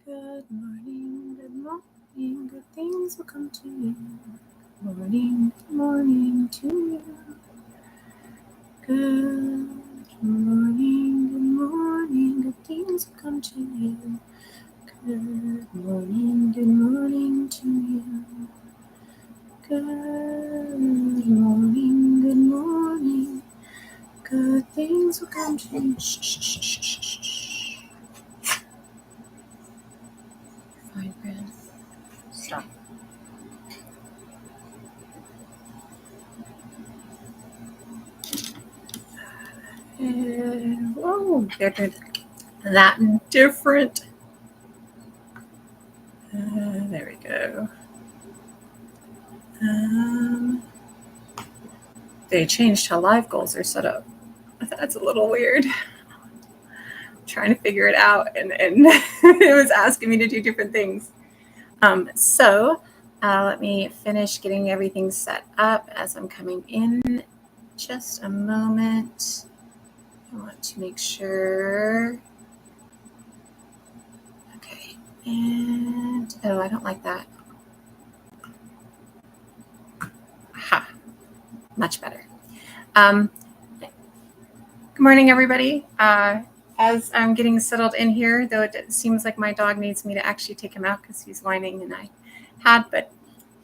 Good morning, good things will come to you. Good morning to you. Good morning, good things will come to you. Good morning to you. Good morning, good things will come to you. Shh, shh, shh, shh, shh, shh. Fine, Brad. Stop. Whoa, they're that different. There we go. They changed how live goals are set up. That's a little weird. I'm trying to figure it out, and it was asking me to do different things. Let me finish getting everything set up as I'm coming in. Just a moment. I want to make sure. Okay, and oh, I don't like that. Aha, much better. Good morning, everybody. As I'm getting settled in here, though it seems like my dog needs me to actually take him out because he's whining, and I had, but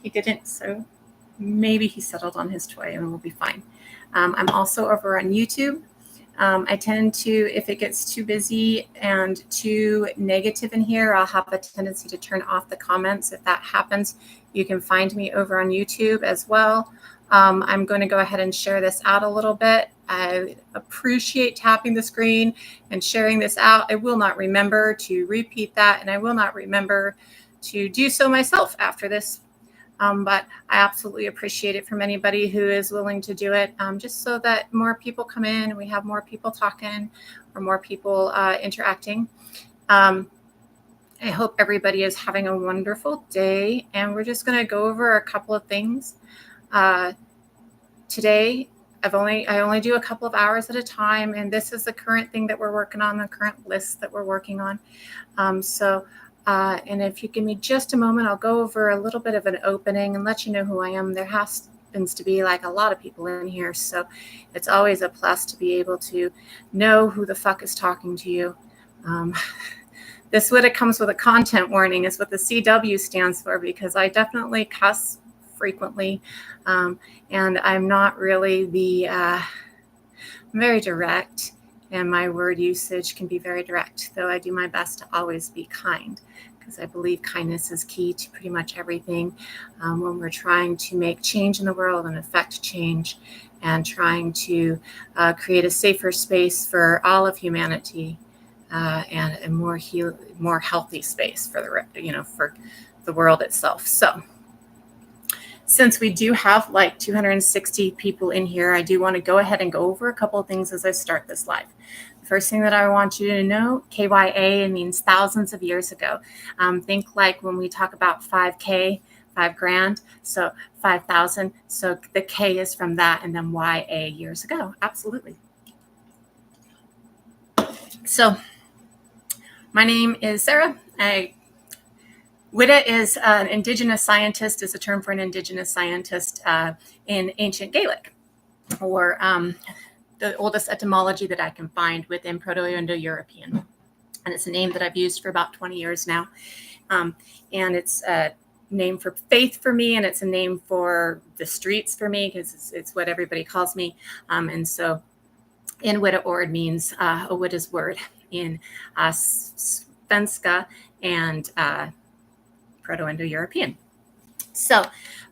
he didn't, so maybe he settled on his toy and we'll be fine. I'm also over on YouTube. I tend to, if it gets too busy and too negative in here, I'll have a tendency to turn off the comments. If that happens, you can find me over on YouTube as well. I'm going to go ahead and share this out a little bit. I appreciate tapping the screen and sharing this out. I will not remember to repeat that, and I will not remember to do so myself after this. But I absolutely appreciate it from anybody who is willing to do it, just so that more people come in and we have more people talking or more people interacting. I hope everybody is having a wonderful day, and we're just going to go over a couple of things. Today, I only do a couple of hours at a time, and this is the current thing that we're working on, the current list that we're working on. And if you give me just a moment, I'll go over a little bit of an opening and let you know who I am. There happens to be like a lot of people in here, so it's always a plus to be able to know who the fuck is talking to you. This Widda comes with a content warning is what the CW stands for, because I definitely cuss frequently, and I'm not really I'm very direct, and my word usage can be very direct, though I do my best to always be kind, because I believe kindness is key to pretty much everything when we're trying to make change in the world and affect change, and trying to create a safer space for all of humanity, and a more healthy space for for the world itself. So, since we do have like 260 people in here, I do want to go ahead and go over a couple of things as I start this live. The first thing that I want you to know, KYA means thousands of years ago. Think like when we talk about 5K, 5 grand, so 5,000. So the K is from that, and then YA years ago. Absolutely. So my name is Sarah. Widda is an indigenous scientist, is a term for an indigenous scientist in ancient Gaelic, or the oldest etymology that I can find within Proto-Indo-European. And it's a name that I've used for about 20 years now. And it's a name for faith for me, and it's a name for the streets for me, because it's what everybody calls me. And so in Widda Ord means a Widda's word in Svenska and Proto-Indo-European. So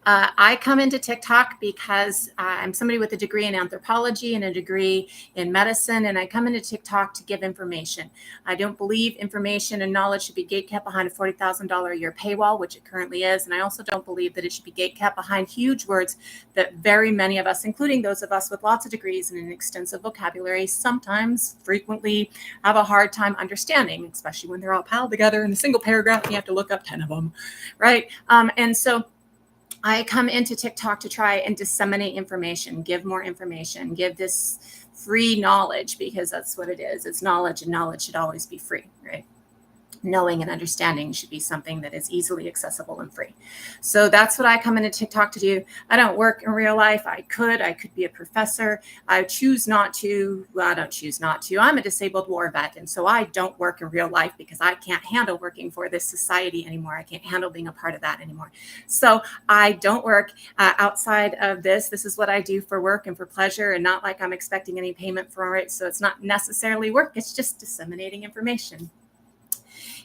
I come into TikTok because I'm somebody with a degree in anthropology and a degree in medicine, and I come into TikTok to give information. I don't believe information and knowledge should be gatekept behind a $40,000 a year paywall, which it currently is, and I also don't believe that it should be gatekept behind huge words that very many of us, including those of us with lots of degrees and an extensive vocabulary, sometimes frequently have a hard time understanding, especially when they're all piled together in a single paragraph and you have to look up 10 of them, right? And so I come into TikTok to try and disseminate information, give more information, give this free knowledge, because that's what it is. It's knowledge, and knowledge should always be free, right? knowing and understanding should be something that is easily accessible and free. So that's what I come into TikTok to do. I don't work in real life. I could be a professor. I choose not to. Well, I don't choose not to. I'm a disabled war vet. And so I don't work in real life because I can't handle working for this society anymore. I can't handle being a part of that anymore. So I don't work outside of this. This is what I do for work and for pleasure, and not like I'm expecting any payment for it. So it's not necessarily work. It's just disseminating information.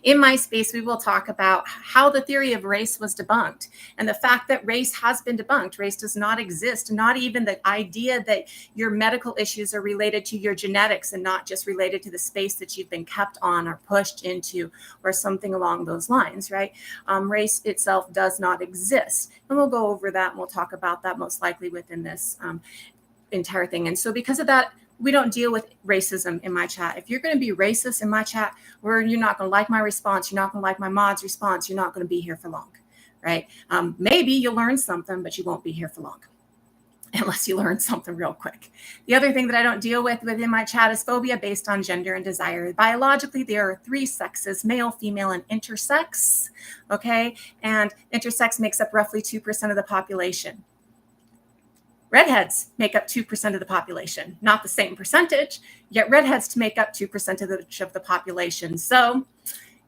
In my space, we will talk about how the theory of race was debunked and the fact that race has been debunked. Race does not exist, not even the idea that your medical issues are related to your genetics and not just related to the space that you've been kept on or pushed into or something along those lines, right? Race itself does not exist. And we'll go over that and we'll talk about that most likely within this entire thing. And so because of that, we don't deal with racism in my chat. If you're going to be racist in my chat, where you're not going to like my response, you're not going to like my mod's response, you're not going to be here for long, right? Maybe you'll learn something, but you won't be here for long unless you learn something real quick. The other thing that I don't deal with within my chat is phobia based on gender and desire. Biologically, there are 3 sexes, male, female, and intersex, okay? And intersex makes up roughly 2% of the population. Redheads make up 2% of the population, not the same percentage, yet redheads to make up 2% of the population. So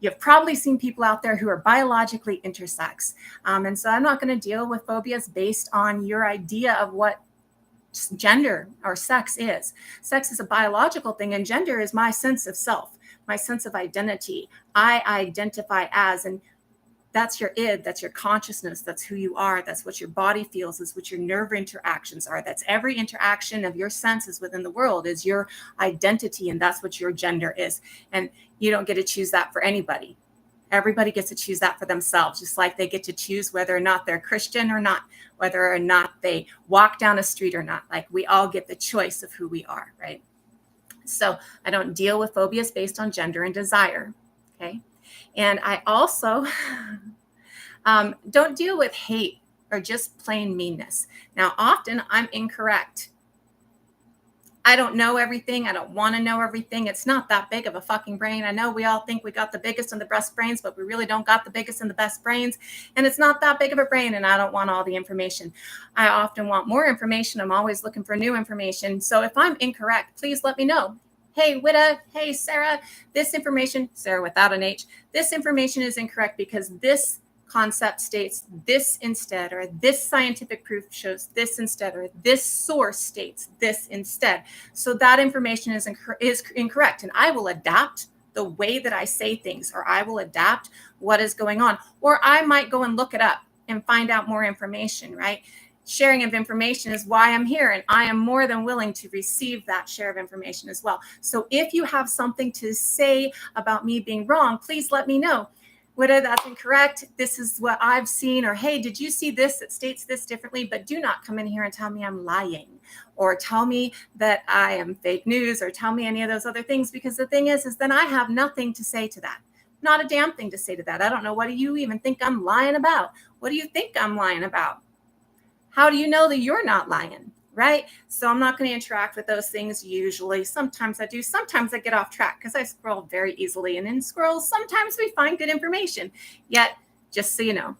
you've probably seen people out there who are biologically intersex. And so I'm not going to deal with phobias based on your idea of what gender or sex is. Sex is a biological thing, and gender is my sense of self, my sense of identity. I identify as, and that's your id, that's your consciousness, that's who you are, that's what your body feels, is what your nerve interactions are. That's every interaction of your senses within the world is your identity, and that's what your gender is. And you don't get to choose that for anybody. Everybody gets to choose that for themselves, just like they get to choose whether or not they're Christian or not, whether or not they walk down a street or not. Like, we all get the choice of who we are, right? So I don't deal with phobias based on gender and desire, okay? And I also don't deal with hate or just plain meanness. Now, often I'm incorrect. I don't know everything. I don't want to know everything. It's not that big of a fucking brain. I know we all think we got the biggest and the best brains, but we really don't got the biggest and the best brains. And it's not that big of a brain, and I don't want all the information. I often want more information. I'm always looking for new information. So if I'm incorrect, please let me know. Hey, Widda, hey, Sarah, this information, Sarah without an H, this information is incorrect because this concept states this instead, or this scientific proof shows this instead, or this source states this instead. So that information is incorrect, and I will adapt the way that I say things, or I will adapt what is going on, or I might go and look it up and find out more information, right? Sharing of information is why I'm here, and I am more than willing to receive that share of information as well. So if you have something to say about me being wrong, please let me know. Whether that's incorrect, this is what I've seen, or hey, did you see this that states this differently? But do not come in here and tell me I'm lying, or tell me that I am fake news, or tell me any of those other things, because the thing is then I have nothing to say to that. Not a damn thing to say to that. I don't know. What do you even think I'm lying about? What do you think I'm lying about? How do you know that you're not lying, right? So I'm not going to interact with those things usually. Sometimes I do. Sometimes I get off track because I scroll very easily. And in scrolls, sometimes we find good information. Yet, just so you know,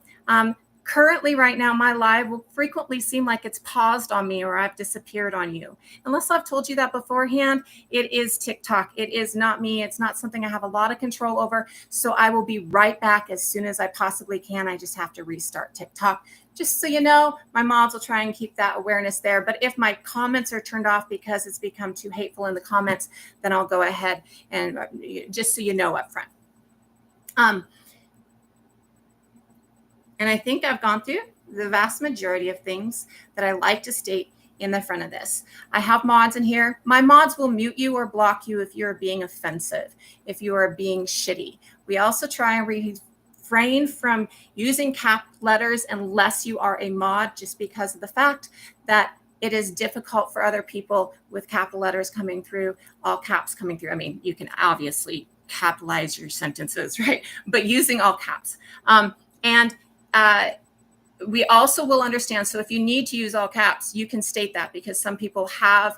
currently right now, my live will frequently seem like it's paused on me, or I've disappeared on you. Unless I've told you that beforehand, it is TikTok. It is not me. It's not something I have a lot of control over. So I will be right back as soon as I possibly can. I just have to restart TikTok. Just so you know, my mods will try and keep that awareness there. But if my comments are turned off because it's become too hateful in the comments, then I'll go ahead and just so you know up front. And I think I've gone through the vast majority of things that I like to state in the front of this. I have mods in here. My mods will mute you or block you if you're being offensive, if you are being shitty. We also try and refrain from using cap letters unless you are a mod, just because of the fact that it is difficult for other people with capital letters coming through, all caps coming through. I mean, you can obviously capitalize your sentences, right? But using all caps. we also will understand. So if you need to use all caps, you can state that, because some people have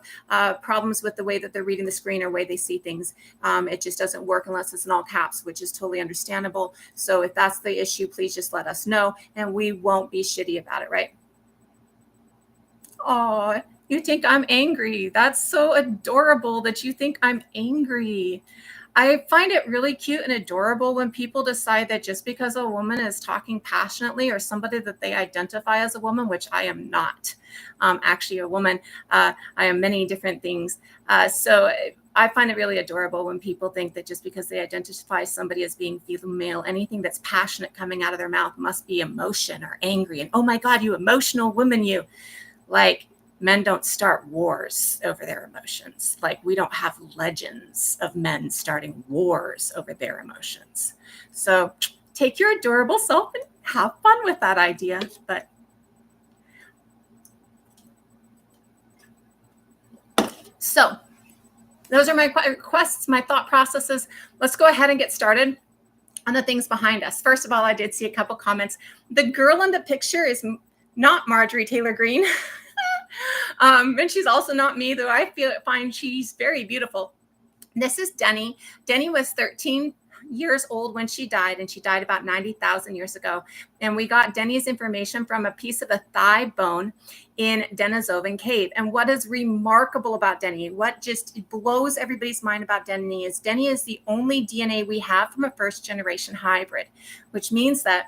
problems with the way that they're reading the screen or way they see things. It just doesn't work unless it's in all caps, which is totally understandable. So if that's the issue, please just let us know and we won't be shitty about it, right? Oh, you think I'm angry. That's so adorable that you think I'm angry. I find it really cute and adorable when people decide that just because a woman is talking passionately, or somebody that they identify as a woman, which I am not actually a woman, I am many different things. So I find it really adorable when people think that just because they identify somebody as being female, anything that's passionate coming out of their mouth must be emotion or angry. And oh my God, you emotional woman, you. Like, men don't start wars over their emotions. Like, we don't have legends of men starting wars over their emotions. So take your adorable self and have fun with that idea. But so those are my requests, my thought processes. Let's go ahead and get started on the things behind us. First of all, I did see a couple comments. The girl in the picture is not Marjorie Taylor Greene. And she's also not me, though I find she's very beautiful. This is Denny. Denny was 13 years old when she died, and she died about 90,000 years ago. And we got Denny's information from a piece of a thigh bone in Denisovan Cave. And what is remarkable about Denny, what just blows everybody's mind about Denny is the only DNA we have from a first-generation hybrid, which means that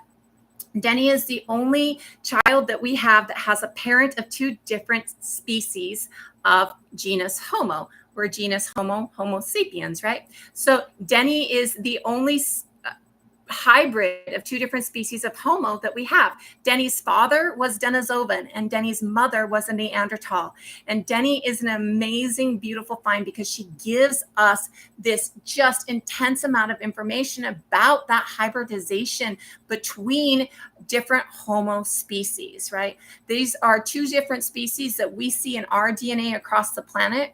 Denny is the only child that we have that has a parent of two different species of genus Homo. We're genus Homo sapiens, right? So Denny is the only hybrid of two different species of Homo that we have. Denny's father was Denisovan and Denny's mother was a Neanderthal. And Denny is an amazing, beautiful find because she gives us this just intense amount of information about that hybridization between different Homo species, right? These are two different species that we see in our DNA across the planet.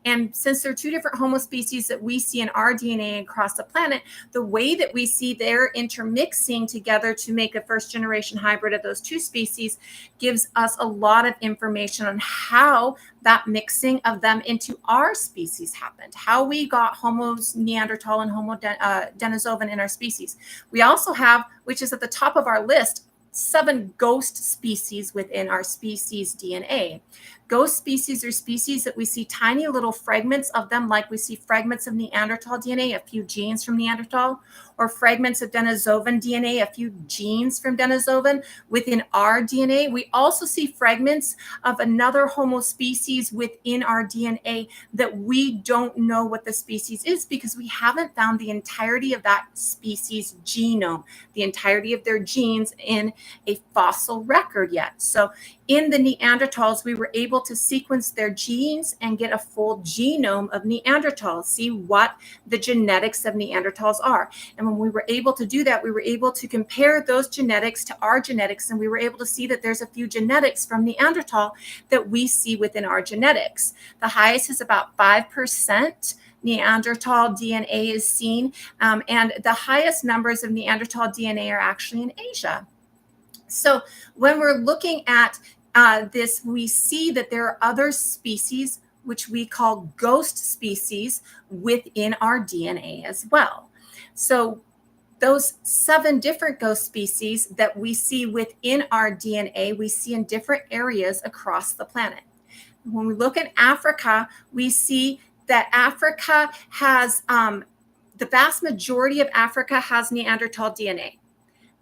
And since there are two different Homo species that we see in our DNA across the planet, the way that we see their intermixing together to make a first-generation hybrid of those two species gives us a lot of information on how that mixing of them into our species happened, how we got Homo Neanderthal and Homo Denisovan in our species. We also have, which is at the top of our list, 7 ghost species within our species DNA. Ghost species are species that we see tiny little fragments of them, like we see fragments of Neanderthal DNA, a few genes from Neanderthal, or fragments of Denisovan DNA, a few genes from Denisovan within our DNA. We also see fragments of another Homo species within our DNA that we don't know what the species is because we haven't found the entirety of that species genome, the entirety of their genes in a fossil record yet. So in the Neanderthals, we were able to sequence their genes and get a full genome of Neanderthals, see what the genetics of Neanderthals are. And when we were able to do that, we were able to compare those genetics to our genetics, and we were able to see that there's a few genetics from Neanderthal that we see within our genetics. The highest is about 5%. Neanderthal DNA is seen, and the highest numbers of Neanderthal DNA are actually in Asia. So when we're looking at this, we see that there are other species, which we call ghost species, within our DNA as well. So those 7 different ghost species that we see within our DNA, we see in different areas across the planet. When we look at Africa, we see that Africa has, the vast majority of Africa has Neanderthal DNA.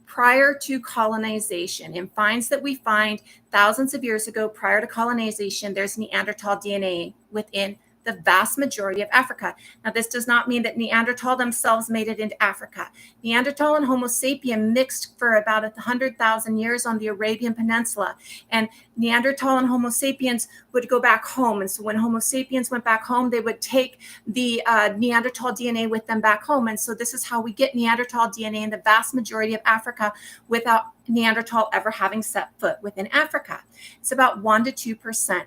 Prior to colonization, in finds that we find thousands of years ago prior to colonization, there's Neanderthal DNA within the vast majority of Africa. Now, this does not mean that Neanderthal themselves made it into Africa. Neanderthal and Homo sapien mixed for about 100,000 years on the Arabian Peninsula. And Neanderthal and Homo sapiens would go back home. And so when Homo sapiens went back home, they would take the Neanderthal DNA with them back home. And so this is how we get Neanderthal DNA in the vast majority of Africa without Neanderthal ever having set foot within Africa. It's about 1 to 2%.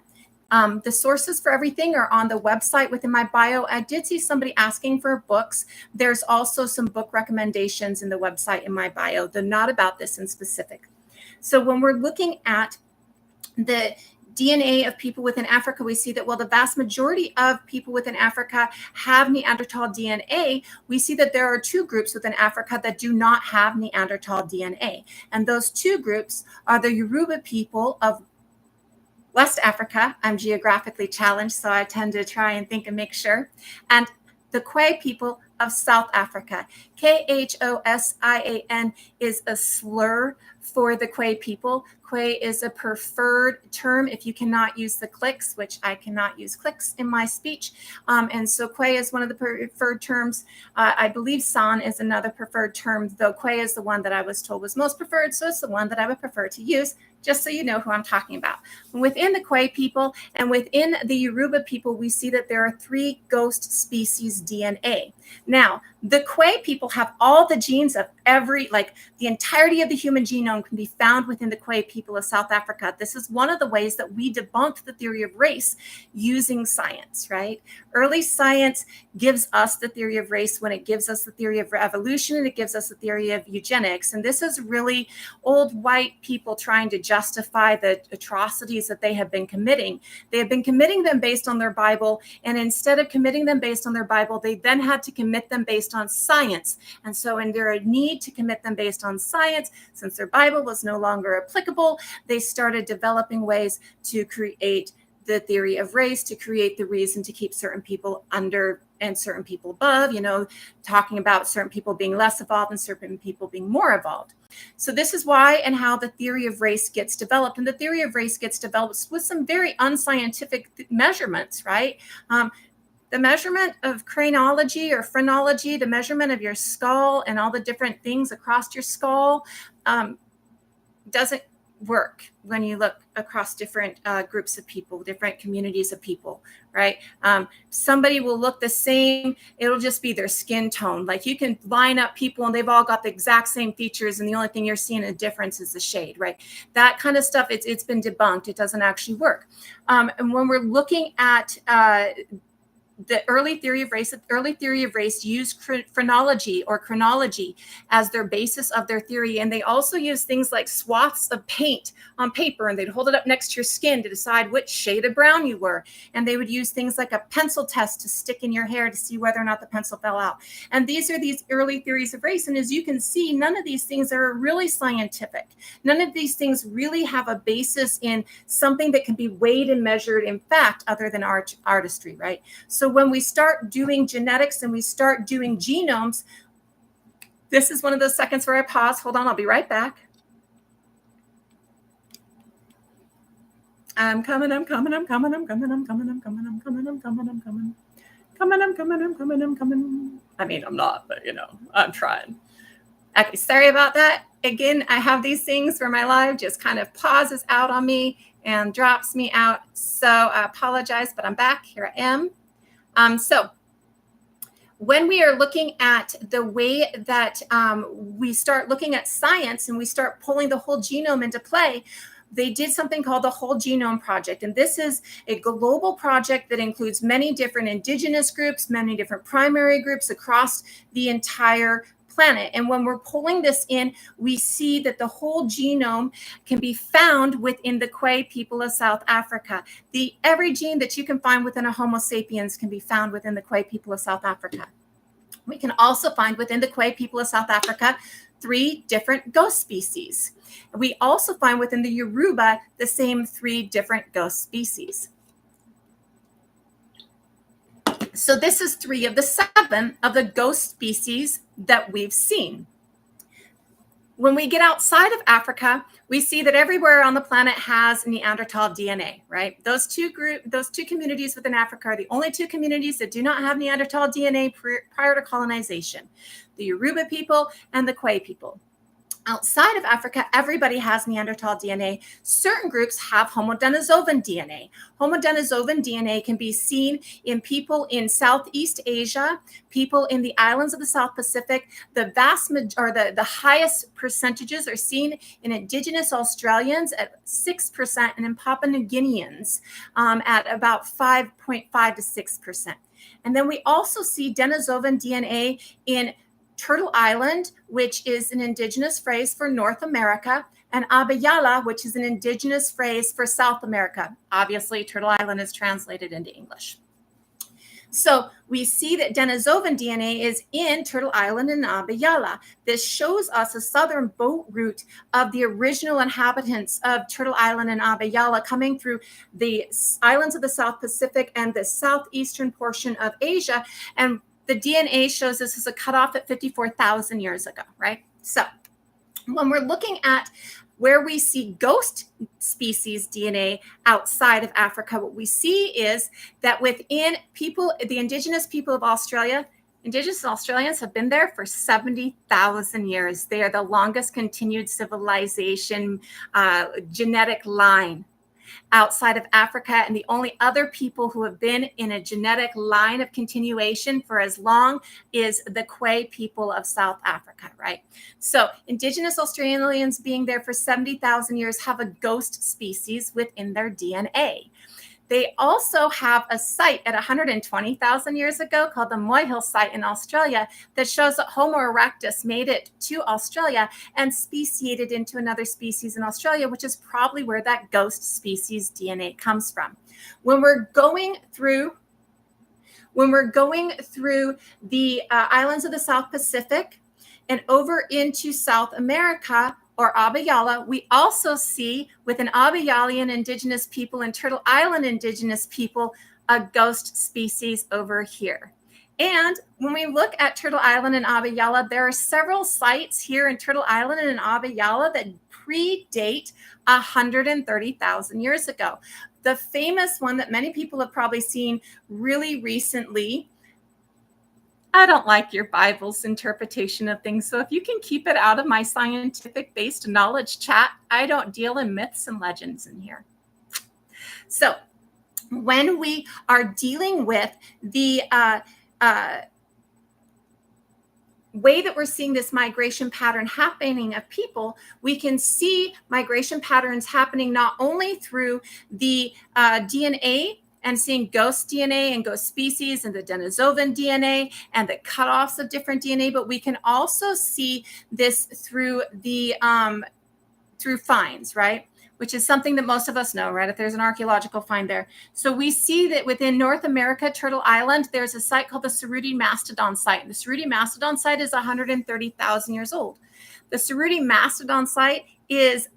The sources for everything are on the website within my bio. I did see somebody asking for books. There's also some book recommendations in the website in my bio. They're not about this in specific. So when we're looking at the DNA of people within Africa, we see that, well, the vast majority of people within Africa have Neanderthal DNA. We see that there are two groups within Africa that do not have Neanderthal DNA. And those two groups are the Yoruba people of West Africa. I'm geographically challenged, so I tend to try and think and make sure. And the Kwe people of South Africa. Khosian is a slur for the Kwe people. Kwe is a preferred term if you cannot use the clicks, which I cannot use clicks in my speech. And so Kwe is one of the preferred terms. I believe San is another preferred term, though Kwe is the one that I was told was most preferred. So it's the one that I would prefer to use, just so you know who I'm talking about. Within the Kwe people and within the Yoruba people, we see that there are 3 ghost species DNA. Now, the Kwe people have all the genes of the entirety of the human genome can be found within the Kwe people of South Africa. This is one of the ways that we debunked the theory of race using science, right? Early science gives us the theory of race when it gives us the theory of evolution, and it gives us the theory of eugenics. And this is really old white people trying to justify the atrocities that they have been committing. They have been committing them based on their Bible, and instead of committing them based on their Bible, they then had to commit them based on science. And so in their need to commit them based on science, since their Bible was no longer applicable, they started developing ways to create the theory of race, to create the reason to keep certain people under and certain people above, talking about certain people being less evolved and certain people being more evolved. So this is why and how the theory of race gets developed. And the theory of race gets developed with some very unscientific measurements, right? The measurement of craniology or phrenology, the measurement of your skull and all the different things across your skull doesn't work when you look across different groups of people, different communities of people, right? Somebody will look the same. It'll just be their skin tone. Like you can line up people and they've all got the exact same features, and the only thing you're seeing a difference is the shade, right? That kind of stuff, it's been debunked. It doesn't actually work. And when we're looking at the early theory of race used phrenology or chronology as their basis of their theory. And they also use things like swaths of paint on paper, and they'd hold it up next to your skin to decide which shade of brown you were. And they would use things like a pencil test to stick in your hair to see whether or not the pencil fell out. And these are these early theories of race. And as you can see, none of these things are really scientific. None of these things really have a basis in something that can be weighed and measured in fact, other than artistry, right? So when we start doing genetics and we start doing genomes, this is one of those seconds where I pause. Hold on, I'll be right back. I'm coming. I mean, I'm not, but I'm trying. Okay, sorry about that. Again, I have these things where my live just kind of pauses out on me and drops me out. So I apologize, but I'm back. Here I am. So when we are looking at the way that we start looking at science and we start pulling the whole genome into play, they did something called the Whole Genome Project. And this is a global project that includes many different indigenous groups, many different primary groups across the entire planet. And when we're pulling this in, we see that the whole genome can be found within the Kwe people of South Africa. Every gene that you can find within a Homo sapiens can be found within the Kwe people of South Africa. We can also find within the Kwe people of South Africa 3 different ghost species. We also find within the Yoruba the same 3 different ghost species. So this is 3 of the 7 of the ghost species that we've seen. When we get outside of Africa, we see that everywhere on the planet has Neanderthal DNA, right? Those two communities within Africa are the only 2 communities that do not have Neanderthal DNA prior to colonization: the Yoruba people and the Kwe people. Outside of Africa, everybody has Neanderthal DNA. Certain groups have Homo denisovan DNA. Homo denisovan DNA can be seen in people in Southeast Asia, people in the islands of the South Pacific. The highest percentages are seen in indigenous Australians at 6%, and in Papua New Guineans at about 5.5 to 6%. And then we also see denisovan DNA in Turtle Island, which is an indigenous phrase for North America, and Abiyala, which is an indigenous phrase for South America. Obviously, Turtle Island is translated into English. So we see that Denisovan DNA is in Turtle Island and Abiyala. This shows us a southern boat route of the original inhabitants of Turtle Island and Abiyala coming through the islands of the South Pacific and the southeastern portion of Asia. And the DNA shows this is a cutoff at 54,000 years ago, right? So when we're looking at where we see ghost species DNA outside of Africa, what we see is that within people, the indigenous people of Australia, indigenous Australians have been there for 70,000 years. They are the longest continued civilization genetic line outside of Africa, and the only other people who have been in a genetic line of continuation for as long is the Khoi people of South Africa, right? So indigenous Australians being there for 70,000 years have a ghost species within their DNA. They also have a site at 120,000 years ago called the Moyhill site in Australia that shows that Homo erectus made it to Australia and speciated into another species in Australia, which is probably where that ghost species DNA comes from. When we're going through the islands of the South Pacific and over into South America, or Abiyala, we also see with an Abiyalian indigenous people and Turtle Island indigenous people, a ghost species over here. And when we look at Turtle Island and Abiyala, there are several sites here in Turtle Island and in Abiyala that predate 130,000 years ago. The famous one that many people have probably seen really recently, I don't like your Bible's interpretation of things. So if you can keep it out of my scientific-based knowledge chat, I don't deal in myths and legends in here. So when we are dealing with the way that we're seeing this migration pattern happening of people, we can see migration patterns happening not only through the DNA and seeing ghost DNA and ghost species and the Denisovan DNA and the cutoffs of different DNA, but we can also see this through the through finds, right? Which is something that most of us know, right? If there's an archaeological find there. So we see that within North America, Turtle Island, there's a site called the Cerruti Mastodon site. The Cerruti Mastodon site is 130,000 years old. The Cerruti Mastodon site is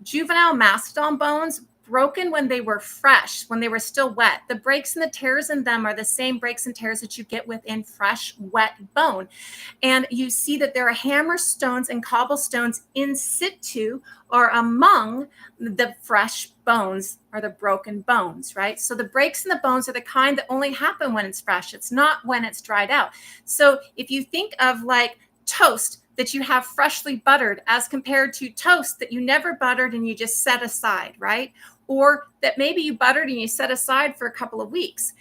juvenile mastodon bones broken when they were fresh, when they were still wet. The breaks and the tears in them are the same breaks and tears that you get within fresh, wet bone. And you see that there are hammer stones and cobblestones in situ or among the fresh bones or the broken bones, right? So the breaks in the bones are the kind that only happen when it's fresh. It's not when it's dried out. So if you think of like toast that you have freshly buttered as compared to toast that you never buttered and you just set aside, right? Or that maybe you buttered and you set aside for a couple of weeks.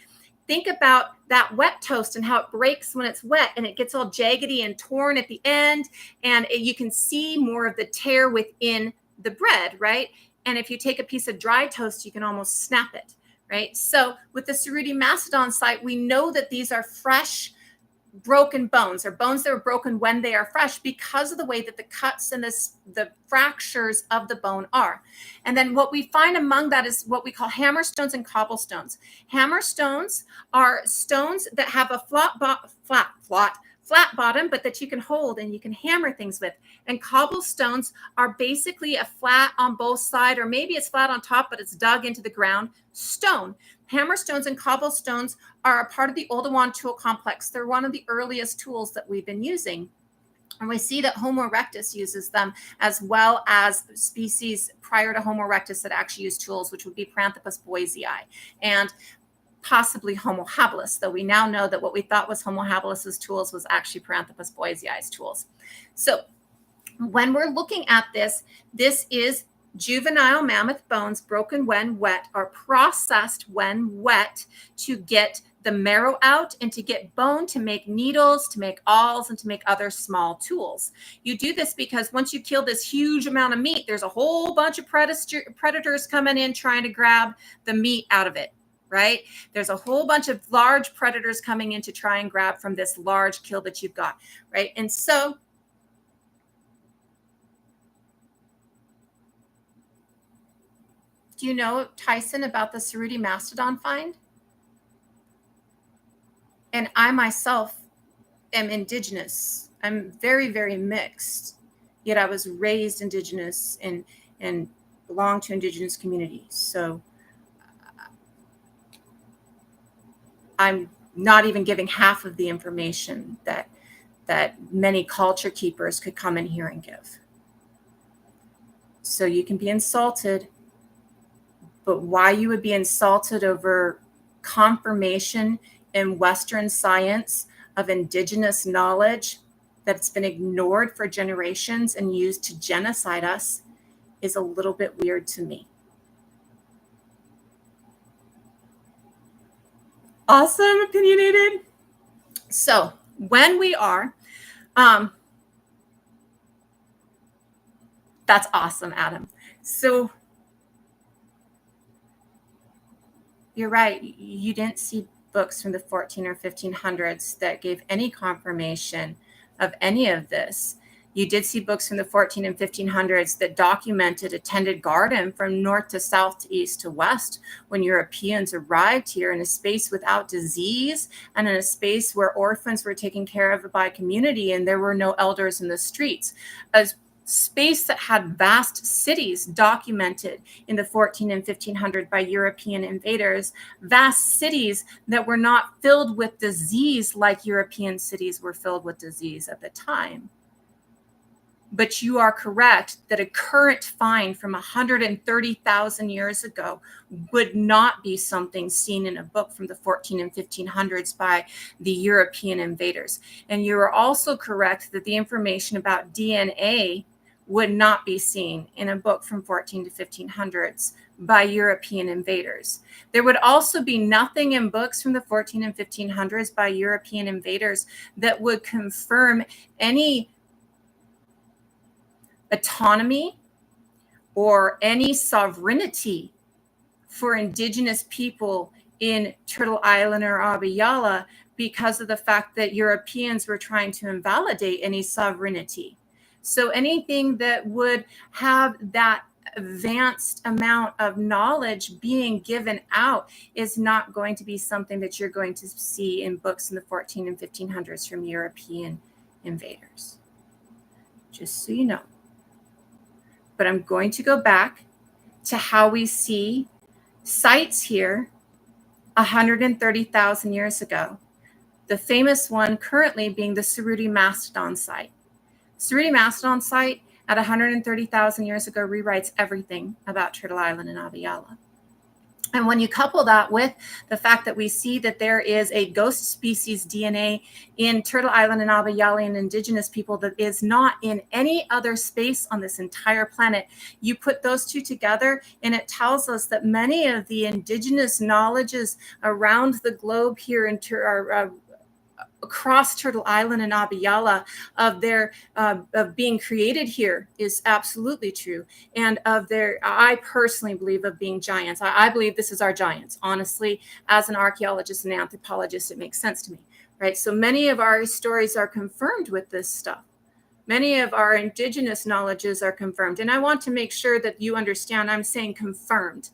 Think about that wet toast and how it breaks when it's wet and it gets all jaggedy and torn at the end. And you can see more of the tear within the bread, right? And if you take a piece of dry toast, you can almost snap it, right? So with the Cerruti Mastodon site, we know that these are fresh, broken bones, or bones that were broken when they are fresh because of the way that the cuts and the fractures of the bone are. And then what we find among that is what we call hammerstones and cobblestones. Hammerstones are stones that have a flat bottom, but that you can hold and you can hammer things with. And cobblestones are basically a flat on both sides, or maybe it's flat on top, but it's dug into the ground stone. Hammerstones and cobblestones are a part of the Oldowan tool complex. They're one of the earliest tools that we've been using. And we see that Homo erectus uses them, as well as species prior to Homo erectus that actually use tools, which would be Paranthropus boisei and possibly Homo habilis, though we now know that what we thought was Homo habilis's tools was actually Paranthropus boisei's tools. So when we're looking at this, this is juvenile mammoth bones broken when wet, or processed when wet, to get the marrow out and to get bone to make needles, to make awls, and to make other small tools. You do this because once you kill this huge amount of meat, there's a whole bunch of predators coming in trying to grab the meat out of it, right? There's a whole bunch of large predators coming in to try and grab from this large kill that you've got, right? And so do you know, Tyson, about the Cerruti mastodon find? And I myself am indigenous. I'm very, very mixed, yet I was raised indigenous and belong to indigenous communities. So I'm not even giving half of the information that many culture keepers could come in here and give. So you can be insulted, but why you would be insulted over confirmation in Western science of indigenous knowledge that's been ignored for generations and used to genocide us is a little bit weird to me. Awesome, opinionated. So when we are, that's awesome, Adam. So you're right. You didn't see books from the 14 or 1500s that gave any confirmation of any of this. You did see books from the 14 and 1500s that documented a tended garden from north to south to east to west when Europeans arrived here in a space without disease and in a space where orphans were taken care of by community and there were no elders in the streets. A space that had vast cities documented in the 14 and 1500 by European invaders, vast cities that were not filled with disease like European cities were filled with disease at the time. But you are correct that a current find from 130,000 years ago would not be something seen in a book from the 14 and 1500s by the European invaders. And you are also correct that the information about DNA would not be seen in a book from 14 to 1500s by European invaders. There would also be nothing in books from the 14 and 1500s by European invaders that would confirm any autonomy or any sovereignty for indigenous people in Turtle Island or Abiyala because of the fact that Europeans were trying to invalidate any sovereignty. So anything that would have that advanced amount of knowledge being given out is not going to be something that you're going to see in books in the 14 and 1500s from European invaders. Just so you know. But I'm going to go back to how we see sites here 130,000 years ago. The famous one currently being the Cerruti mastodon site. Cerruti mastodon site at 130,000 years ago rewrites everything about Turtle Island and Abiyala. And when you couple that with the fact that we see that there is a ghost species DNA in Turtle Island and Abiyala and indigenous people that is not in any other space on this entire planet, you put those two together and it tells us that many of the indigenous knowledges around the globe here in across Turtle Island and Abiyala of their of being created here is absolutely true, and of their, I personally believe, of being giants. I believe this is our giants. Honestly, as an archaeologist and anthropologist, it makes sense to me, right? So many of our stories are confirmed with this stuff. Many of our indigenous knowledges are confirmed, and I want to make sure that you understand I'm saying confirmed,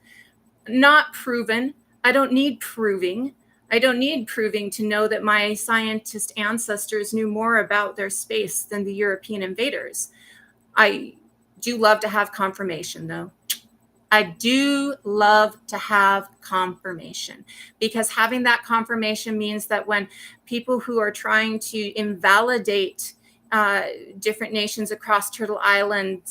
not proven. I don't need proving. I don't need proving to know that my scientist ancestors knew more about their space than the European invaders. I do love to have confirmation, though. I do love to have confirmation, because having that confirmation means that when people who are trying to invalidate different nations across Turtle Island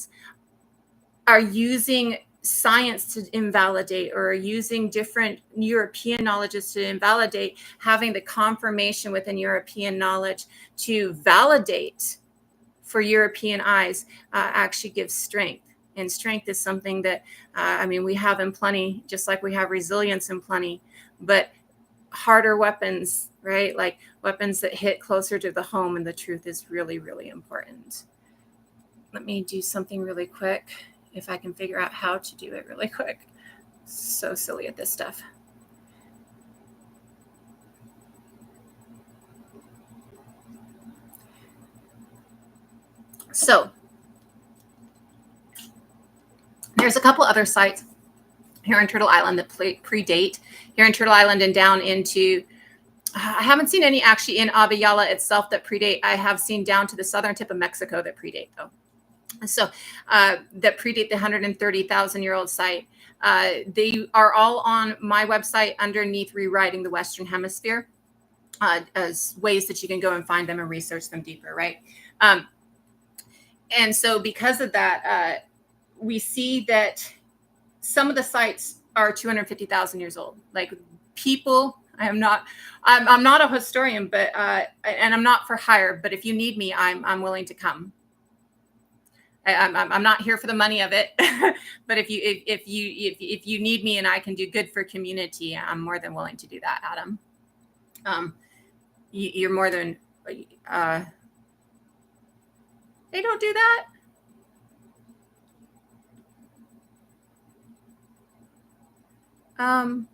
are using science to invalidate or using different European knowledges to invalidate, having the confirmation within European knowledge to validate for European eyes actually gives strength. And strength is something that, we have in plenty, just like we have resilience in plenty, but harder weapons, right? Like weapons that hit closer to the home, and the truth is really, really important. Let me do something really quick. If I can figure out how to do it really quick. So silly at this stuff. So there's a couple other sites here in Turtle Island that predate here in Turtle Island and down into, I haven't seen any actually in Abiyala itself that predate. I have seen down to the southern tip of Mexico that predate though. So that predate the 130,000-year-old site. They are all on my website underneath Rewriting the Western Hemisphere as ways that you can go and find them and research them deeper, right? And so because of that, we see that some of the sites are 250,000 years old. Like people, I'm not a historian, but and I'm not for hire. But if you need me, I'm willing to come. I'm not here for the money of it, but if you need me and I can do good for community, I'm more than willing to do that, Adam. You're more than. They don't do that. How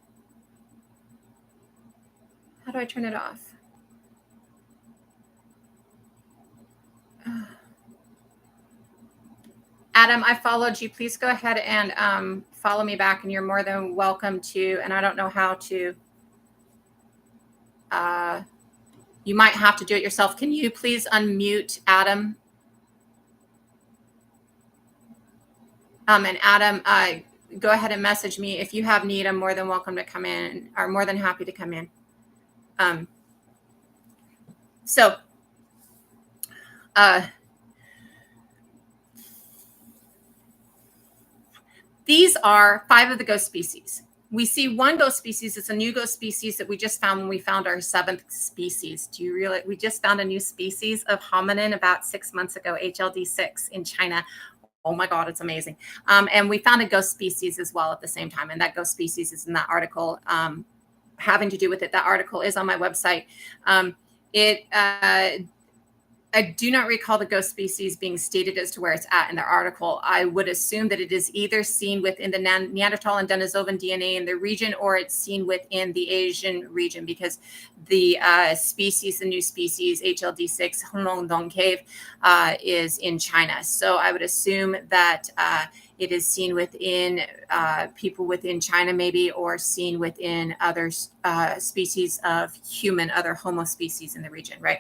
do I turn it off? Adam, I followed you. Please go ahead and follow me back, and you're more than welcome to. And I don't know how to. You might have to do it yourself. Can you please unmute Adam? And Adam, go ahead and message me if you have need. I'm more than welcome to come in, or more than happy to come in. So. These are 5 of the ghost species. We see one ghost species. It's a new ghost species that we just found when we found our 7th species. Do you realize we just found a new species of hominin about 6 months ago, HLD6 in China. Oh my God, it's amazing. And we found a ghost species as well at the same time. And that ghost species is in that article having to do with it. That article is on my website. I do not recall the ghost species being stated as to where it's at in the article. I would assume that it is either seen within the Neanderthal and Denisovan DNA in the region, or it's seen within the Asian region, because the species, the new species, HLD6, Hunlongdong Cave, is in China. So I would assume that it is seen within people within China maybe, or seen within other species of human, other Homo species in the region, right?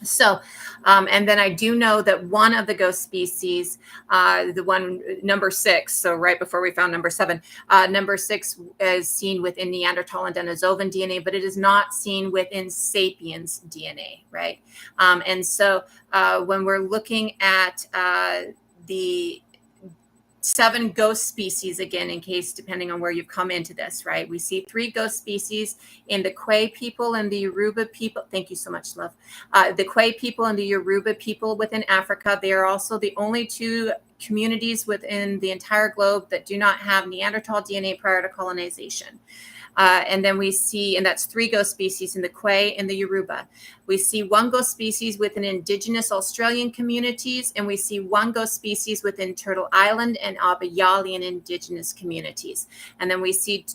So, and then I do know that one of the ghost species, the one number 6, so right before we found number 7, number 6 is seen within Neanderthal and Denisovan DNA, but it is not seen within sapiens DNA, right? And so when we're looking at the 7 ghost species, again, in case, depending on where you've come into this, right? We see 3 ghost species in the Kwe people and the Yoruba people. Thank you so much, love. The Kwe people and the Yoruba people within Africa. They are also the only 2 communities within the entire globe that do not have Neanderthal DNA prior to colonization. And then we see, and that's 3 ghost species in the Kwe and the Yoruba. We see 1 ghost species within indigenous Australian communities, and we see 1 ghost species within Turtle Island and Abayalian indigenous communities. And then we see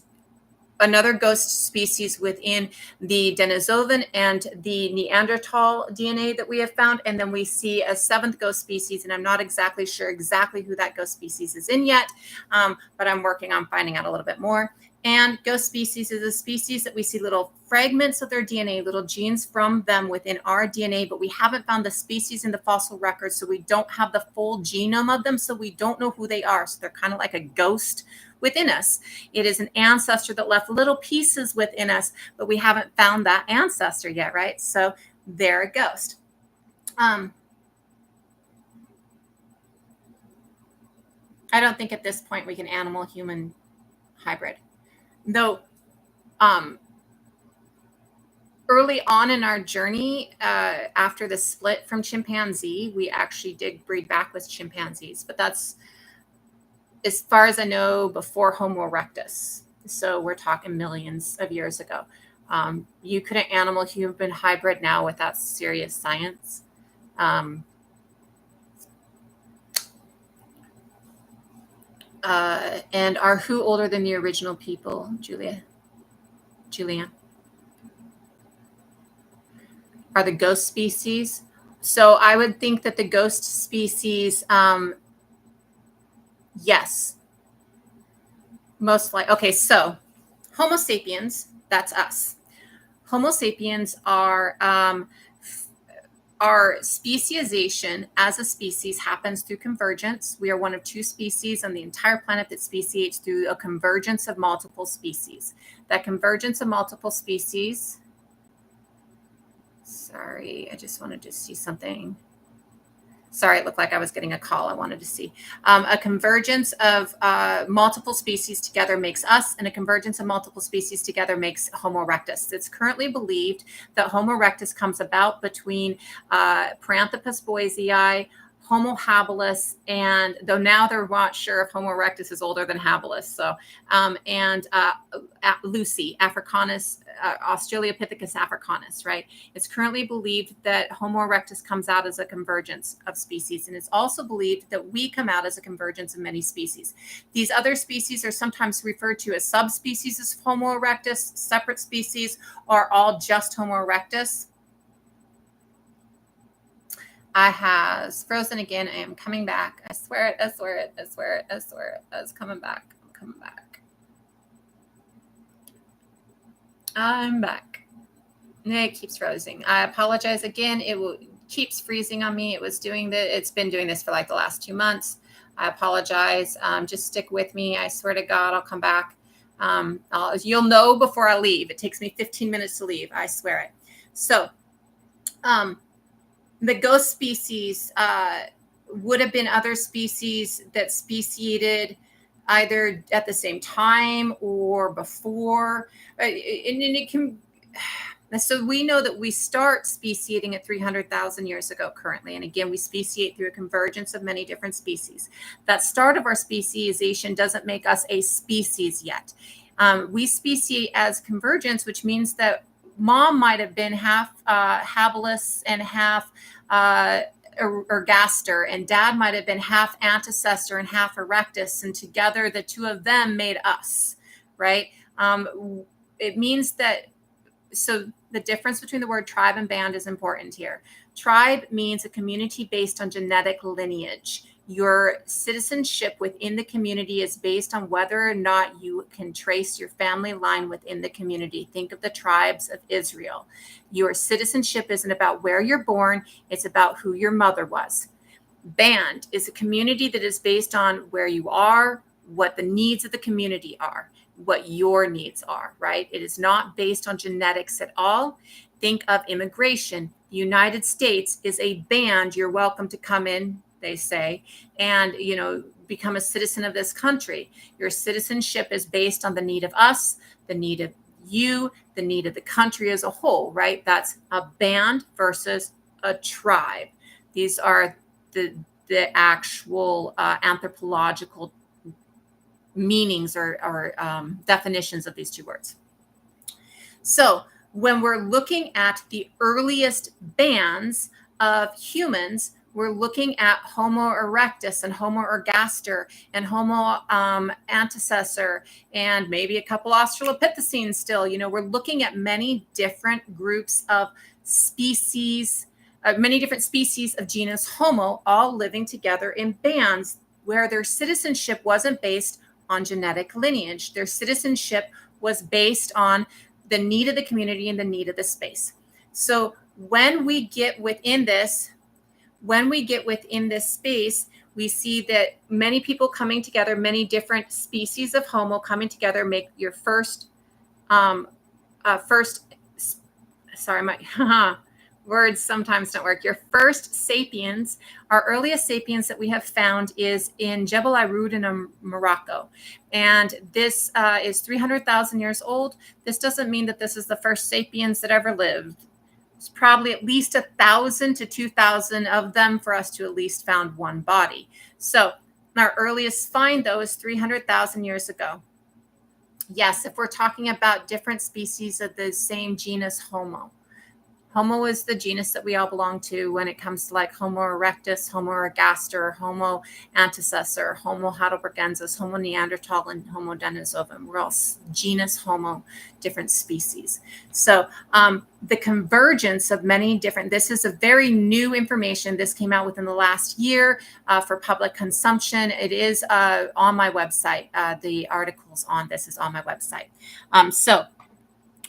another ghost species within the Denisovan and the Neanderthal DNA that we have found. And then we see a 7th ghost species, and I'm not exactly sure exactly who that ghost species is in yet, but I'm working on finding out a little bit more. And ghost species is a species that we see little fragments of their DNA, little genes from them within our DNA, but we haven't found the species in the fossil record, so we don't have the full genome of them, so we don't know who they are. So they're kind of like a ghost within us. It is an ancestor that left little pieces within us, but we haven't found that ancestor yet, right? So they're a ghost. I don't think at this point we can animal-human hybrid. Though early on in our journey, after the split from chimpanzee, we actually did breed back with chimpanzees, but that's, as far as I know, before Homo erectus. So we're talking millions of years ago. You couldn't animal-human hybrid now without serious science. And are who older than the original people, Julianne? Are the ghost species? So I would think that the ghost species, yes, most likely. Okay, so Homo sapiens, that's us. Homo sapiens are our speciation as a species happens through convergence. We are one of two species on the entire planet that speciates through a convergence of multiple species. That convergence of multiple species. Sorry, I just wanted to see something. Sorry, it looked like I was getting a call. I wanted to see. A convergence of multiple species together makes us, and a convergence of multiple species together makes Homo erectus. It's currently believed that Homo erectus comes about between Paranthropus boisei, Homo habilis, and though now they're not sure if Homo erectus is older than habilis. So, and Lucy, Africanus, Australopithecus africanus, right? It's currently believed that Homo erectus comes out as a convergence of species. And it's also believed that we come out as a convergence of many species. These other species are sometimes referred to as subspecies of Homo erectus, separate species, or all just Homo erectus. I has frozen again. I am coming back. I swear it. I swear it. I swear it. I swear it. I was coming back. I'm coming back. I'm back. It keeps frozen. I apologize again. Keeps freezing on me. It's been doing this for like the last 2 months. I apologize. Just stick with me. I swear to God, I'll come back. You'll know before I leave. It takes me 15 minutes to leave. I swear it. So, the ghost species would have been other species that speciated either at the same time or before. And it can. So we know that we start speciating at 300,000 years ago currently. And again, we speciate through a convergence of many different species. That start of our speciation doesn't make us a species yet. We speciate as convergence, which means that mom might have been half habilis and half ergaster, and dad might have been half ancestor and half erectus, and together the two of them made us, right? It means that, so the difference between the word tribe and band is important here. Tribe means a community based on genetic lineage. Your citizenship within the community is based on whether or not you can trace your family line within the community. Think of the tribes of Israel. Your citizenship isn't about where you're born, it's about who your mother was. Band is a community that is based on where you are, what the needs of the community are, what your needs are, right? It is not based on genetics at all. Think of immigration. The United States is a band. You're welcome to come in, they say, and, become a citizen of this country. Your citizenship is based on the need of us, the need of you, the need of the country as a whole, right? That's a band versus a tribe. These are the actual anthropological meanings or definitions of these two words. So when we're looking at the earliest bands of humans, we're looking at Homo erectus and Homo ergaster and Homo antecessor and maybe a couple Australopithecines still. We're looking at many different groups of species, many different species of genus Homo, all living together in bands where their citizenship wasn't based on genetic lineage. Their citizenship was based on the need of the community and the need of the space. So when we get within this space, we see that many people coming together, many different species of Homo coming together make your first words sometimes don't work. Your first sapiens, our earliest sapiens that we have found is in Jebel Irhoud in Morocco. And this is 300,000 years old. This doesn't mean that this is the first sapiens that ever lived. It's probably at least 1,000 to 2,000 of them for us to at least found one body. So our earliest find, though, is 300,000 years ago. Yes, if we're talking about different species of the same genus Homo. Homo is the genus that we all belong to when it comes to like Homo erectus, Homo ergaster, Homo antecessor, Homo heidelbergensis, Homo neanderthal, and Homo denisovum. We're all genus Homo, different species. So the convergence of many different, this is a very new information. This came out within the last year for public consumption. It is on my website. The articles on this is on my website. So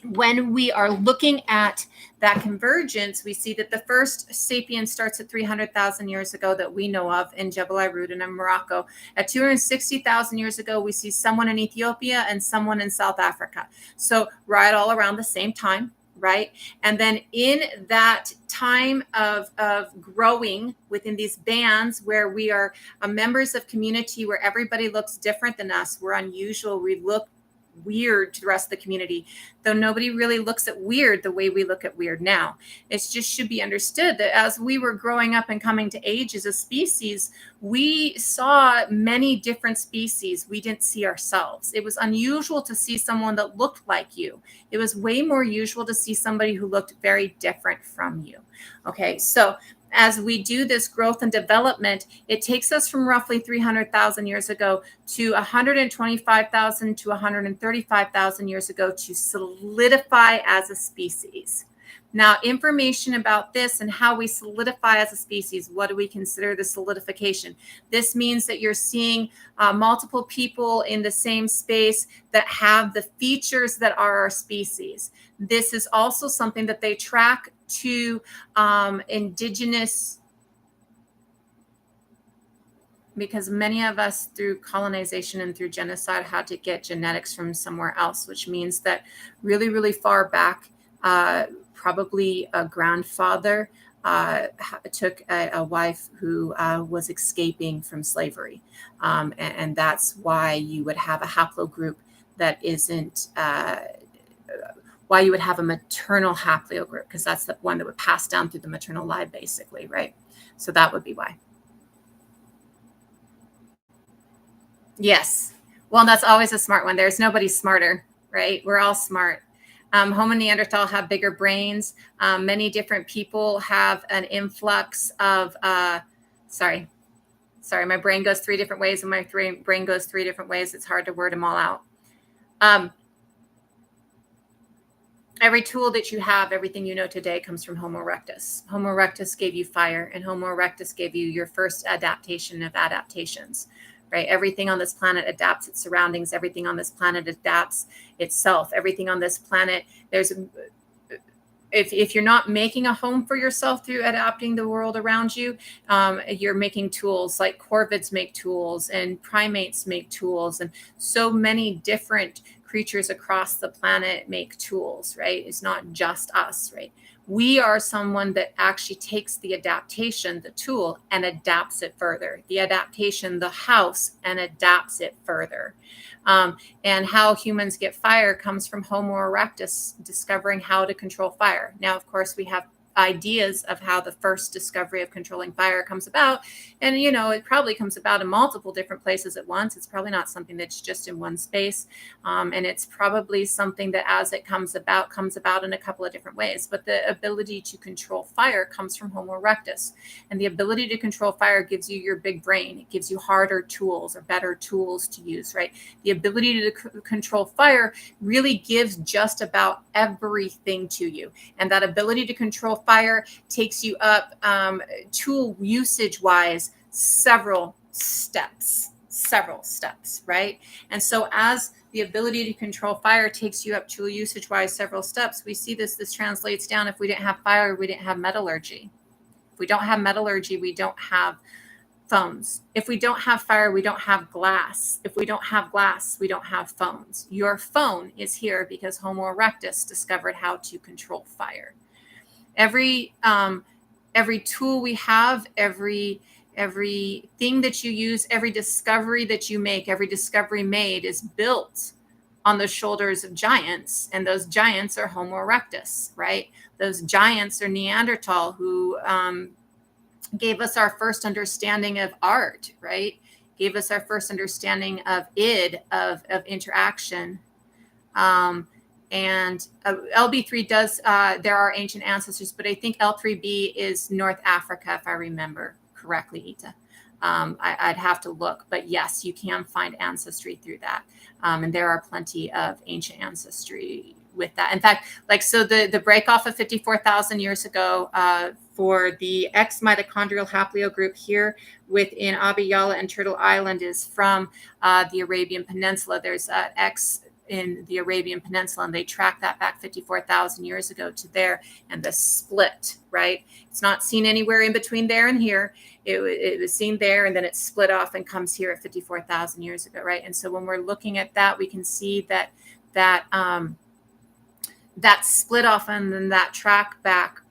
when we are looking at that convergence, we see that the first sapien starts at 300,000 years ago that we know of in Jebel Irhoud in Morocco. At 260,000 years ago, we see someone in Ethiopia and someone in South Africa. So right all around the same time, right? And then in that time of growing within these bands where we are members of community, where everybody looks different than us, we're unusual, we look weird to the rest of the community, though nobody really looks at weird the way we look at weird now. It just should be understood that as we were growing up and coming to age as a species, we saw many different species. We didn't see ourselves. It was unusual to see someone that looked like you. It was way more usual to see somebody who looked very different from you. Okay, so as we do this growth and development, it takes us from roughly 300,000 years ago to 125,000 to 135,000 years ago to solidify as a species. Now, information about this and how we solidify as a species, what do we consider the solidification? This means that you're seeing multiple people in the same space that have the features that are our species. This is also something that they track to indigenous, because many of us through colonization and through genocide had to get genetics from somewhere else, which means that really, really far back, probably a grandfather took a wife who was escaping from slavery. And that's why you would have a haplogroup that isn't, why you would have a maternal haplogroup, because that's the one that would pass down through the maternal line, basically, right? So that would be why. Yes. Well, that's always a smart one. There's nobody smarter, right? We're all smart. Homo neanderthal have bigger brains. Many different people have an influx of, sorry, my brain goes three different ways and my brain goes three different ways. It's hard to word them all out. Every tool that you have, everything you know today comes from Homo erectus. Homo erectus gave you fire, and Homo erectus gave you your first adaptation of adaptations, right? Everything on this planet adapts its surroundings. Everything on this planet adapts itself. Everything on this planet, if you're not making a home for yourself through adapting the world around you, you're making tools. Like corvids make tools and primates make tools, and so many different creatures across the planet make tools, right? It's not just us, right? We are someone that actually takes the adaptation, the tool, and adapts it further. The adaptation, the house, and adapts it further. And how humans get fire comes from Homo erectus discovering how to control fire. Now, of course, we have ideas of how the first discovery of controlling fire comes about. And, you know, it probably comes about in multiple different places at once. It's probably not something that's just in one space. And it's probably something that as it comes about in a couple of different ways. But the ability to control fire comes from Homo erectus. And the ability to control fire gives you your big brain. It gives you harder tools or better tools to use, right? The ability to control fire really gives just about everything to you. And that ability to control fire takes you up tool usage wise several steps, right? And so as the ability to control fire takes you up tool usage wise several steps, we see this translates down. If we didn't have fire, we didn't have metallurgy. If we don't have metallurgy, we don't have phones. If we don't have fire, we don't have glass. If we don't have glass, we don't have phones. Your phone is here because Homo erectus discovered how to control fire. Every tool we have, everything that you use, every discovery that you make, every discovery made is built on the shoulders of giants. And those giants are Homo erectus, right? Those giants are Neanderthal who gave us our first understanding of art, right? Gave us our first understanding of id, of interaction. And LB3 does, there are ancient ancestors, but I think L3B is North Africa, if I remember correctly, Ita. I'd have to look, but yes, you can find ancestry through that. And there are plenty of ancient ancestry with that. In fact, like, so the break off of 54,000 years ago for the X mitochondrial haplogroup here within Abiyala and Turtle Island is from the Arabian Peninsula. There's X in the Arabian Peninsula, and they track that back 54,000 years ago to there, and the split, right? It's not seen anywhere in between there and here. It was seen there, and then it split off and comes here at 54,000 years ago, right? And so when we're looking at that, we can see that that split off and then that track back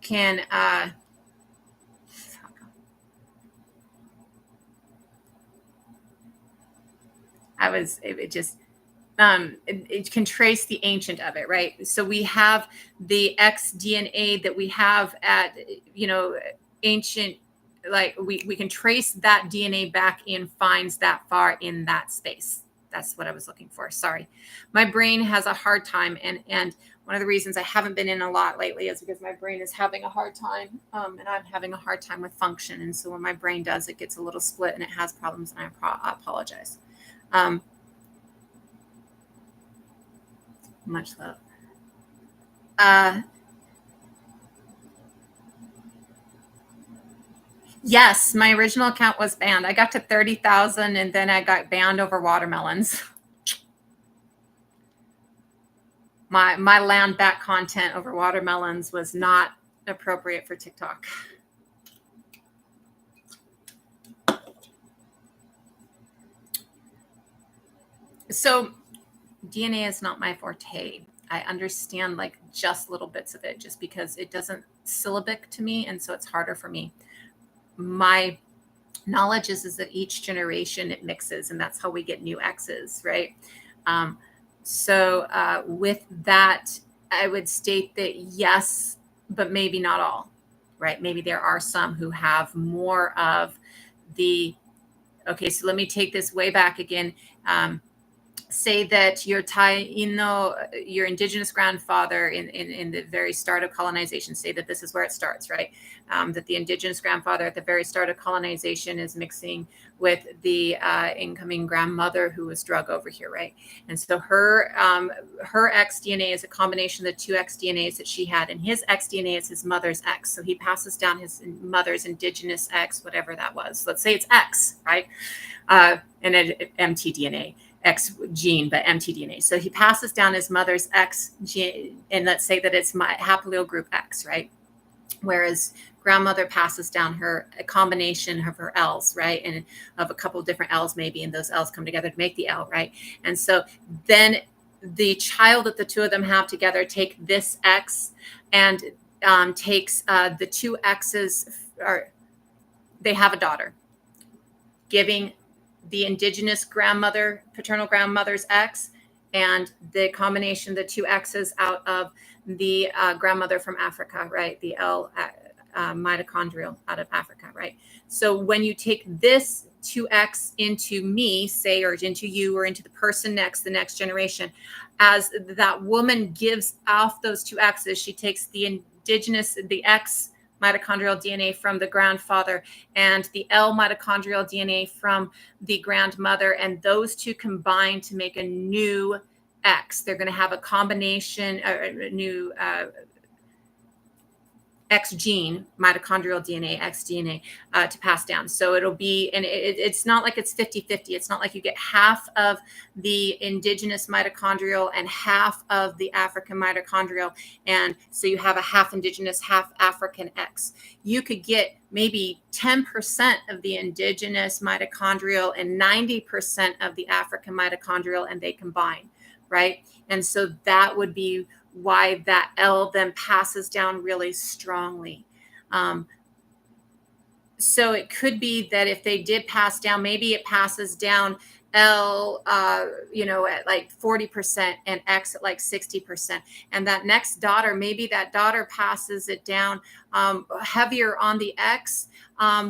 can it can trace the ancient of it, right? So we have the X DNA that we have at, ancient, like we can trace that DNA back in finds that far in that space. That's what I was looking for. Sorry. My brain has a hard time. And one of the reasons I haven't been in a lot lately is because my brain is having a hard time. And I'm having a hard time with function. And so when my brain does, it gets a little split and it has problems, and I apologize. Much love. Yes, my original account was banned. I got to 30,000 and then I got banned over watermelons. My land back content over watermelons was not appropriate for TikTok. So DNA is not my forte. I understand like just little bits of it just because it doesn't syllabic to me. And so it's harder for me. My knowledge is that each generation it mixes, and that's how we get new X's, right? So with that, I would state that yes, but maybe not all, right? Maybe there are some who have more of the, okay, so let me take this way back again. Say that your Taino, your indigenous grandfather in the very start of colonization, say that this is where it starts, right? That the indigenous grandfather at the very start of colonization is mixing with the incoming grandmother who was drug over here, right? And so her X DNA is a combination of the two X DNAs that she had, and his X DNA is his mother's X. So he passes down his mother's indigenous X, whatever that was. Let's say it's X, right? And mtDNA. X gene, but mtDNA. So he passes down his mother's X gene, and let's say that it's my haplogroup X, right? Whereas grandmother passes down a combination of her L's, right? And of a couple of different L's maybe, and those L's come together to make the L, right? And so then the child that the two of them have together take this X and takes the two X's, or they have a daughter, giving the indigenous grandmother, paternal grandmother's X, and the combination of the two X's out of the grandmother from Africa, right? The L mitochondrial out of Africa, right? So when you take this 2X into me, say, or into you, or into the person next, the next generation, as that woman gives off those two X's, she takes the indigenous, the X mitochondrial DNA from the grandfather and the L mitochondrial DNA from the grandmother, and those two combine to make a new X. They're going to have a combination, a new X gene, mitochondrial DNA, X DNA to pass down. So it'll be, and it's not like it's 50-50. It's not like you get half of the indigenous mitochondrial and half of the African mitochondrial. And so you have a half indigenous, half African X. You could get maybe 10% of the indigenous mitochondrial and 90% of the African mitochondrial, and they combine, right? And so that would be why that L then passes down really strongly. So it could be that if they did pass down, maybe it passes down L, at like 40% and X at like 60%. And that next daughter, maybe that daughter passes it down heavier on the X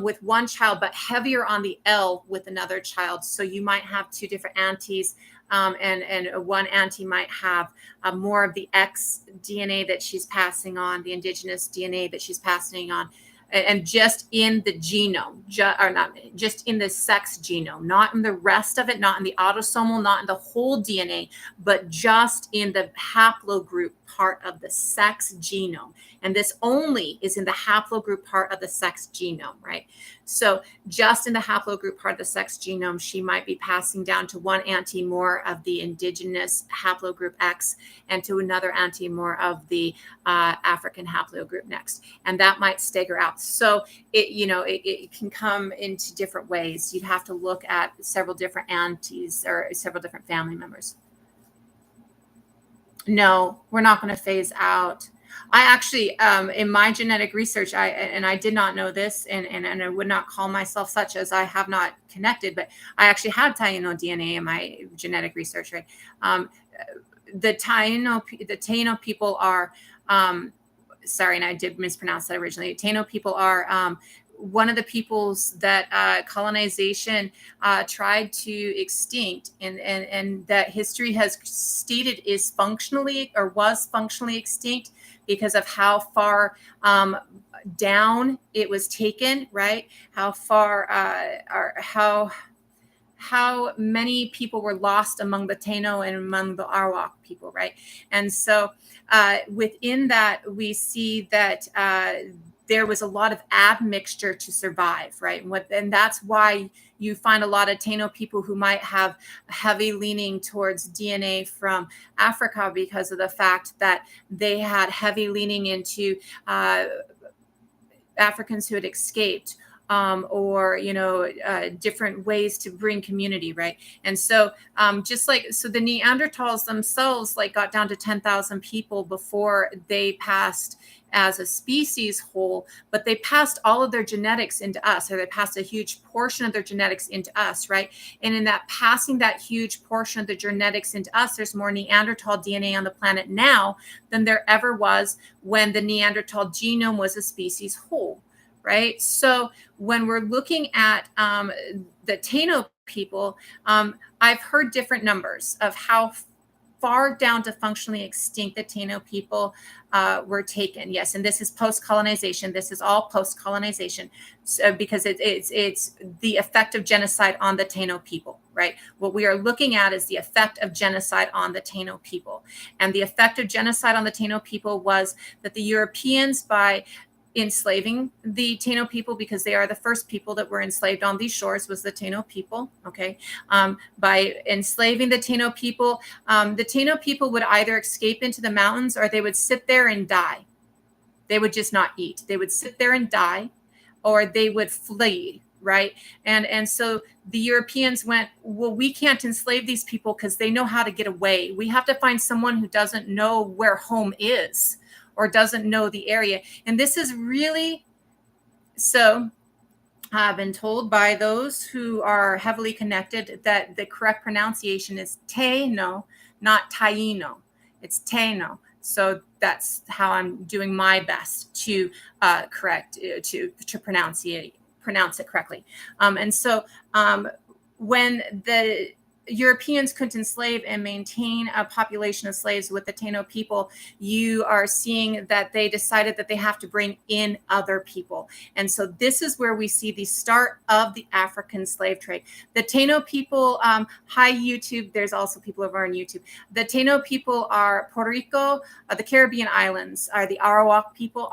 with one child, but heavier on the L with another child. So you might have two different aunties And one auntie might have more of the X DNA that she's passing on, the indigenous DNA that she's passing on, and just in the genome, or not just in the sex genome, not in the rest of it, not in the autosomal, not in the whole DNA, but just in the haplogroup part of the sex genome. And this only is in the haplogroup part of the sex genome, right? So just in the haplogroup part of the sex genome, she might be passing down to one auntie more of the indigenous haplogroup X, and to another auntie more of the African haplogroup next. And that might stagger out. So it can come into different ways. You'd have to look at several different aunties or several different family members. No, we're not going to phase out. I actually, in my genetic research, I did not know this, and I would not call myself such, as I have not connected, but I actually had Taino DNA in my genetic research, right? The Taino people are, sorry, and I did mispronounce that originally. Taino people are one of the peoples that colonization tried to extinct, and that history has stated is functionally or was functionally extinct because of how far down it was taken, right? How far or how many people were lost among the Taino and among the Arawak people, right? And so within that, we see that there was a lot of admixture to survive, right? And that's why you find a lot of Taino people who might have heavy leaning towards DNA from Africa, because of the fact that they had heavy leaning into Africans who had escaped, or different ways to bring community, right? And so the Neanderthals themselves got down to 10,000 people before they passed as a species whole, but they passed all of their genetics into us, or they passed a huge portion of their genetics into us, right? And in that passing that huge portion of the genetics into us, there's more Neanderthal DNA on the planet now than there ever was when the Neanderthal genome was a species whole, right? So when we're looking at the Taino people, I've heard different numbers of how far down to functionally extinct the Taino people were taken. Yes, and this is post-colonization. This is all post-colonization, because it's the effect of genocide on the Taino people, right? What we are looking at is the effect of genocide on the Taino people. And the effect of genocide on the Taino people was that the Europeans, by enslaving the Taino people, because they are the first people that were enslaved on these shores, was the Taino people. Okay. By enslaving the Taino people would either escape into the mountains, or they would sit there and die. They would just not eat. They would sit there and die, or they would flee. Right. And so the Europeans went, well, we can't enslave these people because they know how to get away. We have to find someone who doesn't know where home is, or doesn't know the area. And this is really, so I've been told by those who are heavily connected that the correct pronunciation is Taino, not Taino. It's Taino. So that's how I'm doing my best to pronounce it correctly. And so when the Europeans couldn't enslave and maintain a population of slaves with the Taino people, you are seeing that they decided that they have to bring in other people. And so this is where we see the start of the African slave trade. The Taino people, hi YouTube, there's also people over on YouTube. The Taino people are Puerto Rico, the Caribbean islands are the Arawak people,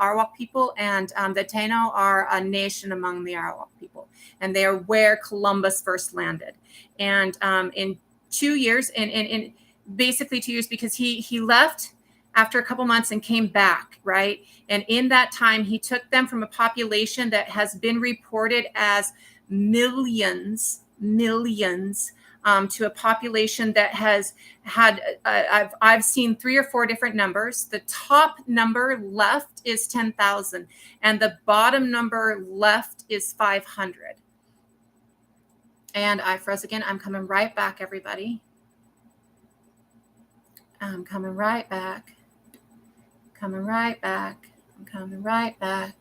and the Taino are a nation among the Arawak people. And they are where Columbus first landed. And in 2 years, and basically 2 years, because he left after a couple months and came back, right? And in that time, he took them from a population that has been reported as millions, to a population that has had, I've seen 3 or 4 different numbers. The top number left is 10,000, and the bottom number left is 500. And I froze again. I'm coming right back, everybody. I'm coming right back. Coming right back. I'm coming right back.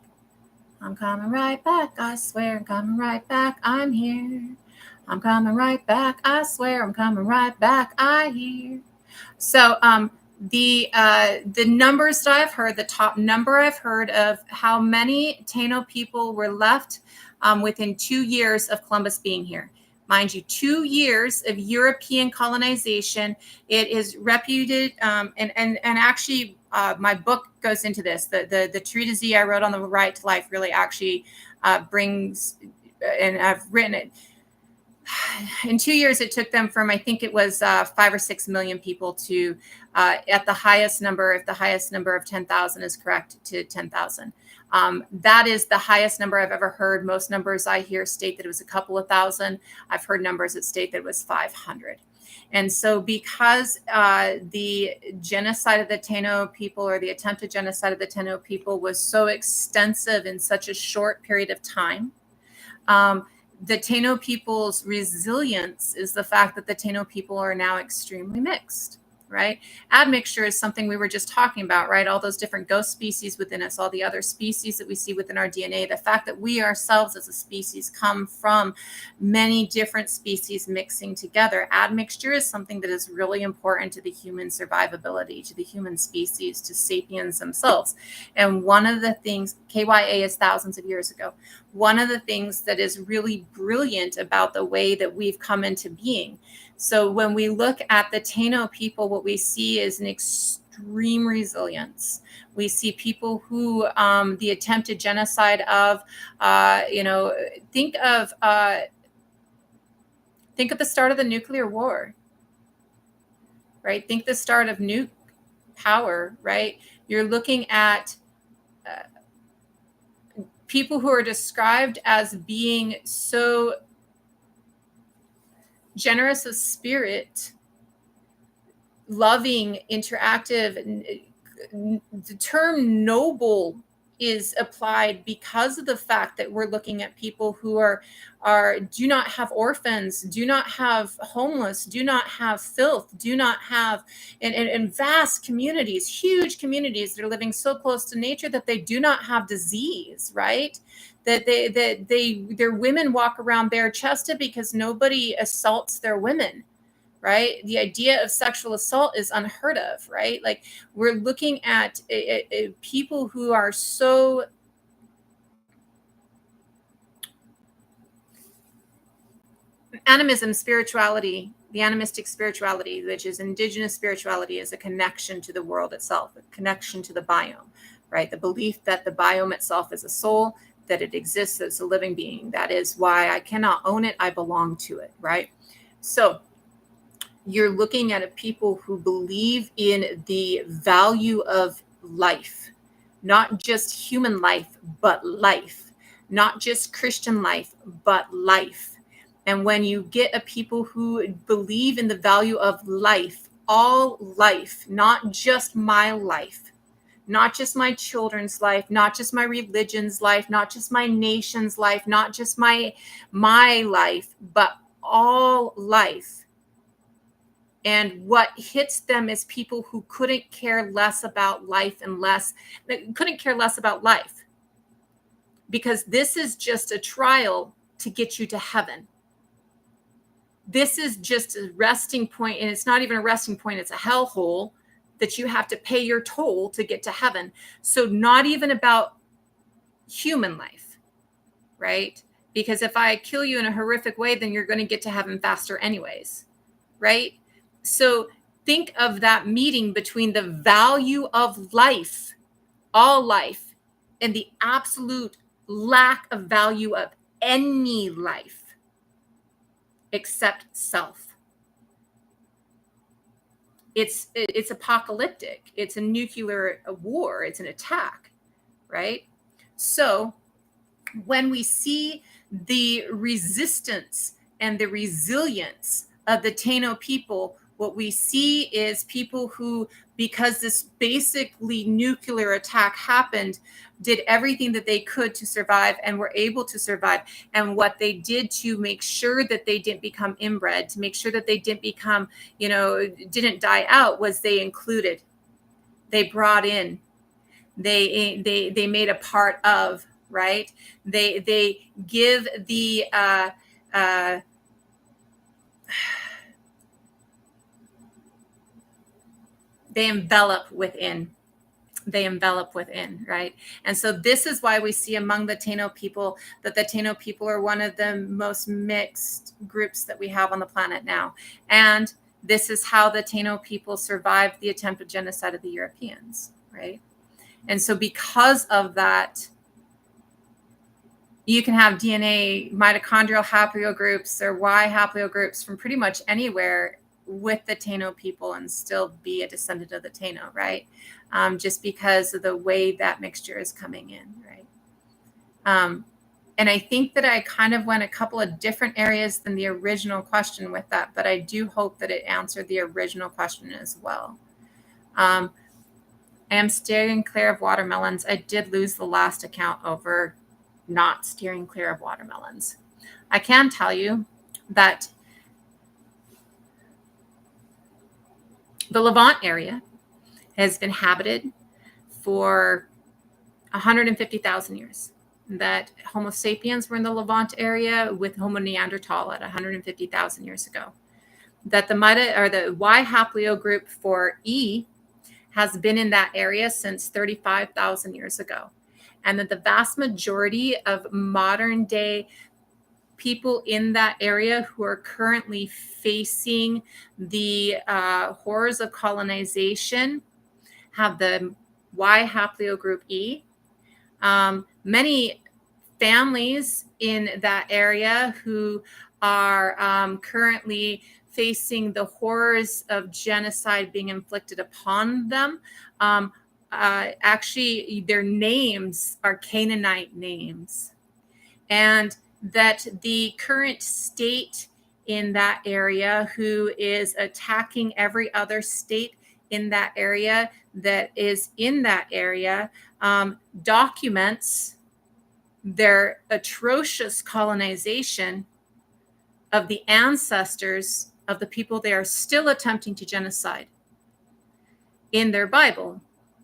I'm coming right back. I swear I'm coming right back. I'm here. I'm coming right back. I swear I'm coming right back. I hear. So the numbers that I've heard, the top number I've heard of how many Taino people were left within 2 years of Columbus being here. Mind you, 2 years of European colonization. It is reputed, and actually, my book goes into this. The treatise I wrote on the right to life really actually brings, and I've written it. In 2 years, it took them from, I think it was 5 or 6 million people to, at the highest number, if the highest number of 10,000 is correct, to 10,000. That is the highest number I've ever heard. Most numbers I hear state that it was a couple of thousand. I've heard numbers that state that it was 500. And so because the genocide of the Taino people, or the attempted genocide of the Taino people, was so extensive in such a short period of time, the Taino people's resilience is the fact that the Taino people are now extremely mixed, right? Admixture is something we were just talking about, right? All those different ghost species within us, all the other species that we see within our DNA, the fact that we ourselves as a species come from many different species mixing together. Admixture is something that is really important to the human survivability, to the human species, to sapiens themselves. And one of the things, KYA is thousands of years ago. One of the things that is really brilliant about the way that we've come into being. So when we look at the Taino people, what we see is an extreme resilience. We see people who the attempted genocide of, think of the start of the nuclear war, right? Think the start of nuke power, right? You're looking at people who are described as being so generous of spirit, loving, interactive. The term noble is applied because of the fact that we're looking at people who are do not have orphans, do not have homeless, do not have filth, do not have in vast communities, huge communities that are living so close to nature that they do not have disease, right? That their women walk around bare-chested because nobody assaults their women, right? The idea of sexual assault is unheard of, right? Like, we're looking at people who are so animism, spirituality, the animistic spirituality, which is indigenous spirituality, is a connection to the world itself, a connection to the biome, right? The belief that the biome itself is a soul, that it exists as a living being. That is why I cannot own it. I belong to it, right? So you're looking at a people who believe in the value of life, not just human life, but life, not just Christian life, but life. And when you get a people who believe in the value of life, all life, not just my life, not just my children's life, not just my religion's life, not just my nation's life, not just my life, but all life. And what hits them is people who couldn't care less about life couldn't care less about life, because this is just a trial to get you to heaven. This is just a resting point, and it's not even a resting point, it's a hellhole that you have to pay your toll to get to heaven. So not even about human life, right? Because if I kill you in a horrific way, then you're going to get to heaven faster anyways, right? So think of that meeting between the value of life, all life, and the absolute lack of value of any life except self. It's apocalyptic. It's a nuclear war. It's an attack, right? So when we see the resistance and the resilience of the Taino people, what we see is people who, because this basically nuclear attack happened, did everything that they could to survive and were able to survive. And what they did to make sure that they didn't become inbred, to make sure that they didn't become, didn't die out, was they included, they brought in, they made a part of, right? They give the they envelop within. They envelop within, right? And so this is why we see among the Taino people that the Taino people are one of the most mixed groups that we have on the planet now. And this is how the Taino people survived the attempted genocide of the Europeans, right? And so because of that, you can have DNA mitochondrial haplogroups or Y haplogroups from pretty much anywhere with the Taino people and still be a descendant of the Taino, right? Just because of the way that mixture is coming in, right? And I think that I kind of went a couple of different areas than the original question with that, but I do hope that it answered the original question as well. I am steering clear of watermelons. I did lose the last account over not steering clear of watermelons. I can tell you that the Levant area has been inhabited for 150,000 years. That Homo sapiens were in the Levant area with Homo neanderthal at 150,000 years ago. That the Y haplogroup for E has been in that area since 35,000 years ago. And that the vast majority of modern day people in that area who are currently facing the horrors of colonization have the Y haplogroup E. Many families in that area who are currently facing the horrors of genocide being inflicted upon them, actually their names are Canaanite names. And that the current state in that area who is attacking every other state in that area that is in that area documents their atrocious colonization of the ancestors of the people they are still attempting to genocide in their Bible.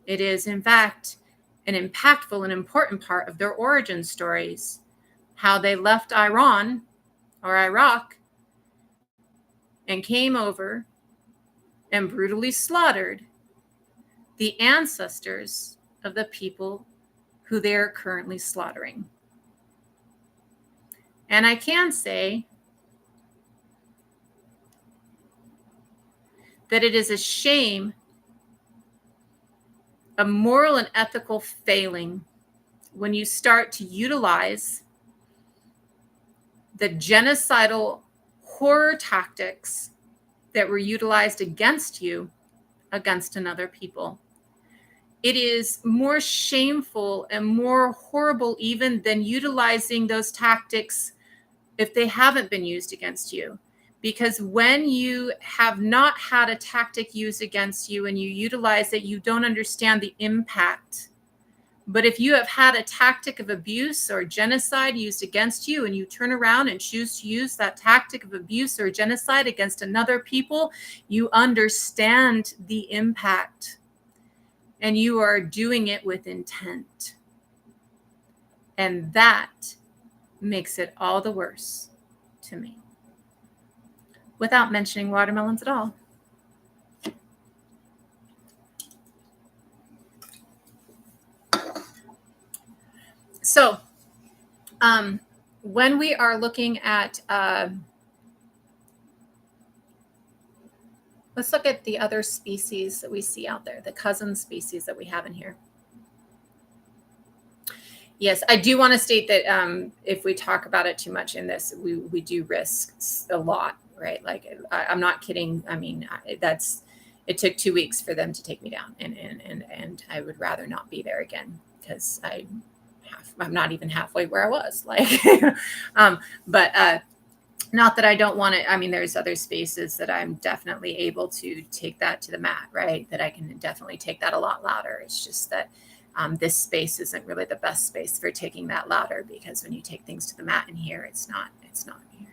It is, in fact, an impactful and important part of their origin stories, how they left Iran or Iraq and came over and brutally slaughtered the ancestors of the people who they are currently slaughtering. And I can say that it is a shame, a moral and ethical failing, when you start to utilize the genocidal horror tactics that were utilized against you against another people. It is more shameful and more horrible even than utilizing those tactics if they haven't been used against you. Because when you have not had a tactic used against you and you utilize it, you don't understand the impact. But if you have had a tactic of abuse or genocide used against you and you turn around and choose to use that tactic of abuse or genocide against another people, you understand the impact and you are doing it with intent. And that makes it all the worse to me, without mentioning watermelons at all. So when we are looking at, let's look at the other species that we see out there, the cousin species that we have in here. Yes, I do want to state that if we talk about it too much in this, we do risk a lot, right? Like, I'm not kidding. I mean, it took 2 weeks for them to take me down, and I would rather not be there again because I'm not even halfway where I was. Like, but not that I don't want it. I mean, there's other spaces that I'm definitely able to take that to the mat, right? That I can definitely take that a lot louder. It's just that this space isn't really the best space for taking that louder, because when you take things to the mat in here, it's not here.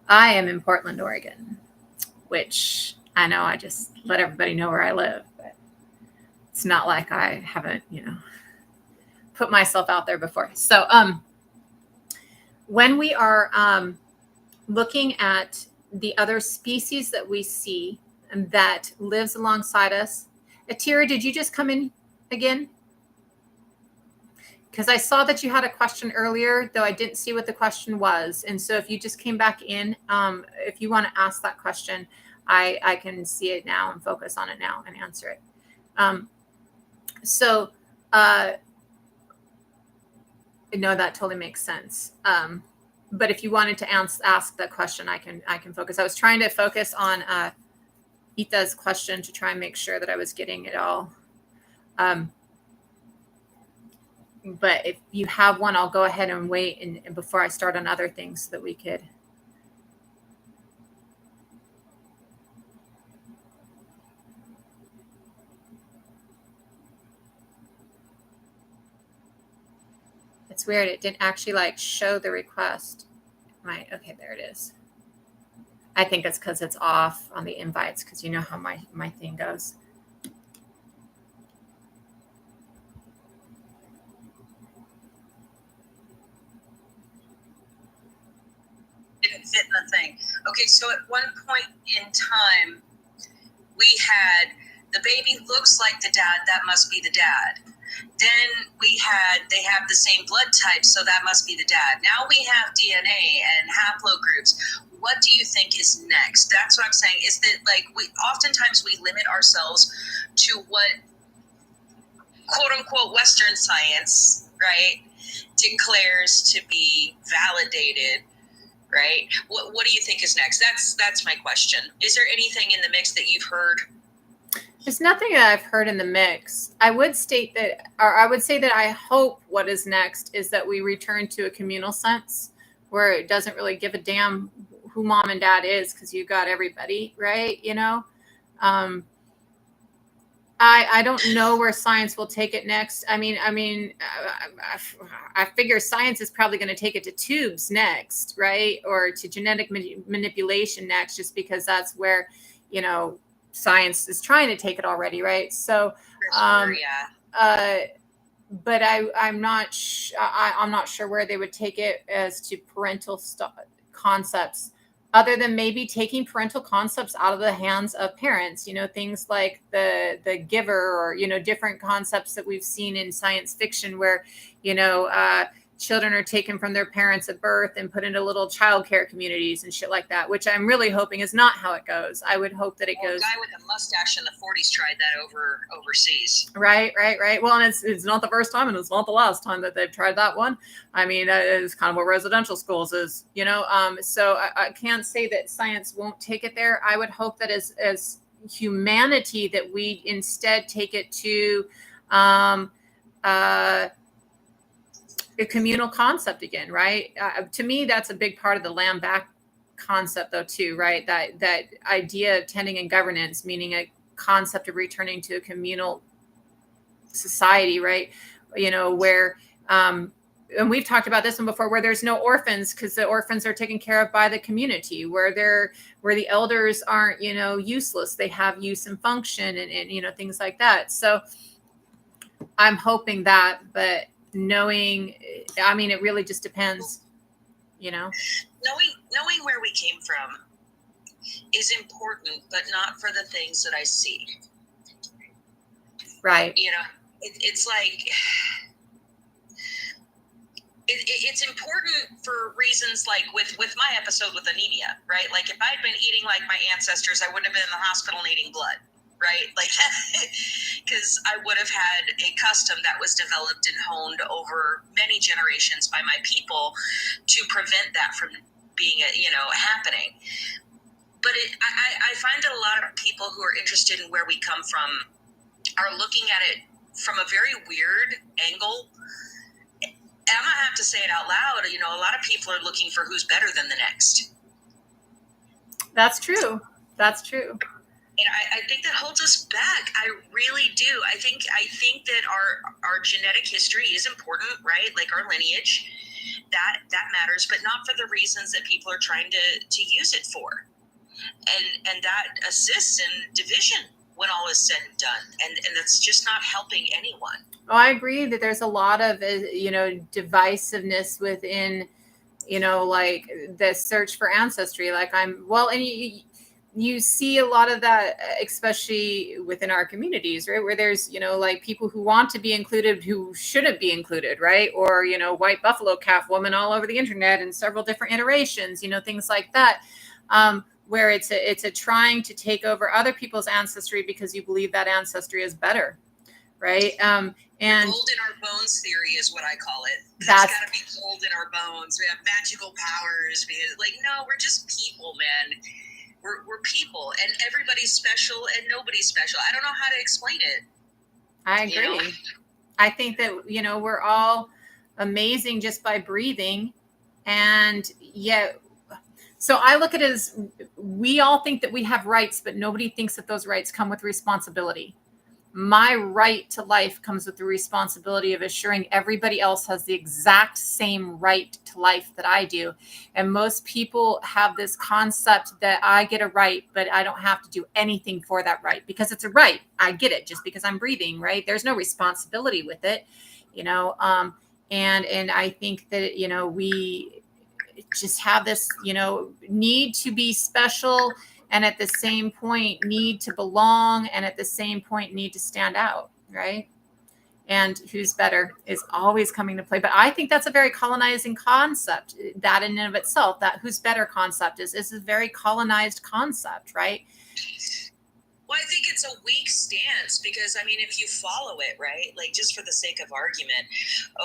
I am in Portland, Oregon, which I know I just let everybody know where I live, but it's not like I haven't, put myself out there before. So when we are looking at the other species that we see and that lives alongside us. Atira, did you just come in again? Because I saw that you had a question earlier, though I didn't see what the question was. And so if you just came back in, if you want to ask that question, I can see it now and focus on it now and answer it. No, that totally makes sense. But if you wanted to ask that question, I can focus. I was trying to focus on Ita's question to try and make sure that I was getting it all. But if you have one, I'll go ahead and wait and before I start on other things so that we could. It's weird. It didn't actually like show the request. Okay, there it is. I think it's because it's off on the invites because you know how my thing goes. Didn't fit in the thing. Okay, so at one point in time, we had the baby looks like the dad, that must be the dad. Then they have the same blood type, so that must be the dad. Now we have DNA and haplogroups. What do you think is next? That's what I'm saying, is that like oftentimes we limit ourselves to what quote unquote Western science, right, declares to be validated. Right? What do you think is next? That's my question. Is there anything in the mix that you've heard? There's nothing that I've heard in the mix. I would state that, or I would say that I hope what is next is that we return to a communal sense where it doesn't really give a damn who mom and dad is because you got everybody, right? You know? I don't know where science will take it next. I figure science is probably going to take it to tubes next, right? Or to genetic manipulation next, just because that's where, you know, science is trying to take it already, right? So, but I'm not sure where they would take it as to parental concepts, other than maybe taking parental concepts out of the hands of parents, you know, things like the giver, or, you know, different concepts that we've seen in science fiction where, you know, children are taken from their parents at birth and put into little childcare communities and shit like that, which I'm really hoping is not how it goes. I would hope that it goes. A guy with a mustache in the 40s tried that overseas. Right. Well, and it's not the first time, and it's not the last time that they've tried that one. I mean, it's kind of what residential schools is, you know. So I can't say that science won't take it there. I would hope that as humanity that we instead take it to a communal concept again, right? To me, that's a big part of the land back concept, though, too, right? That idea of tending and governance, meaning a concept of returning to a communal society, right? You know, where, and we've talked about this one before, where there's no orphans because the orphans are taken care of by the community, where the elders aren't, you know, useless. They have use and function and you know, things like that. So I'm hoping that, but knowing, I mean, it really just depends, you know. Knowing where we came from is important, but not for the things that I see. Right. You know, it's like it's important for reasons like with my episode with anemia, right? Like if I'd been eating like my ancestors, I wouldn't have been in the hospital needing blood. Right? Like, because I would have had a custom that was developed and honed over many generations by my people to prevent that from being, happening. But I find that a lot of people who are interested in where we come from are looking at it from a very weird angle. And I'm going to have to say it out loud. You know, a lot of people are looking for who's better than the next. That's true. And I think that holds us back. I really do. I think that our genetic history is important, right? Like our lineage, that matters, but not for the reasons that people are trying to use it for. And that assists in division when all is said and done. And that's just not helping anyone. Oh, I agree that there's a lot of, you know, divisiveness within like the search for ancestry, like and you see a lot of that, especially within our communities, right? Where there's, like people who want to be included who shouldn't be included, right? Or, white buffalo calf woman all over the internet in several different iterations, things like that. Where it's a trying to take over other people's ancestry because you believe that ancestry is better, right? And gold in our bones theory is what I call it. There's got to be gold in our bones. We have magical powers. No, we're just people, man. We're people, and everybody's special, and nobody's special. I don't know how to explain it. I agree. I think that we're all amazing just by breathing, and yet. So I look at it as we all think that we have rights, but nobody thinks that those rights come with responsibility. My right to life comes with the responsibility of assuring everybody else has the exact same right to life that I do. And most people have this concept that I get a right, but I don't have to do anything for that right because it's a right. I get it just because I'm breathing, right? There's no responsibility with it, and I think that, we just have this, need to be special, and at the same point need to belong, and at the same point need to stand out, right? And who's better is always coming to play. But I think that's a very colonizing concept. That in and of itself, that who's better concept is a very colonized concept, right? Well, I think it's a weak stance because, if you follow it, right, just for the sake of argument,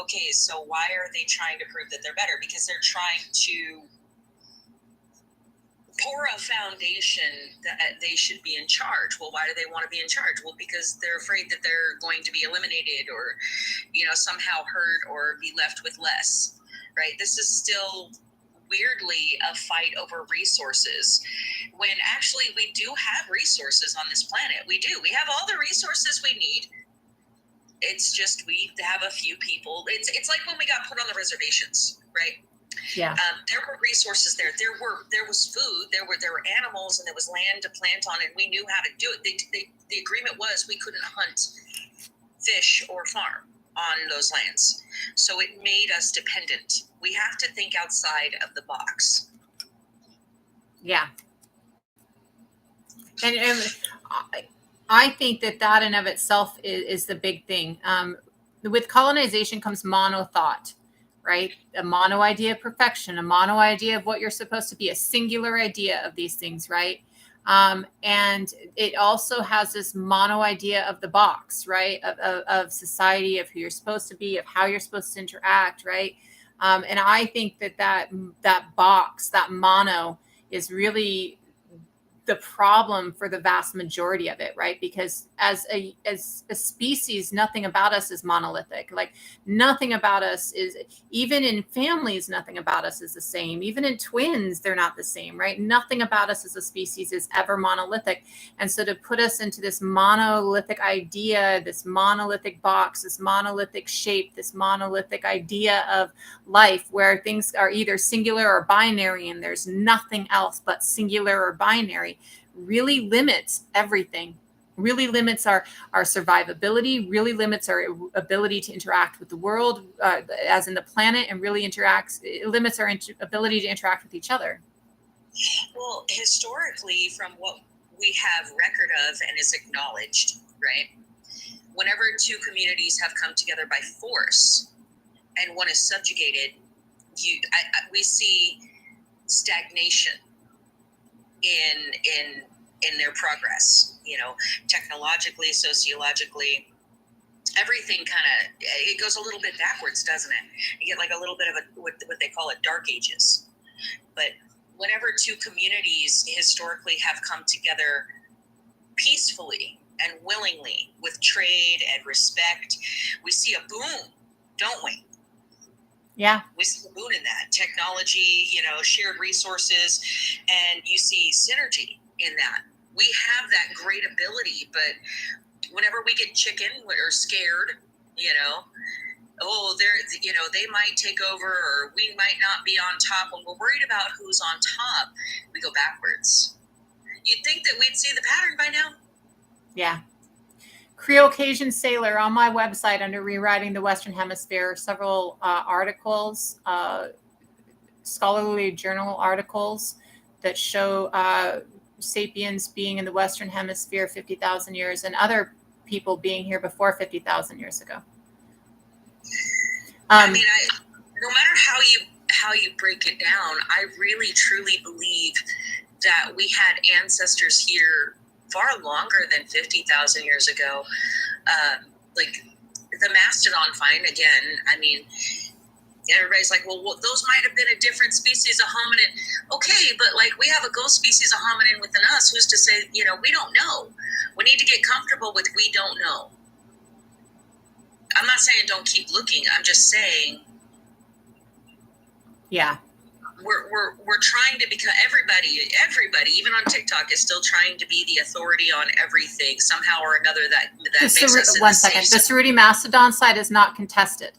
okay, so why are they trying to prove that they're better? Because they're trying to pour a foundation that they should be in charge. Well, why do they want to be in charge? Well, because they're afraid that they're going to be eliminated or, somehow hurt or be left with less, right? This is still weirdly a fight over resources when actually we do have resources on this planet. We do. We have all the resources we need. It's just we have a few people. It's like when we got put on the reservations, right? Yeah. There were resources there. There was food. There were animals, and there was land to plant on, and we knew how to do it. The agreement was we couldn't hunt, fish, or farm on those lands. So it made us dependent. We have to think outside of the box. Yeah. And I think that in of itself is the big thing. With colonization comes mono thought, right? A mono idea of perfection, a mono idea of what you're supposed to be, a singular idea of these things, right? And it also has this mono idea of the box, right? Of society, of who you're supposed to be, of how you're supposed to interact, right? And I think that box, that mono, is really the problem for the vast majority of it, right? Because as a species, nothing about us is monolithic. Like nothing about us is, even in families, nothing about us is the same. Even in twins, they're not the same, right? Nothing about us as a species is ever monolithic. And so to put us into this monolithic idea, this monolithic box, this monolithic shape, this monolithic idea of life where things are either singular or binary and there's nothing else but singular or binary, really limits everything, really limits our survivability, really limits our ability to interact with the world, as in the planet, and really it limits our ability to interact with each other. Well, historically, from what we have record of and is acknowledged, right? Whenever two communities have come together by force and one is subjugated, we see stagnation in their progress, technologically, sociologically, everything it goes a little bit backwards, doesn't it? You get like a little bit of what they call it dark ages. But whenever two communities historically have come together peacefully and willingly with trade and respect, we see a boom, don't we? Yeah. We see a boom in that. Technology, shared resources, and you see synergy in that. We have that great ability, but whenever we get chicken or scared, they might take over or we might not be on top. When we're worried about who's on top, we go backwards. You'd think that we'd see the pattern by now. Yeah. Creole Cajun Sailor, on my website under Rewriting the Western Hemisphere, several articles scholarly journal articles that show sapiens being in the Western Hemisphere 50,000 years and other people being here before 50,000 years ago. I mean, no matter how you break it down, I really truly believe that we had ancestors here far longer than 50,000 years ago. Like the mastodon find, again, I mean, everybody's like, well, those might have been a different species of hominid. Okay, but like we have a ghost species of hominid within us. Who's to say, we don't know? We need to get comfortable with we don't know. I'm not saying don't keep looking. I'm just saying, yeah, we're trying to become everybody, even on TikTok, is still trying to be the authority on everything somehow or another. That makes us. One second. The Cerruti Mastodon site is not contested.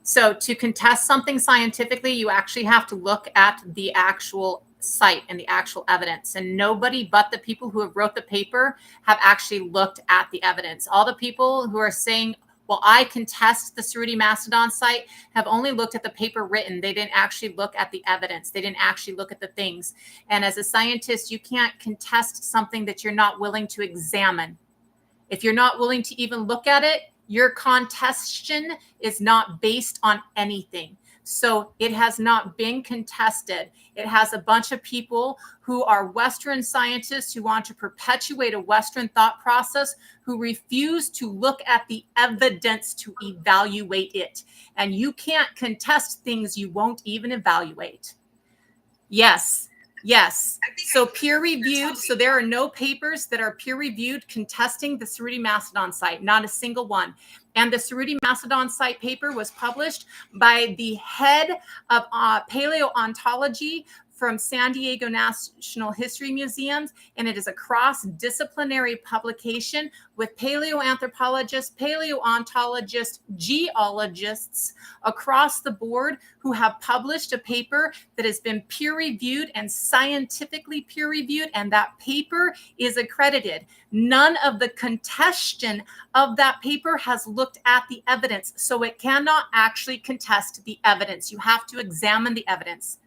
So to contest something scientifically, you actually have to look at the actual site and the actual evidence. And nobody but the people who have wrote the paper have actually looked at the evidence. All the people who are saying, well, I contest the Cerruti Mastodon site, have only looked at the paper written. They didn't actually look at the evidence. They didn't actually look at the things. And as a scientist, you can't contest something that you're not willing to examine. If you're not willing to even look at it, your contestation is not based on anything. So it has not been contested. It has a bunch of people who are Western scientists who want to perpetuate a Western thought process, who refuse to look at the evidence to evaluate it. And you can't contest things you won't even evaluate. Yes. So peer reviewed. So there are no papers that are peer reviewed contesting the Cerruti Mastodon site, not a single one. And the Cerruti Mastodon site paper was published by the head of paleoanthroplogy from San Diego National History Museums, and it is a cross-disciplinary publication with paleoanthropologists, paleontologists, geologists across the board who have published a paper that has been peer-reviewed and scientifically peer-reviewed, and that paper is accredited. None of the contestation of that paper has looked at the evidence, so it cannot actually contest the evidence. You have to examine the evidence.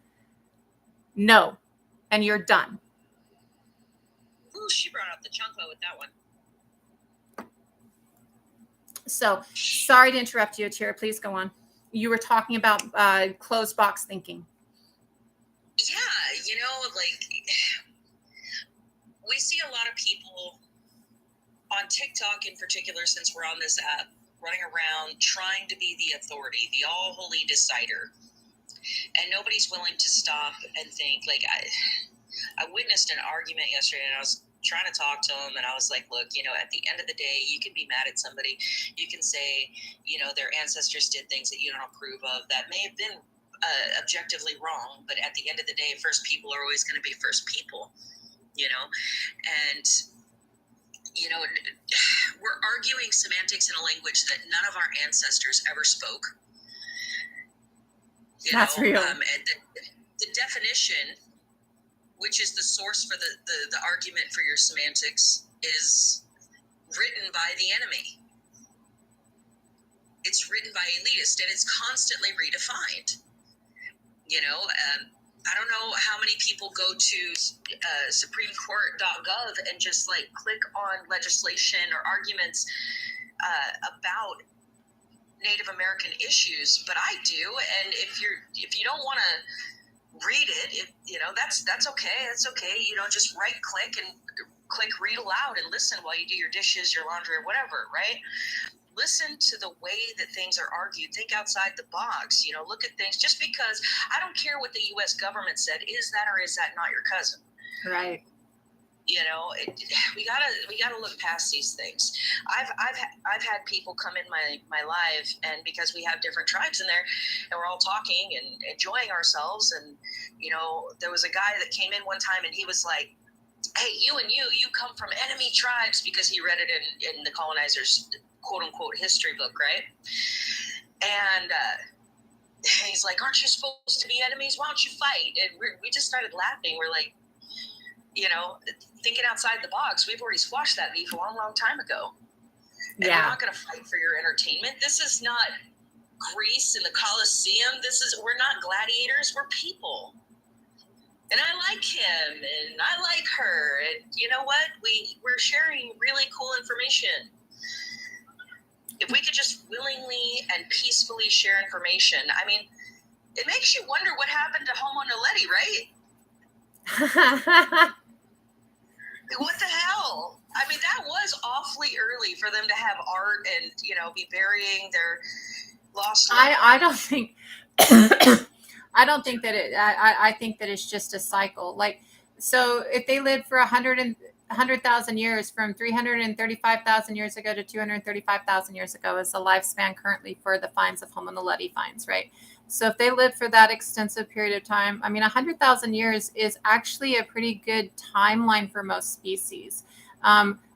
No, and you're done. Ooh, she brought up the chunko with that one. So, sorry to interrupt you, Tara. Please go on. You were talking about closed box thinking. Yeah, like we see a lot of people on TikTok in particular, since we're on this app, running around trying to be the authority, the all holy decider. And nobody's willing to stop and think. Like I witnessed an argument yesterday, and I was trying to talk to them, and I was like, look, at the end of the day, you can be mad at somebody. You can say, their ancestors did things that you don't approve of that may have been objectively wrong, but at the end of the day, first people are always going to be first people, and we're arguing semantics in a language that none of our ancestors ever spoke. That's real. The definition, which is the source for the argument for your semantics, is written by the enemy. It's written by elitists, and it's constantly redefined. I don't know how many people go to supremecourt.gov and just like click on legislation or arguments about Native American issues, but I do. And if you don't want to read it, that's okay. That's okay. Just right click and click read aloud and listen while you do your dishes, your laundry, or whatever, right? Listen to the way that things are argued. Think outside the box. Look at things. Just because I don't care what the U.S. government said, is that or is that not your cousin? Right. We gotta look past these things. I've had people come in my live, and because we have different tribes in there, and we're all talking and enjoying ourselves, and there was a guy that came in one time, and he was like, hey, you come from enemy tribes, because he read it in the colonizers' quote unquote history book, right? And he's like, aren't you supposed to be enemies? Why don't you fight? And we just started laughing. We're like, thinking outside the box. We've already squashed that beef a long, long time ago. And we're not going to fight for your entertainment. This is not Greece in the Colosseum. We're not gladiators, we're people. And I like him and I like her. And you know what? We're sharing really cool information. If we could just willingly and peacefully share information, I mean, it makes you wonder what happened to Homo naledi, right? What the hell? I mean, that was awfully early for them to have art and, you know, be burying their lost loved I don't think I don't think that I think that it's just a cycle. Like, so if they lived for 100,000 years, from 335,000 years ago to 235,000 years ago is the lifespan currently for the finds of Homo naledi finds, right? So if they lived for that extensive period of time, I mean, 100,000 years is actually a pretty good timeline for most species.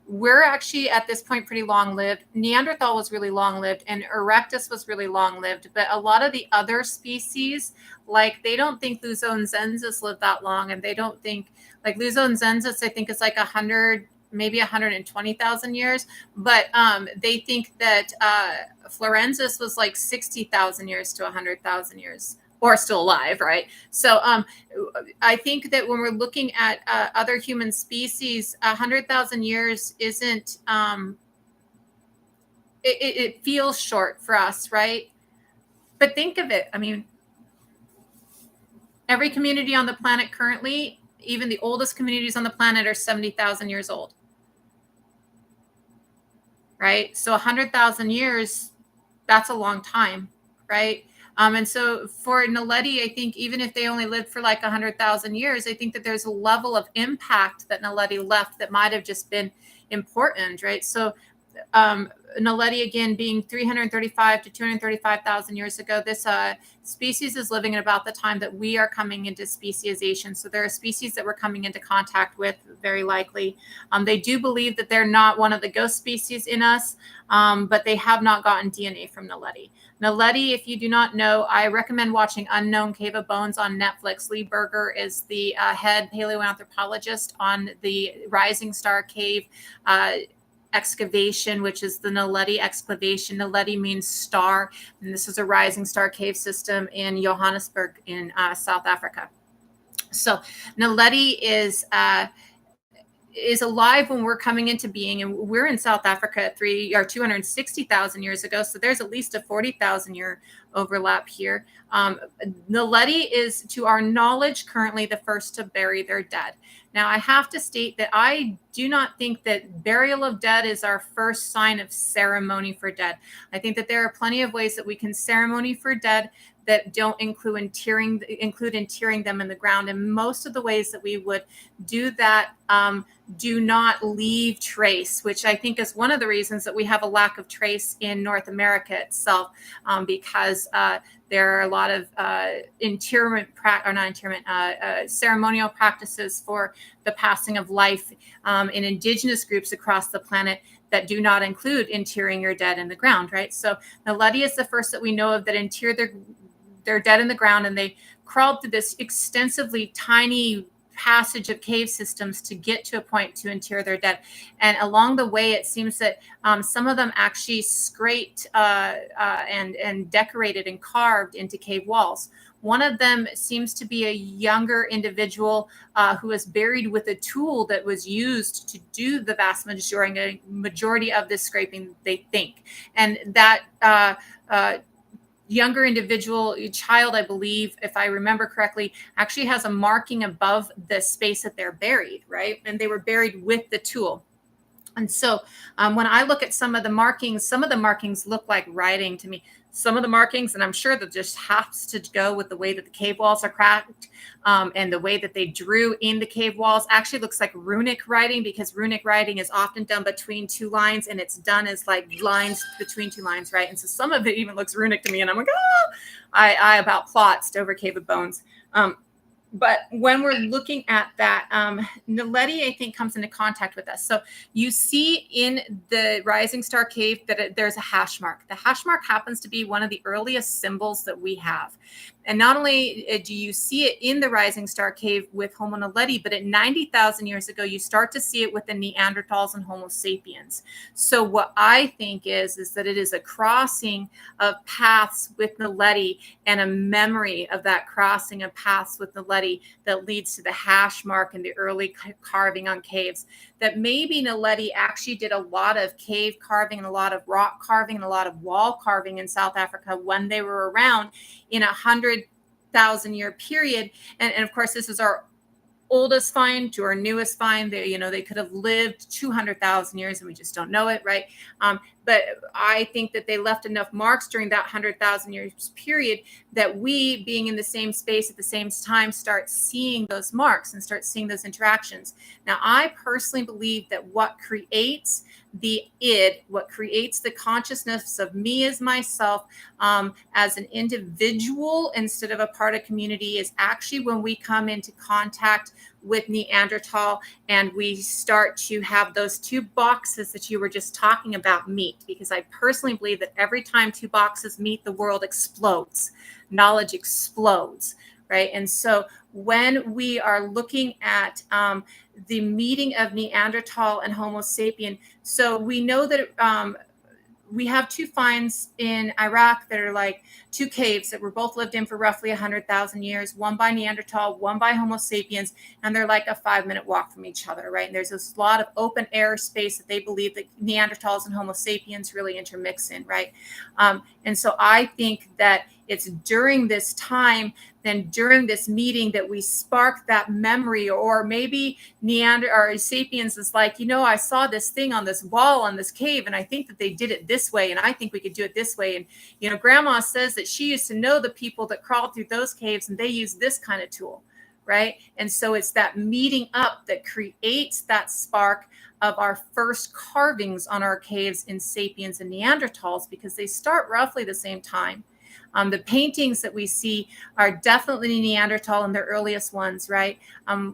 We're actually at this point pretty long lived. Neanderthal was really long lived and Erectus was really long lived. But a lot of the other species, like, they don't think Luzonensis lived that long. And they don't think, like, Luzonensis, I think, is like 100, maybe 120,000 years. But they think that Florensis was like 60,000 years to 100,000 years. Or still alive, right? So I think that when we're looking at other human species, 100,000 years isn't, it feels short for us, right? But think of it. I mean, every community on the planet currently, even the oldest communities on the planet, are 70,000 years old, right? So 100,000 years, that's a long time, right? And so for naledi, I think even if they only lived for like 100,000 years, I think that there's a level of impact that naledi left that might have just been important, right? So naledi, again, being 335 to 235,000 years ago, this species is living at about the time that we are coming into speciation. So there are species that we're coming into contact with, very likely. They do believe that they're not one of the ghost species in us, but they have not gotten DNA from naledi. Naledi, if you do not know, I recommend watching Unknown Cave of Bones on Netflix. Lee Berger is the head paleoanthropologist on the Rising Star Cave excavation, which is the Naledi excavation. Naledi means star, and this is a rising star cave system in Johannesburg in South Africa. So Naledi is alive when we're coming into being, and we're in South Africa at 260,000 years ago. So there's at least a 40,000 year overlap here. Naledi is, to our knowledge, currently the first to bury their dead. Now, I have to state that I do not think that burial of dead is our first sign of ceremony for dead. I think that there are plenty of ways that we can ceremony for dead that don't include interring them in the ground. And most of the ways that we would do that do not leave trace, which I think is one of the reasons that we have a lack of trace in North America itself, because there are a lot of ceremonial practices for the passing of life in indigenous groups across the planet that do not include interring your dead in the ground, right? So Naledi is the first that we know of that inter their dead in the ground, and they crawled through this extensively tiny passage of cave systems to get to a point to inter their dead. And along the way, it seems that some of them actually scraped and decorated and carved into cave walls. One of them seems to be a younger individual who was buried with a tool that was used to do the vast majority of this scraping, they think. And that younger individual, child, I believe, if I remember correctly, actually has a marking above the space that they're buried, right? And they were buried with the tool. And so when I look at some of the markings look like writing to me. Some of the markings, and I'm sure that just has to go with the way that the cave walls are cracked and the way that they drew in the cave walls, actually looks like runic writing, because runic writing is often done between two lines, and it's done as like lines between two lines, right? And so some of it even looks runic to me, and I'm like, I about plotzed over Cave of Bones. But when we're looking at that, Naledi, I think, comes into contact with us. So you see in the Rising Star Cave that there's a hash mark. The hash mark happens to be one of the earliest symbols that we have. And not only do you see it in the Rising Star Cave with Homo naledi, but at 90,000 years ago, you start to see it with the Neanderthals and Homo sapiens. So what I think is that it is a crossing of paths with Naledi and a memory of that crossing of paths with Naledi that leads to the hash mark and the early carving on caves. That maybe Naledi actually did a lot of cave carving and a lot of rock carving and a lot of wall carving in South Africa when they were around in 100,000 year period. And of course, this is our oldest find to our newest find. They could have lived 200,000 years and we just don't know it, right? But I think that they left enough marks during that 100,000 years period that we, being in the same space at the same time, start seeing those marks and start seeing those interactions. Now, I personally believe that what creates the id, what creates the consciousness of me as myself, as an individual instead of a part of community, is actually when we come into contact with Neanderthal and we start to have those two boxes that you were just talking about meet. Because I personally believe that every time two boxes meet, the world explodes, knowledge explodes, right? And so when we are looking at the meeting of Neanderthal and Homo sapien, so we know that we have two finds in Iraq that are like two caves that were both lived in for roughly 100,000 years, one by Neanderthal, one by Homo sapiens, and they're like a 5-minute walk from each other, right? And there's this lot of open air space that they believe that Neanderthals and Homo sapiens really intermix in, right? And so I think that it's during this time, then during this meeting, that we spark that memory. Or maybe Sapiens is like, I saw this thing on this wall on this cave, and I think that they did it this way, and I think we could do it this way. And Grandma says that she used to know the people that crawled through those caves, and they use this kind of tool, right? And so it's that meeting up that creates that spark of our first carvings on our caves in Sapiens and Neanderthals, because they start roughly the same time. The paintings that we see are definitely Neanderthal and their earliest ones, right?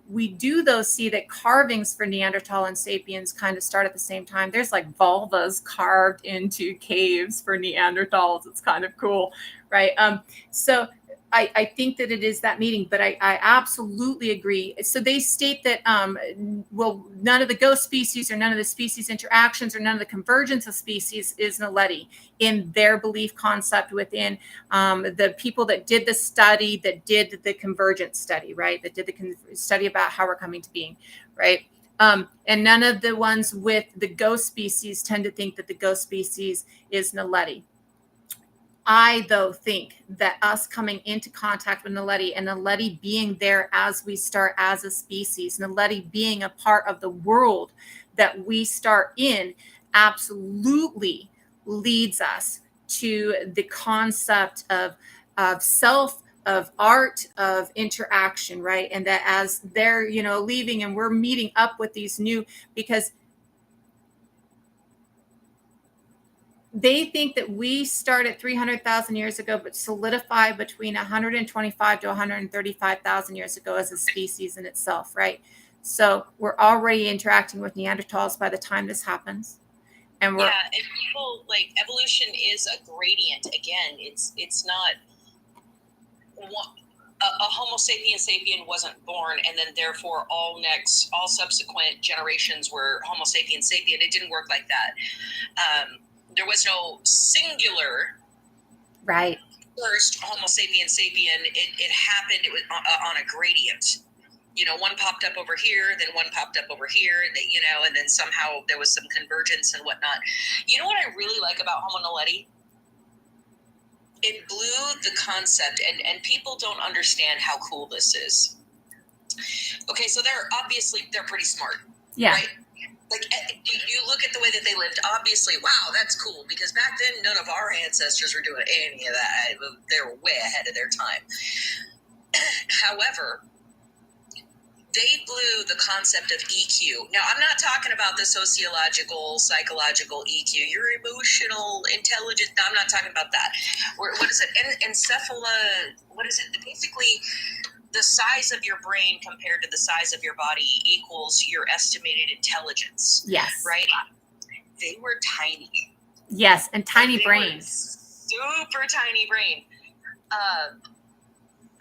We do, though, see that carvings for Neanderthal and Sapiens kind of start at the same time. There's like vulvas carved into caves for Neanderthals. It's kind of cool, right? So I think that it is that meeting, but I absolutely agree. So they state that, none of the ghost species or none of the species interactions or none of the convergence of species is Naledi in their belief concept within the people that did the study, that did the convergent study, right? That did the study about how we're coming to being, right? And none of the ones with the ghost species tend to think that the ghost species is Naledi. I, though, think that us coming into contact with Naledi and Naledi being there as we start as a species, Naledi being a part of the world that we start in, absolutely leads us to the concept of self, of art, of interaction, right? And that as they're, leaving and we're meeting up with these new, because they think that we started 300,000 years ago, but solidified between 125 to 135,000 years ago as a species in itself, right? So we're already interacting with Neanderthals by the time this happens. And and people, like, evolution is a gradient. Again, it's not a Homo sapien wasn't born and then therefore all subsequent generations were Homo sapien. It didn't work like that. There was no singular right first Homo sapien. It happened. It was on a gradient. One popped up over here, then one popped up over here, and then somehow there was some convergence and whatnot. You know what I really like about Homo naledi? It blew the concept, and people don't understand how cool this is. Okay, so they're pretty smart. Yeah. Right? Like, you look at the way that they lived, obviously, wow, that's cool, because back then none of our ancestors were doing any of that. They were way ahead of their time. However, they blew the concept of EQ. Now, I'm not talking about the sociological, psychological EQ, your emotional intelligence. No, I'm not talking about that. What is it? What is it? Basically, the size of your brain compared to the size of your body equals your estimated intelligence. Yes. Right? They were tiny. Yes, and tiny brains. Super tiny brain.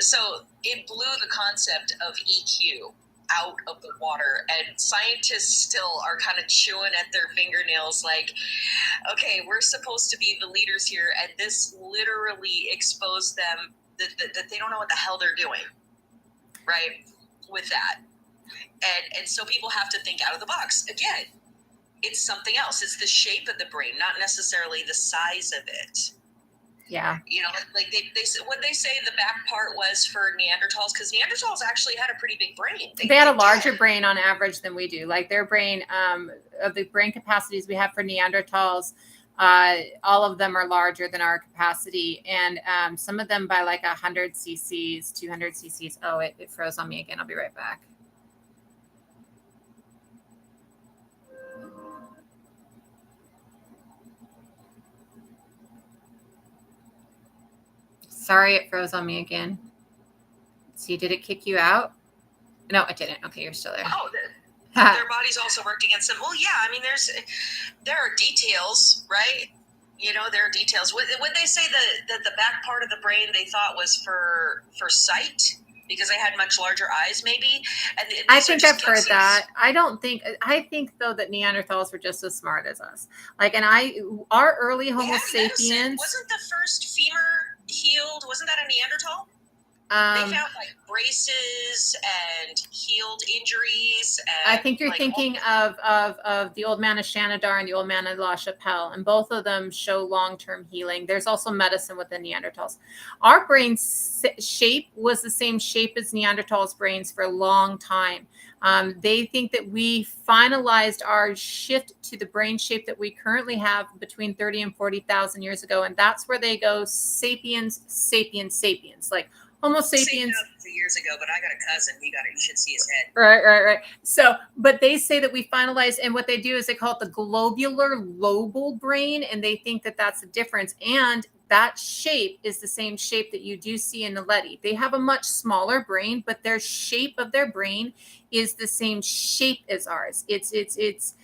So it blew the concept of EQ out of the water, and scientists still are kind of chewing at their fingernails like, okay, we're supposed to be the leaders here, and this literally exposed them that they don't know what the hell they're doing, right, with that. And so people have to think out of the box. Again, it's something else. It's the shape of the brain, not necessarily the size of it. Yeah. You know, like they what they say the back part was for Neanderthals, because Neanderthals actually had a pretty big brain. They had a larger brain on average than we do. Like their brain, of the brain capacities we have for Neanderthals, all of them are larger than our capacity. And some of them by like 100 cc's, 200 cc's. Oh, it froze on me again. I'll be right back. Sorry, it froze on me again. See, did it kick you out? No, it didn't. Okay, you're still there. Oh, their bodies also worked against them. Well, yeah, I mean, there are details, right? You know, there are details. Would they say that the back part of the brain they thought was for sight? Because they had much larger eyes, maybe. And I think I've heard that. I think though that Neanderthals were just as smart as us. Like, and our early Homo sapiens. Wasn't the first femur healed? Wasn't that a Neanderthal? They found like braces and healed injuries. And, I think you're thinking of the old man of Shanidar and the old man of La Chapelle, and both of them show long-term healing. There's also medicine with the Neanderthals. Our brain shape was the same shape as Neanderthals' brains for a long time. They think that we finalized our shift to the brain shape that we currently have between 30 and 40,000 years ago, and that's where they go sapiens, sapiens, sapiens, like Homo sapiens. Years ago, but I got a cousin. You should see his head. Right. So, but they say that we finalized, and what they do is they call it the globular lobal brain, and they think that that's the difference. And that shape is the same shape that you do see in Naledi. They have a much smaller brain, but their shape of their brain is the same shape as ours. It's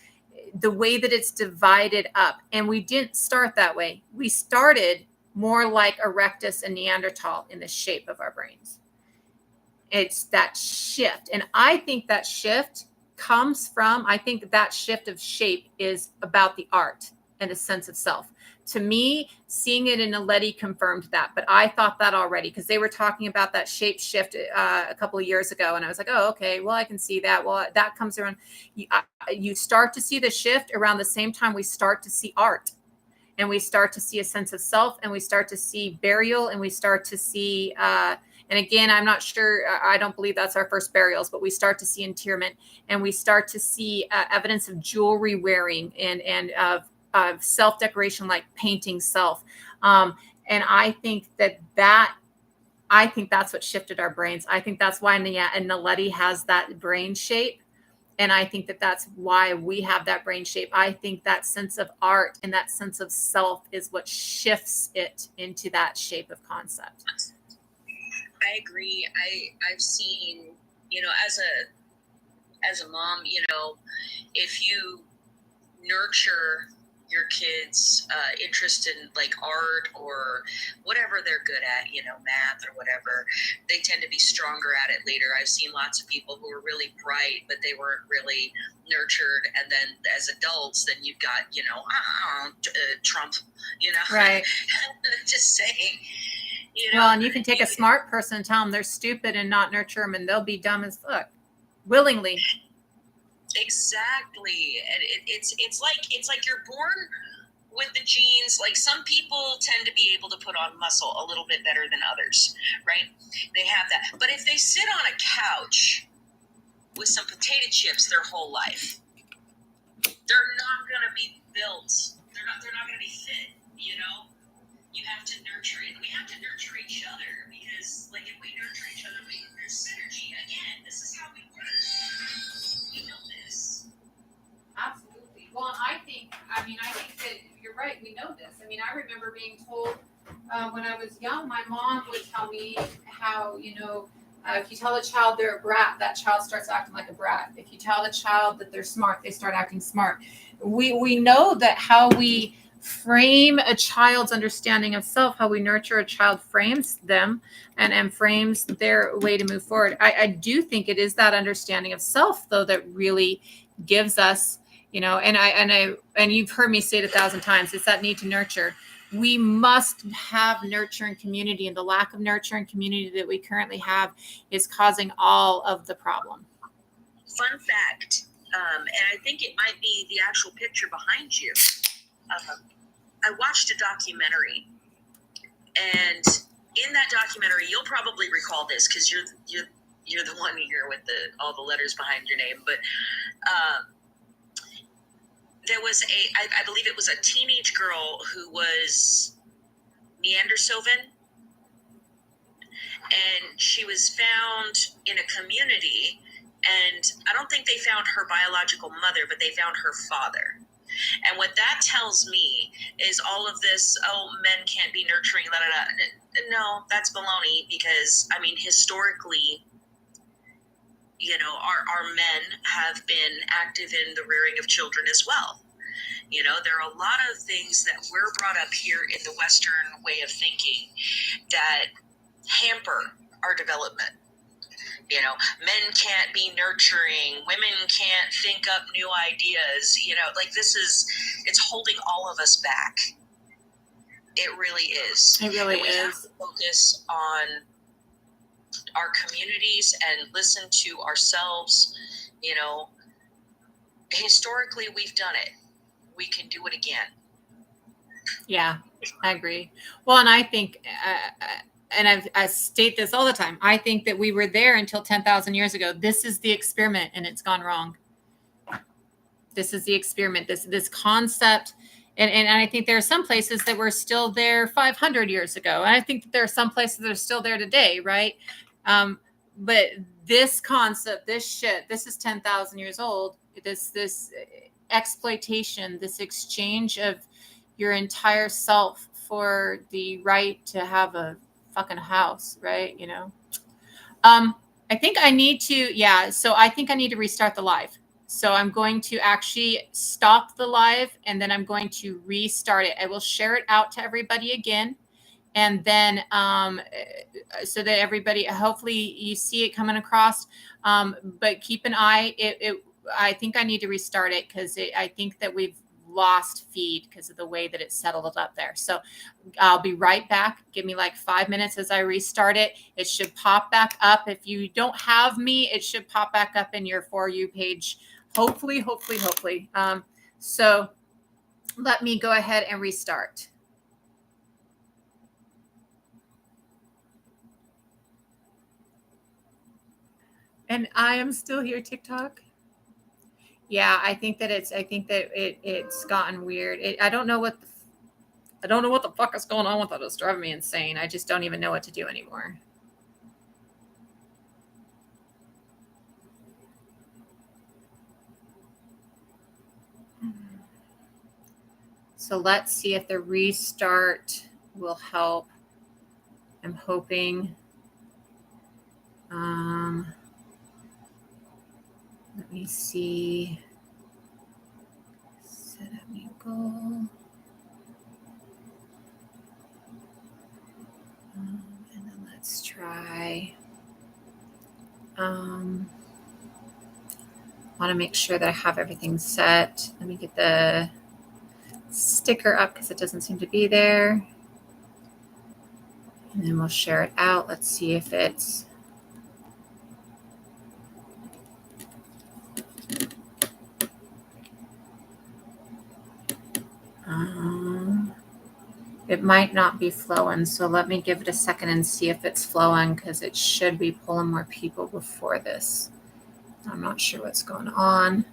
the way that it's divided up, and we didn't start that way. We started more like Erectus and Neanderthal in the shape of our brains. It's that shift. And I think that shift comes from, I think that shift of shape is about the art and a sense of self. To me, seeing it in Naledi confirmed that, but I thought that already because they were talking about that shape shift a couple of years ago. And I was like, oh, okay, well, I can see that. Well, that comes around. You start to see the shift around the same time we start to see art. And we start to see a sense of self, and we start to see burial, and we start to see, and again, I'm not sure, I don't believe that's our first burials, but we start to see interment, and we start to see evidence of jewelry wearing and of self-decoration, like painting self. And I think that's what shifted our brains. I think that's why Naledi has that brain shape. And I think that that's why we have that brain shape. I think that sense of art and that sense of self is what shifts it into that shape of concept. I agree. I've seen, as a mom, if you nurture your kids' interest in like art or whatever they're good at, math or whatever, they tend to be stronger at it later. I've seen lots of people who are really bright, but they weren't really nurtured. And then as adults, then you've got, Trump, Right. Just saying. Well, and you can take a smart person and tell them they're stupid and not nurture them, and they'll be dumb as fuck willingly. Exactly. And it's like you're born with the genes. Like some people tend to be able to put on muscle a little bit better than others, right? They have that. But if they sit on a couch with some potato chips their whole life, they're not going to be built. They're not going to be fit, You have to nurture it. We have to nurture each other because, like, if we nurture each other, there's synergy. Again, this is how we work. We know this. Absolutely. Well, I think that you're right. We know this. I remember being told when I was young, my mom would tell me how, If you tell the child they're a brat, that child starts acting like a brat. If you tell the child that they're smart, they start acting smart. We know that how we frame a child's understanding of self, how we nurture a child frames them and frames their way to move forward. I do think it is that understanding of self, though, that really gives us, and you've heard me say it 1,000 times, it's that need to nurture. We must have nurture and community, and the lack of nurture and community that we currently have is causing all of the problem. Fun fact, and I think it might be the actual picture behind you. I watched a documentary, and in that documentary, you'll probably recall this because you're the one here with all the letters behind your name. But there was I believe it was a teenage girl who was Neanderthal, and she was found in a community, and I don't think they found her biological mother, but they found her father. And what that tells me is all of this, men can't be nurturing, blah, blah, blah. No, that's baloney, because, I mean, historically, our men have been active in the rearing of children as well. There are a lot of things that we're brought up here in the Western way of thinking that hamper our development. Men can't be nurturing, women can't think up new ideas, it's holding all of us back. It really is. It really we is. have to focus on our communities and listen to ourselves. Historically, we've done it. We can do it again. Yeah, I agree. Well, and I think, and I state this all the time, I think that we were there until 10,000 years ago. This is the experiment, and it's gone wrong. This is the experiment, this concept. And I think there are some places that were still there 500 years ago. And I think that there are some places that are still there today, right? But this concept, this is 10,000 years old. This exploitation, this exchange of your entire self for the right to have a fucking house, right? I think I need to, so I think I need to restart the live. So I'm going to actually stop the live, and then I'm going to restart it. I will share it out to everybody again. And then so that everybody, hopefully you see it coming across. But keep an eye. I think I need to restart it because I think that we've lost feed because of the way that it settled up there. So I'll be right back. Give me like 5 minutes as I restart it. It should pop back up. If you don't have me, it should pop back up in your For You page. Hopefully. So let me go ahead and restart. And I am still here, TikTok. Yeah, I think that it's gotten weird. I don't know what the fuck is going on with it. It's driving me insane. I just don't even know what to do anymore. So let's see if the restart will help. I'm hoping. Let me see. Set up new goal. And then let's try. Want to make sure that I have everything set. Let me get the sticker up because it doesn't seem to be there. And then we'll share it out. Let's see if it's. It might not be flowing, so let me give it a second and see if it's flowing because it should be pulling more people before this. I'm not sure what's going on.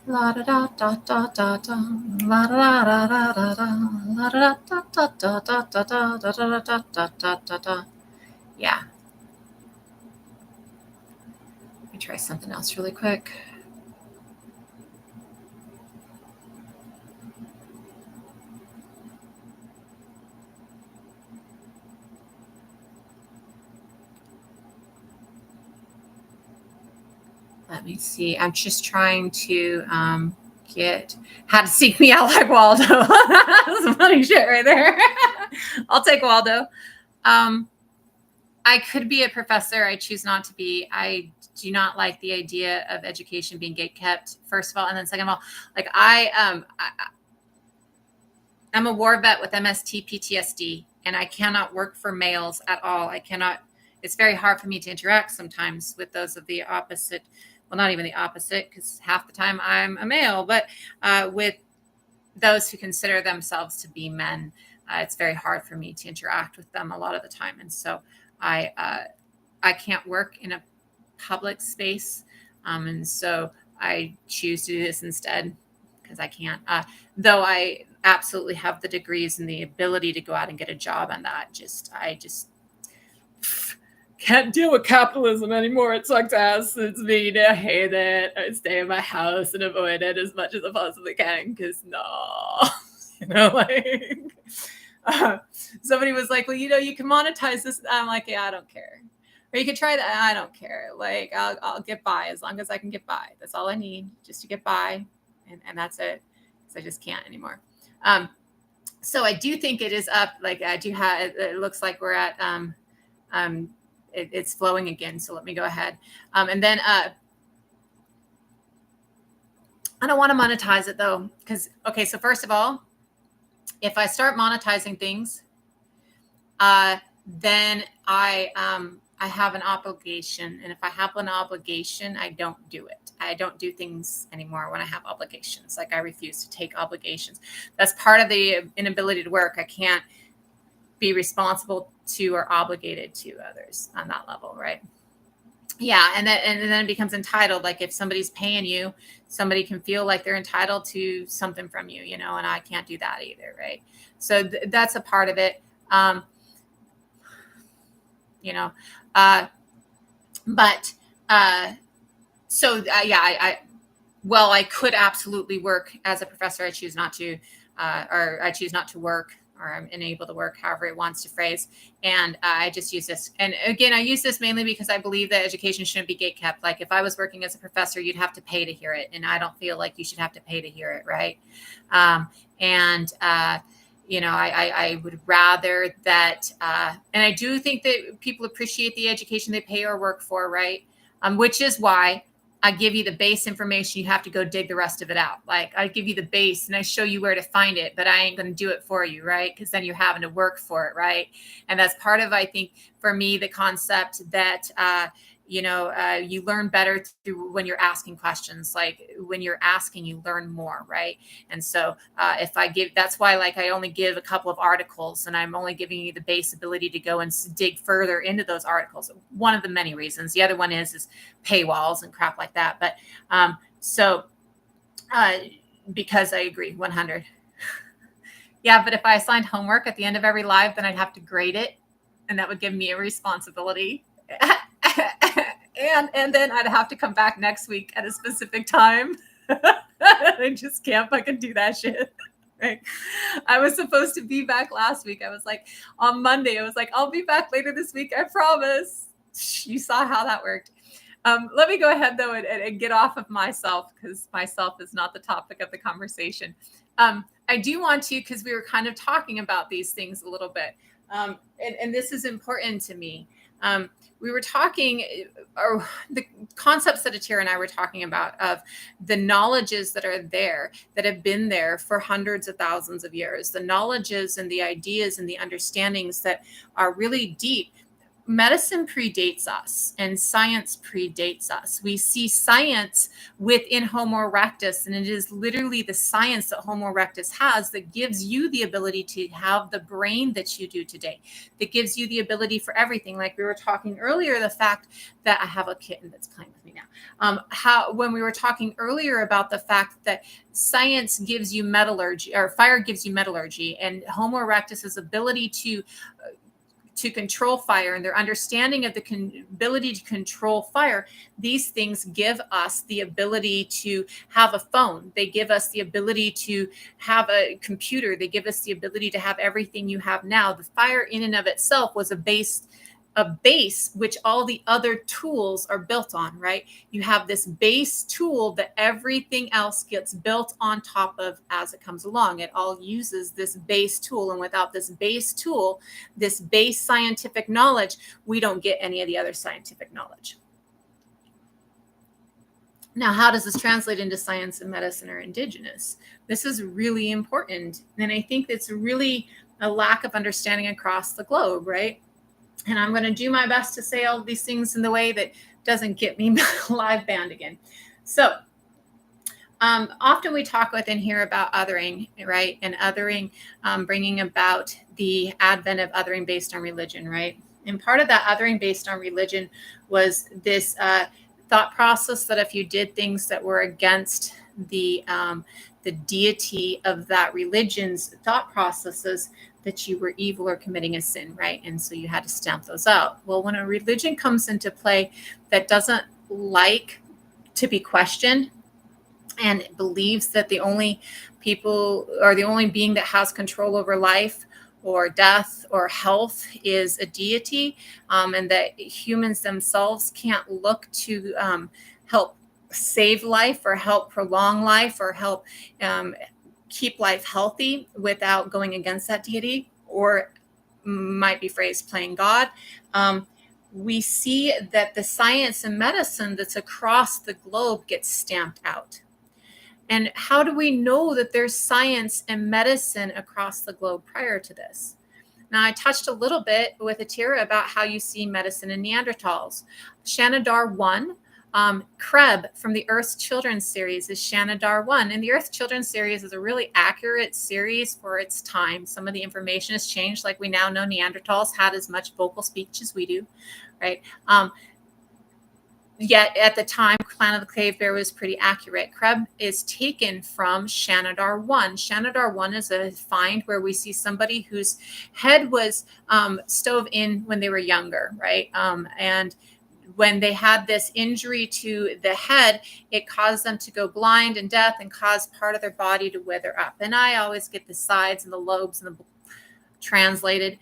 La da da da da da da la da da da da da la da da da da da da da da da da da da. Yeah. Let me try something else really quick. let me see. I'm just trying to get how to seek me out like Waldo. That's some funny shit right there. I'll take Waldo. I could be a professor. I choose not to be. I do not like the idea of education being gatekept, first of all. And then second of all, like I'm a war vet with MST PTSD, and I cannot work for males at all. I cannot, it's very hard for me to interact sometimes with those of the opposite. Well, not even the opposite, because half the time I'm a male, but with those who consider themselves to be men, it's very hard for me to interact with them a lot of the time. And so I can't work in a public space. And so I choose to do this instead because I can't, though I absolutely have the degrees and the ability to go out and get a job on that. I just can't deal with capitalism anymore. It sucks ass. It's mean. I hate it. I stay in my house and avoid it as much as I possibly can because somebody was like, well, you can monetize this. I'm like, yeah, I don't care. Or you could try that. I don't care. Like, I'll get by as long as I can get by. That's all I need, just to get by. And that's it. Because I just can't anymore. So I do think it is up. Like, I do have, it looks like we're at, it's flowing again. So let me go ahead. And then I don't want to monetize it though. Because, okay, so first of all, if I start monetizing things, then I have an obligation. And if I have an obligation, I don't do it. I don't do things anymore when I have obligations. Like, I refuse to take obligations. That's part of the inability to work. I can't be responsible to or obligated to others on that level, right? Yeah, and then it becomes entitled. Like, if somebody's paying you, somebody can feel like they're entitled to something from you, and I can't do that either, right? So that's a part of it. I could absolutely work as a professor. I choose not to, or I choose not to work, or I'm unable to work, however it wants to phrase. And I just use this. And again, I use this mainly because I believe that education shouldn't be gatekept. Like, if I was working as a professor, you'd have to pay to hear it. And I don't feel like you should have to pay to hear it, right? I would rather that, and I do think that people appreciate the education they pay or work for, right? Which is why I give you the base information. You have to go dig the rest of it out. Like, I give you the base and I show you where to find it, but I ain't going to do it for you, right? Because then you're having to work for it, right? And that's part of, I think, for me, the concept that, you learn better through when you're asking questions. Like, when you're asking, you learn more, right? And so that's why, like, I only give a couple of articles, and I'm only giving you the base ability to go and dig further into those articles. One of the many reasons. The other one is paywalls and crap like that. But because I agree, 100. Yeah, but if I assigned homework at the end of every live, then I'd have to grade it, and that would give me a responsibility. and then I'd have to come back next week at a specific time. I just can't fucking do that shit. Right? I was supposed to be back last week. I was like, on Monday, I was like, I'll be back later this week, I promise. You saw how that worked. Let me go ahead though and get off of myself, because myself is not the topic of the conversation. I do want to, because we were kind of talking about these things a little bit. And this is important to me. We were talking, or the concepts that Atira and I were talking about, of the knowledges that are there, that have been there for hundreds of thousands of years, the knowledges and the ideas and the understandings that are really deep. Medicine predates us and science predates us. We see science within Homo erectus, and it is literally the science that Homo erectus has that gives you the ability to have the brain that you do today, that gives you the ability for everything. Like we were talking earlier, the fact that I have a kitten that's playing with me now. When we were talking earlier about the fact that science gives you metallurgy, or fire gives you metallurgy, and Homo erectus's ability to control fire and their understanding of the ability to control fire, these things give us the ability to have a phone. They give us the ability to have a computer. They give us the ability to have everything you have now. The fire in and of itself was a base a base which all the other tools are built on, right? You have this base tool that everything else gets built on top of as it comes along. It all uses this base tool. And without this base tool, this base scientific knowledge, we don't get any of the other scientific knowledge. Now, how does this translate into science and medicine or indigenous? This is really important. And I think it's really a lack of understanding across the globe, right? And I'm going to do my best to say all these things in the way that doesn't get me live banned again. So often we talk within here about othering, right? And othering, bringing about the advent of othering based on religion, right? And part of that othering based on religion was this thought process that if you did things that were against the deity of that religion's thought processes, that you were evil or committing a sin, right? And so you had to stamp those out. Well, when a religion comes into play that doesn't like to be questioned and believes that the only people or the only being that has control over life or death or health is a deity, and that humans themselves can't look to help save life or help prolong life or help keep life healthy without going against that deity, or might be phrased playing God. We see that the science and medicine that's across the globe gets stamped out. And how do we know that there's science and medicine across the globe prior to this? Now, I touched a little bit with Atira about how you see medicine in Neanderthals. Shanidar 1, Kreb from the Earth Children series is Shanidar 1. And the Earth Children series is a really accurate series for its time. Some of the information has changed. Like we now know Neanderthals had as much vocal speech as we do, right? Yet at the time, Planet of the Cave Bear was pretty accurate. Kreb is taken from Shanidar 1. Shanidar 1 is a find where we see somebody whose head was stove in when they were younger, right? And when they had this injury to the head, it caused them to go blind and deaf and caused part of their body to wither up. And I always get the sides and the lobes and the translated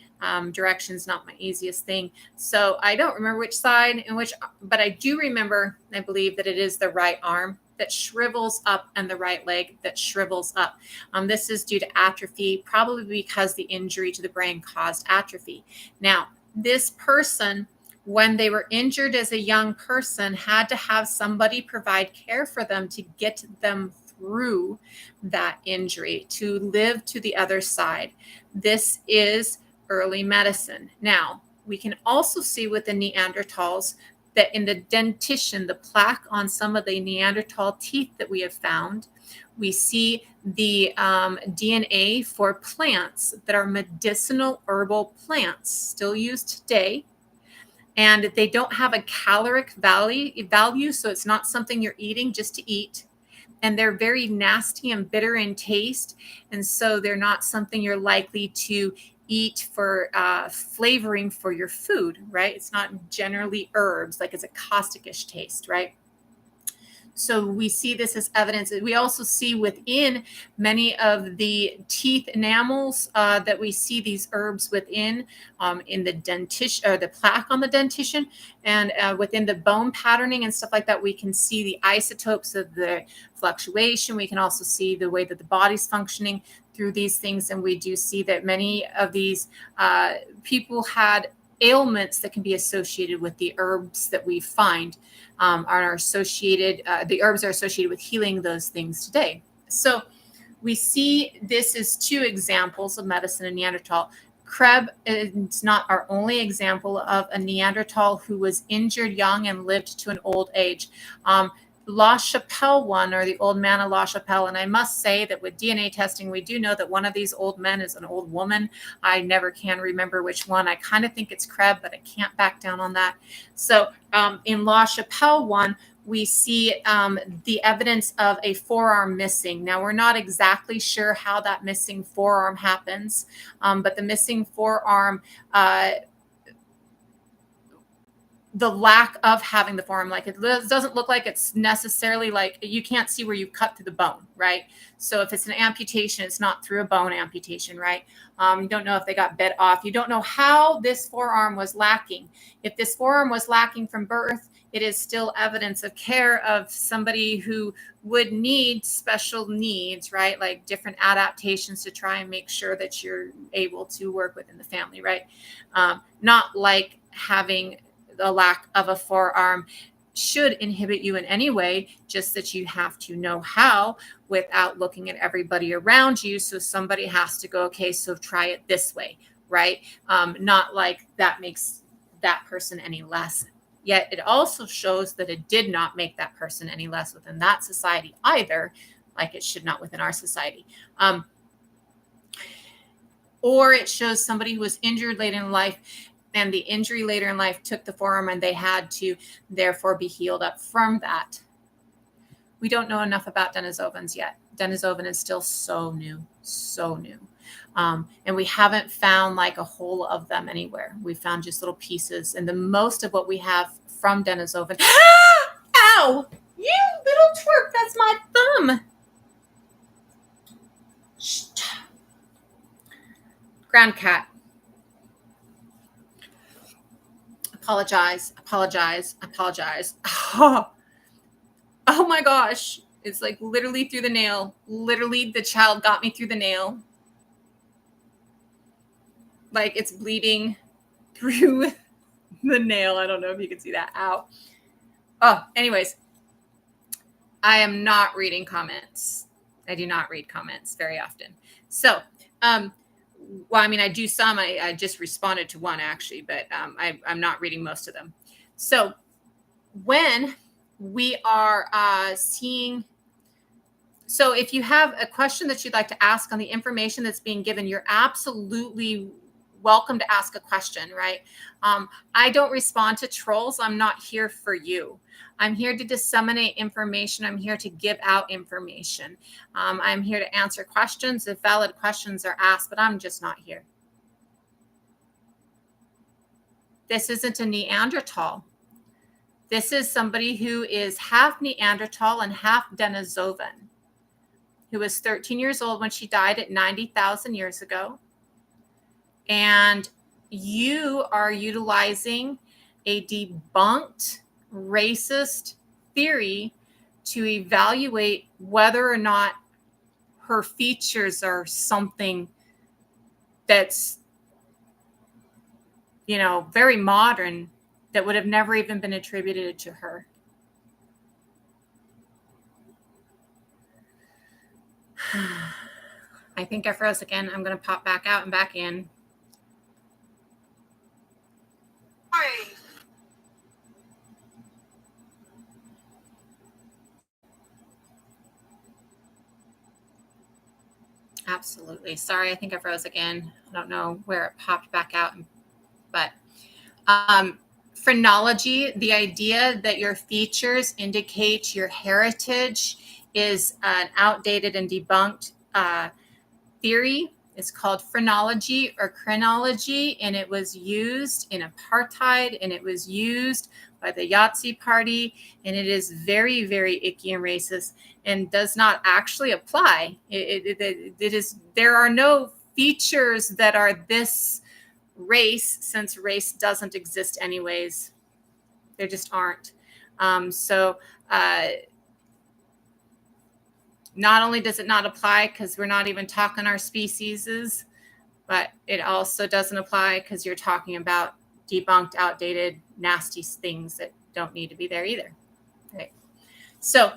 directions, not my easiest thing. So I don't remember which side and which, but I do remember, I believe that it is the right arm that shrivels up and the right leg that shrivels up. This is due to atrophy, probably because the injury to the brain caused atrophy. Now, this person, when they were injured as a young person, had to have somebody provide care for them to get them through that injury, to live to the other side. This is early medicine. Now, we can also see with the Neanderthals that in the dentition, the plaque on some of the Neanderthal teeth that we have found, we see the DNA for plants that are medicinal herbal plants still used today. And they don't have a caloric value, so it's not something you're eating just to eat. And they're very nasty and bitter in taste. And so they're not something you're likely to eat for flavoring for your food, right? It's not generally herbs, like it's a caustic-ish taste, right? So we see this as evidence. We also see within many of the teeth enamels that we see these herbs within in the dentition or the plaque on the dentition, and within the bone patterning and stuff like that. We can see the isotopes of the fluctuation. We can also see the way that the body's functioning through these things, and we do see that many of these people had ailments that can be associated with the herbs that we find are associated. The herbs are associated with healing those things today. So we see this as two examples of medicine in Neanderthal. Kreb is not our only example of a Neanderthal who was injured young and lived to an old age. La Chapelle one, or the old man of La Chapelle. And I must say that with DNA testing, we do know that one of these old men is an old woman. I never can remember which one. I kind of think it's Kreb, but I can't back down on that. So in La Chapelle one, we see the evidence of a forearm missing. Now, we're not exactly sure how that missing forearm happens, but the missing forearm the lack of having the forearm, like it doesn't look like it's necessarily like you can't see where you cut through the bone, right? So if it's an amputation, it's not through a bone amputation, right? You don't know if they got bit off. You don't know how this forearm was lacking. If this forearm was lacking from birth, it is still evidence of care of somebody who would need special needs, right? Like different adaptations to try and make sure that you're able to work within the family, right? Not like having the lack of a forearm should inhibit you in any way, just that you have to know how without looking at everybody around you. So somebody has to go, okay, so try it this way, right? Not like that makes that person any less. Yet it also shows that it did not make that person any less within that society either, like it should not within our society. Or it shows somebody who was injured late in life, and the injury later in life took the forearm and they had to therefore be healed up from that. We don't know enough about Denisovans yet. Denisovan is still so new, so new. And we haven't found like a whole of them anywhere. We found just little pieces. And the most of what we have from Denisovan. Ow! You little twerp, that's my thumb. Shh. Ground cat. Apologize. Oh my gosh. It's like literally through the nail. Literally, the child got me through the nail. Like it's bleeding through the nail. I don't know if you can see that. Ow. Oh, anyways. I am not reading comments. I do not read comments very often. So, well, I mean, I do some. I just responded to one actually, but I'm not reading most of them. So when we are seeing, so if you have a question that you'd like to ask on the information that's being given, you're absolutely welcome to ask a question, right? I don't respond to trolls. I'm not here for you. I'm here to disseminate information. I'm here to give out information. I'm here to answer questions if valid questions are asked, but I'm just not here. This isn't a Neanderthal. This is somebody who is half Neanderthal and half Denisovan, who was 13 years old when she died at 90,000 years ago. And you are utilizing a debunked racist theory to evaluate whether or not her features are something that's, you know, very modern that would have never even been attributed to her. I think I froze again. I'm going to pop back out and back in. Sorry. Absolutely. Sorry, I think I froze again. I don't know where it popped back out, but phrenology, the idea that your features indicate your heritage, is an outdated and debunked theory. It's called phrenology or chronology, and it was used in apartheid, and it was used by the Yahtzee party, and it is very, very icky and racist and does not actually apply. It is, there are no features that are this race, since race doesn't exist anyways. There just aren't. Not only does it not apply because we're not even talking our specieses, but it also doesn't apply because you're talking about debunked, outdated, nasty things that don't need to be there either. Right. So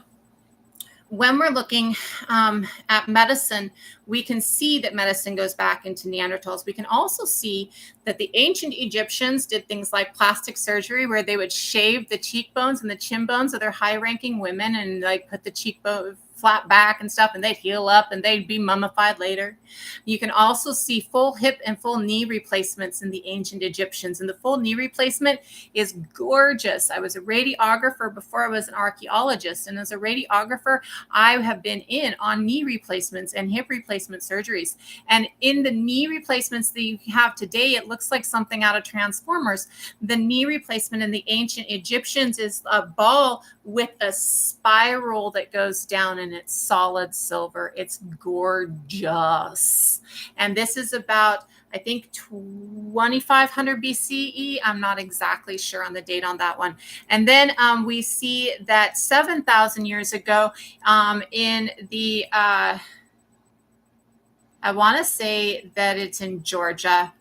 when we're looking at medicine, we can see that medicine goes back into Neanderthals. We can also see that the ancient Egyptians did things like plastic surgery, where they would shave the cheekbones and the chin bones of their high-ranking women and like put the cheekbone, flat back and stuff, and they'd heal up and they'd be mummified later. You can also see full hip and full knee replacements in the ancient Egyptians. And the full knee replacement is gorgeous. I was a radiographer before I was an archaeologist. And as a radiographer, I have been in on knee replacements and hip replacement surgeries. And in the knee replacements that you have today, it looks like something out of Transformers. The knee replacement in the ancient Egyptians is a ball with a spiral that goes down, and it's solid silver. It's gorgeous. And this is about, I think, 2500 BCE. I'm not exactly sure on the date on that one. And then we see that 7,000 years ago in the, I want to say that it's in Georgia.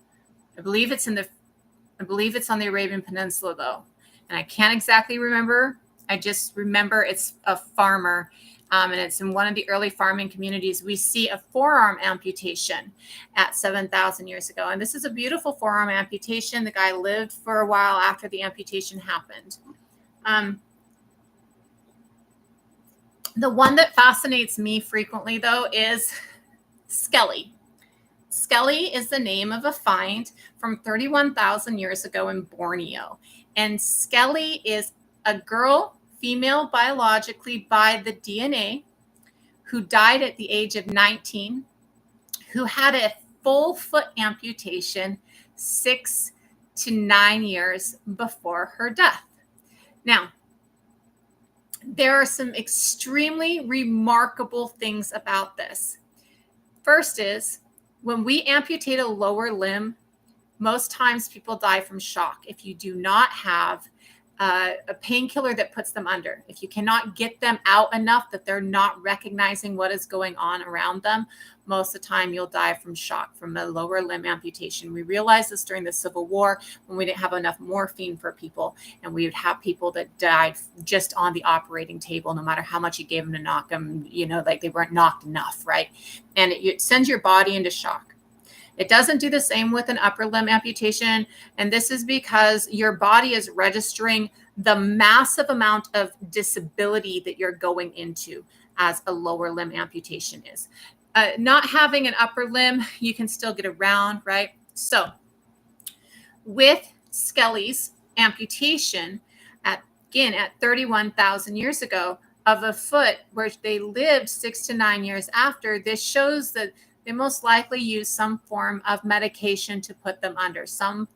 I believe it's on the Arabian Peninsula, though. And I can't exactly remember. I just remember it's a farmer, and it's in one of the early farming communities. We see a forearm amputation at 7,000 years ago. And this is a beautiful forearm amputation. The guy lived for a while after the amputation happened. The one that fascinates me frequently, though, is Skelly. Skelly is the name of a find from 31,000 years ago in Borneo. And Skelly is a girl, female biologically by the DNA, who died at the age of 19, who had a full foot amputation 6 to 9 years before her death. Now, there are some extremely remarkable things about this. First is, when we amputate a lower limb, most times people die from shock. If you do not have a painkiller that puts them under, if you cannot get them out enough that they're not recognizing what is going on around them, most of the time you'll die from shock from a lower limb amputation. We realized this during the Civil War when we didn't have enough morphine for people, and we would have people that died just on the operating table, no matter how much you gave them to knock them, like they weren't knocked enough, right? And it sends your body into shock. It doesn't do the same with an upper limb amputation. And this is because your body is registering the massive amount of disability that you're going into as a lower limb amputation is. Not having an upper limb, you can still get around, right? So with Skelly's amputation, at 31,000 years ago, of a foot where they lived 6 to 9 years after, this shows that they most likely use some form of medication to put them under, some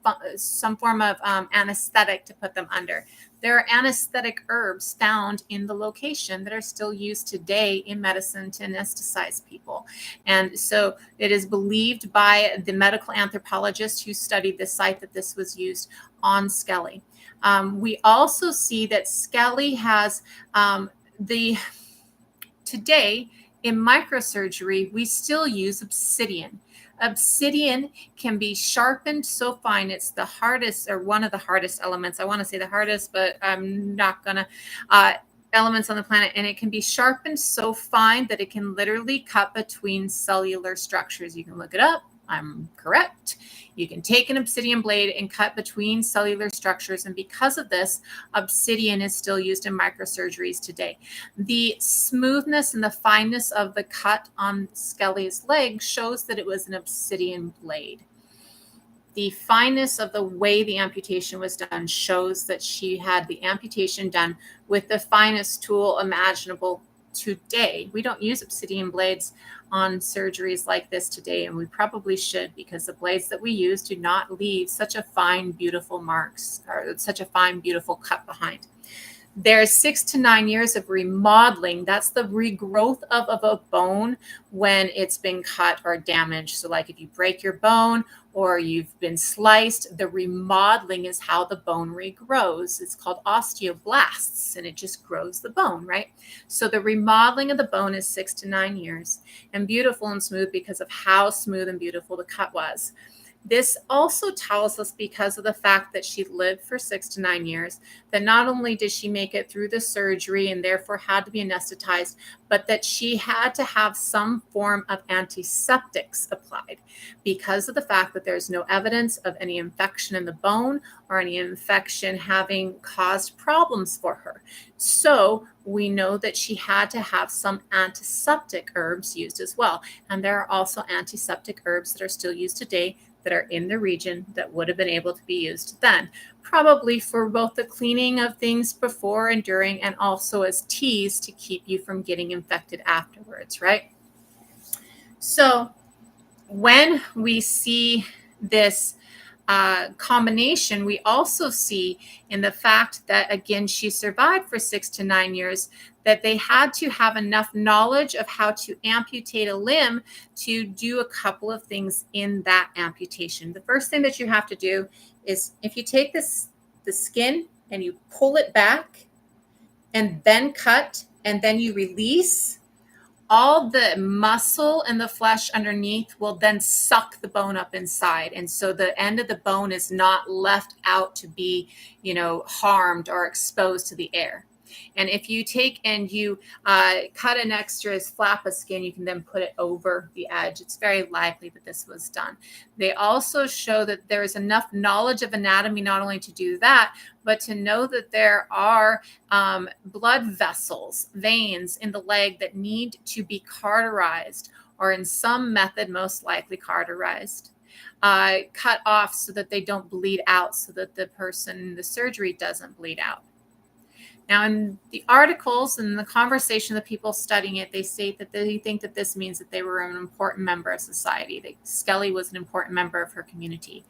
form of anesthetic to put them under. There are anesthetic herbs found in the location that are still used today in medicine to anesthetize people. And so it is believed by the medical anthropologist who studied the site that this was used on Skelly. We also see that Skelly has today, in microsurgery, we still use obsidian. Obsidian can be sharpened so fine. It's the hardest, or one of the hardest elements. I want to say the hardest, but I'm not going to. Elements on the planet, and it can be sharpened so fine that it can literally cut between cellular structures. You can look it up. I'm correct. You can take an obsidian blade and cut between cellular structures. And because of this, obsidian is still used in microsurgeries today. The smoothness and the fineness of the cut on Skelly's leg shows that it was an obsidian blade. The fineness of the way the amputation was done shows that she had the amputation done with the finest tool imaginable today. We don't use obsidian blades on surgeries like this today, and we probably should, because the blades that we use do not leave such a fine, beautiful marks, or such a fine, beautiful cut behind. There's 6 to 9 years of remodeling. That's the regrowth of a bone when it's been cut or damaged. So like if you break your bone or you've been sliced, the remodeling is how the bone regrows. It's called osteoblasts, and it just grows the bone, right? So the remodeling of the bone is 6 to 9 years, and beautiful and smooth because of how smooth and beautiful the cut was. This also tells us, because of the fact that she lived for 6 to 9 years, that not only did she make it through the surgery and therefore had to be anesthetized, but that she had to have some form of antiseptics applied, because of the fact that there's no evidence of any infection in the bone or any infection having caused problems for her. So we know that she had to have some antiseptic herbs used as well. And there are also antiseptic herbs that are still used today that are in the region that would have been able to be used then, probably for both the cleaning of things before and during, and also as teas to keep you from getting infected afterwards, right? So when we see this combination, we also see in the fact that, again, she survived for 6 to 9 years, that they had to have enough knowledge of how to amputate a limb to do a couple of things in that amputation. The first thing that you have to do is, if you take the skin and you pull it back and then cut and then you release, all the muscle and the flesh underneath will then suck the bone up inside. And so the end of the bone is not left out to be, harmed or exposed to the air. And if you take and you cut an extra flap of skin, you can then put it over the edge. It's very likely that this was done. They also show that there is enough knowledge of anatomy not only to do that, but to know that there are blood vessels, veins in the leg that need to be cauterized, or in some method most likely cauterized. Cut off so that they don't bleed out, so that the person, the surgery doesn't bleed out. Now, in the articles and the conversation of the people studying it, they state that they think that this means that they were an important member of society, that Skelly was an important member of her community.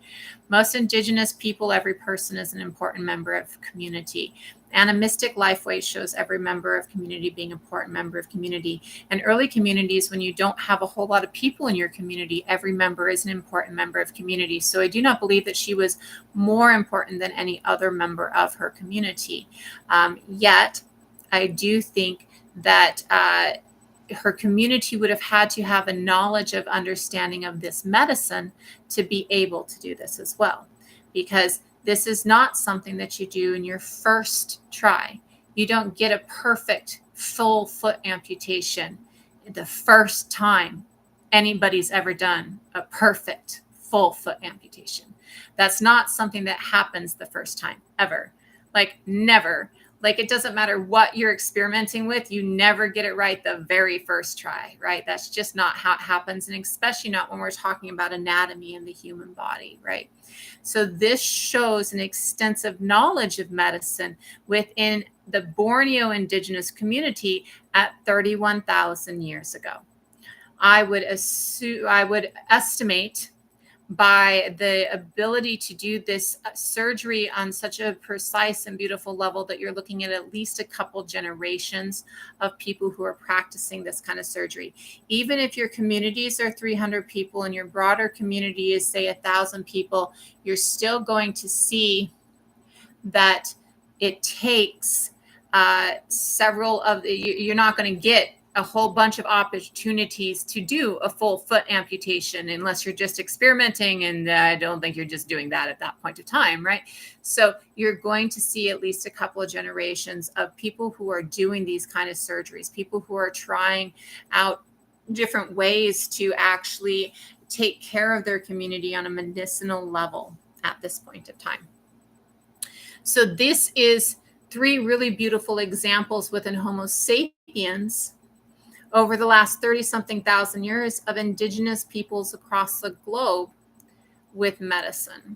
Most Indigenous people, every person is an important member of community. Animistic Lifeway shows every member of community being an important member of community. And early communities, when you don't have a whole lot of people in your community, every member is an important member of community. So I do not believe that she was more important than any other member of her community. Yet, I do think that her community would have had to have a knowledge of understanding of this medicine to be able to do this as well. Because this is not something that you do in your first try. You don't get a perfect full foot amputation the first time anybody's ever done a perfect full foot amputation. That's not something that happens the first time ever. Like, never. Like, it doesn't matter what you're experimenting with, you never get it right the very first try, right? That's just not how it happens, and especially not when we're talking about anatomy in the human body, right? So this shows an extensive knowledge of medicine within the Borneo indigenous community at 31,000 years ago. I would estimate, by the ability to do this surgery on such a precise and beautiful level, that you're looking at least a couple generations of people who are practicing this kind of surgery. Even if your communities are 300 people and your broader community is, say, 1,000 people, you're still going to see that it takes several of the, you're not going to get a whole bunch of opportunities to do a full foot amputation unless you're just experimenting. And I don't think you're just doing that at that point of time, right? So you're going to see at least a couple of generations of people who are doing these kind of surgeries, people who are trying out different ways to actually take care of their community on a medicinal level at this point of time. So this is 3 really beautiful examples within Homo sapiens over the last 30-something thousand years of indigenous peoples across the globe with medicine.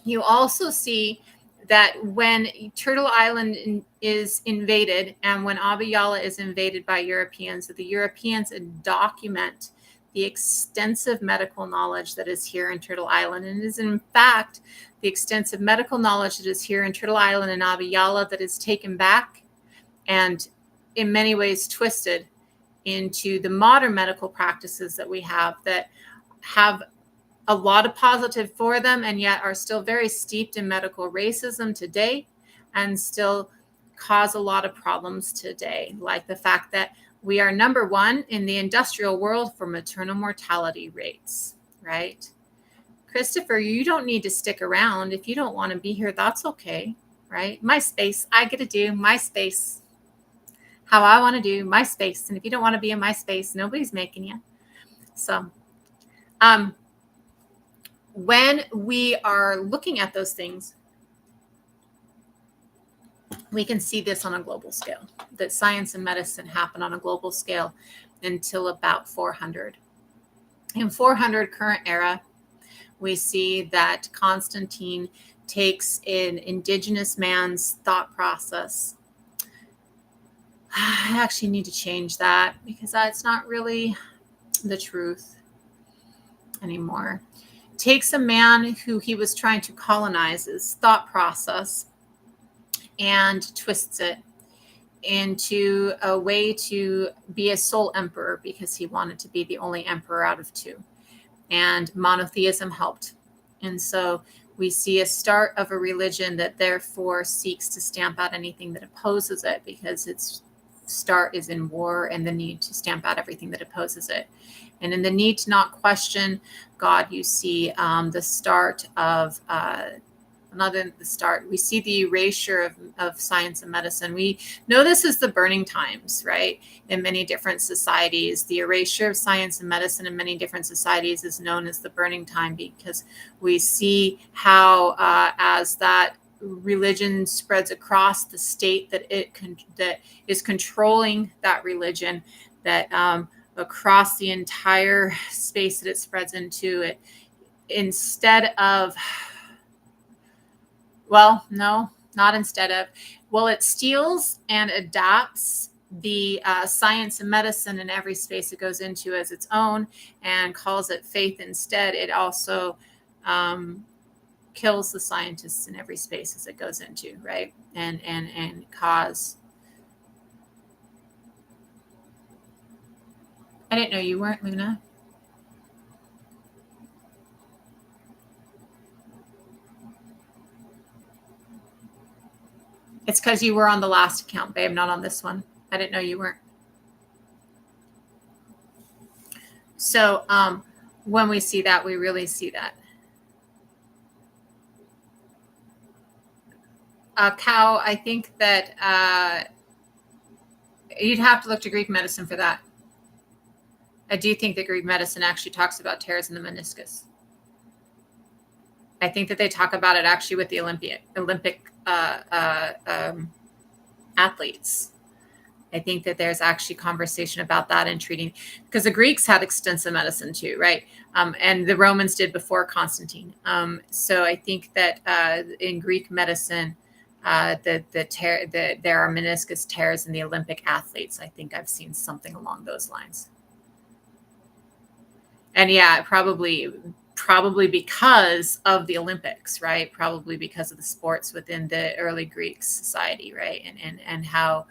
You also see that when Turtle Island is invaded, and when Abiyala is invaded by Europeans, that the Europeans document the extensive medical knowledge that is here in Turtle Island. And it is, in fact, the extensive medical knowledge that is here in Turtle Island and Abiyala that is taken back and in many ways twisted into the modern medical practices that we have, that have a lot of positive for them and yet are still very steeped in medical racism today and still cause a lot of problems today, like the fact that we are number 1 in the industrial world for maternal mortality rates, right? Christopher, you don't need to stick around. If you don't want to be here, that's okay, right? My space. I get to do my space how I want to do my space. And if you don't want to be in my space, nobody's making you. So when we are looking at those things, we can see this on a global scale, that science and medicine happen on a global scale until about 400. In 400 current era, we see that Constantine takes an indigenous man's thought process. I actually need to change that because that's not really the truth anymore. Takes a man who he was trying to colonize, his thought process, and twists it into a way to be a sole emperor because he wanted to be the only emperor out of two. And monotheism helped. And so we see a start of a religion that therefore seeks to stamp out anything that opposes it, because its start is in war and the need to stamp out everything that opposes it. And in the need to not question God, you see the start of we see the erasure of science and medicine. We know this is the burning times, right? In many different societies, the erasure of science and medicine in many different societies is known as the burning time, because we see how as that religion spreads across the state that is controlling that religion, that across the entire space that it spreads into, it instead of it steals and adapts the science and medicine in every space it goes into as its own and calls it faith instead. It also kills the scientists in every space as it goes into, right? And cause. I didn't know you weren't, Luna. It's because you were on the last account, babe, not on this one. I didn't know you weren't. So when we see that, we really see that. Cow, I think that you'd have to look to Greek medicine for that. I do think that Greek medicine actually talks about tears in the meniscus. I think that they talk about it actually with the Olympic athletes. I think that there's actually conversation about that in treating, because the Greeks had extensive medicine too, right? And the Romans did before Constantine. So I think that in Greek medicine, there are meniscus tears in the Olympic athletes. I think I've seen something along those lines. And yeah, probably because of the Olympics, right? Probably because of the sports within the early Greek society, right? And how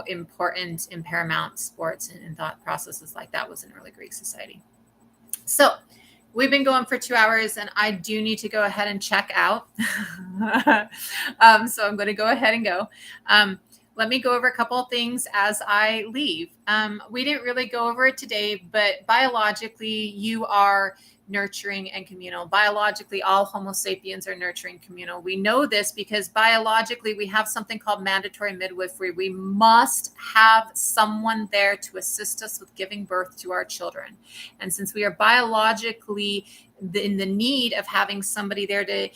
important and paramount sports and thought processes like that was in early Greek society. So we've been going for 2 hours, and I do need to go ahead and check out. So I'm going to go ahead and go. Let me go over a couple of things as I leave. We didn't really go over it today, but biologically, you are nurturing and communal. Biologically, all Homo sapiens are nurturing communal. We know this because biologically, we have something called mandatory midwifery. We must have someone there to assist us with giving birth to our children. And since we are biologically in the need of having somebody there to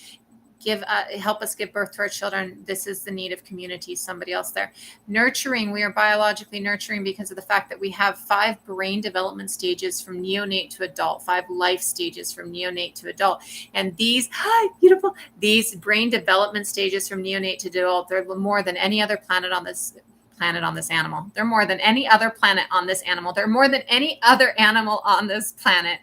help us give birth to our children, this is the need of community, somebody else there. Nurturing, we are biologically nurturing because of the fact that we have 5 brain development stages from neonate to adult, 5 life stages from neonate to adult. And these brain development stages from neonate to adult, they're more than any other planet on this animal. They're more than any other planet on this animal. They're more than any other animal on this planet.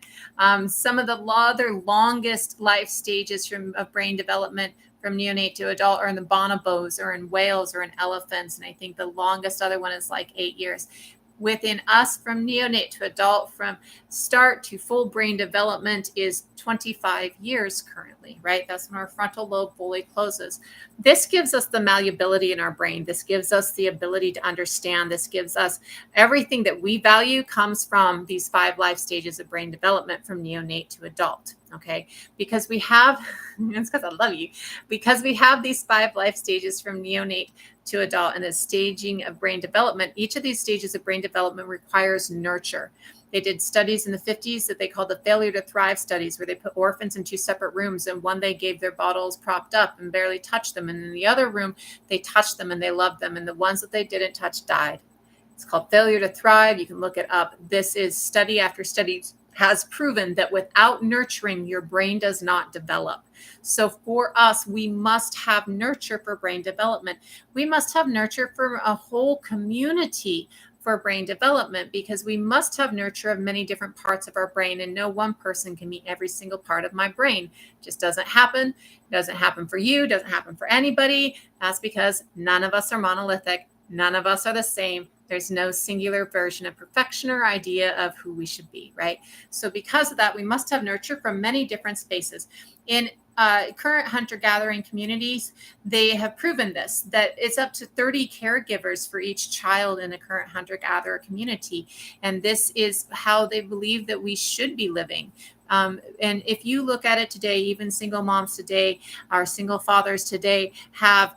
Some of the other longest life stages of brain development from neonate to adult are in the bonobos or in whales or in elephants. And I think the longest other one is like 8 years. within us from neonate to adult, from start to full brain development, is 25 years currently, right? That's when our frontal lobe fully closes. This gives us the malleability in our brain. This gives us the ability to understand. This gives us everything that we value comes from these 5 life stages of brain development from neonate to adult, okay? Because we have, it's because I love you, because we have these 5 life stages from neonate to adult and the staging of brain development. Each of these stages of brain development requires nurture. They did studies in the 50s that they called the failure to thrive studies, where they put orphans in 2 separate rooms, and one they gave their bottles propped up and barely touched them, and in the other room they touched them and they loved them, and the ones that they didn't touch died. It's called failure to thrive. You can look it up. This is study after study has proven that without nurturing, your brain does not develop. So for us, we must have nurture for brain development. We must have nurture for a whole community for brain development, because we must have nurture of many different parts of our brain, and no one person can meet every single part of my brain. It just doesn't happen. It doesn't happen for you. It doesn't happen for anybody. That's because none of us are monolithic. None of us are the same. There's no singular version of perfection or idea of who we should be, right? So because of that, we must have nurture from many different spaces. In current hunter-gathering communities, they have proven this, that it's up to 30 caregivers for each child in a current hunter-gatherer community. And this is how they believe that we should be living. And if you look at it today, even single moms today, our single fathers today have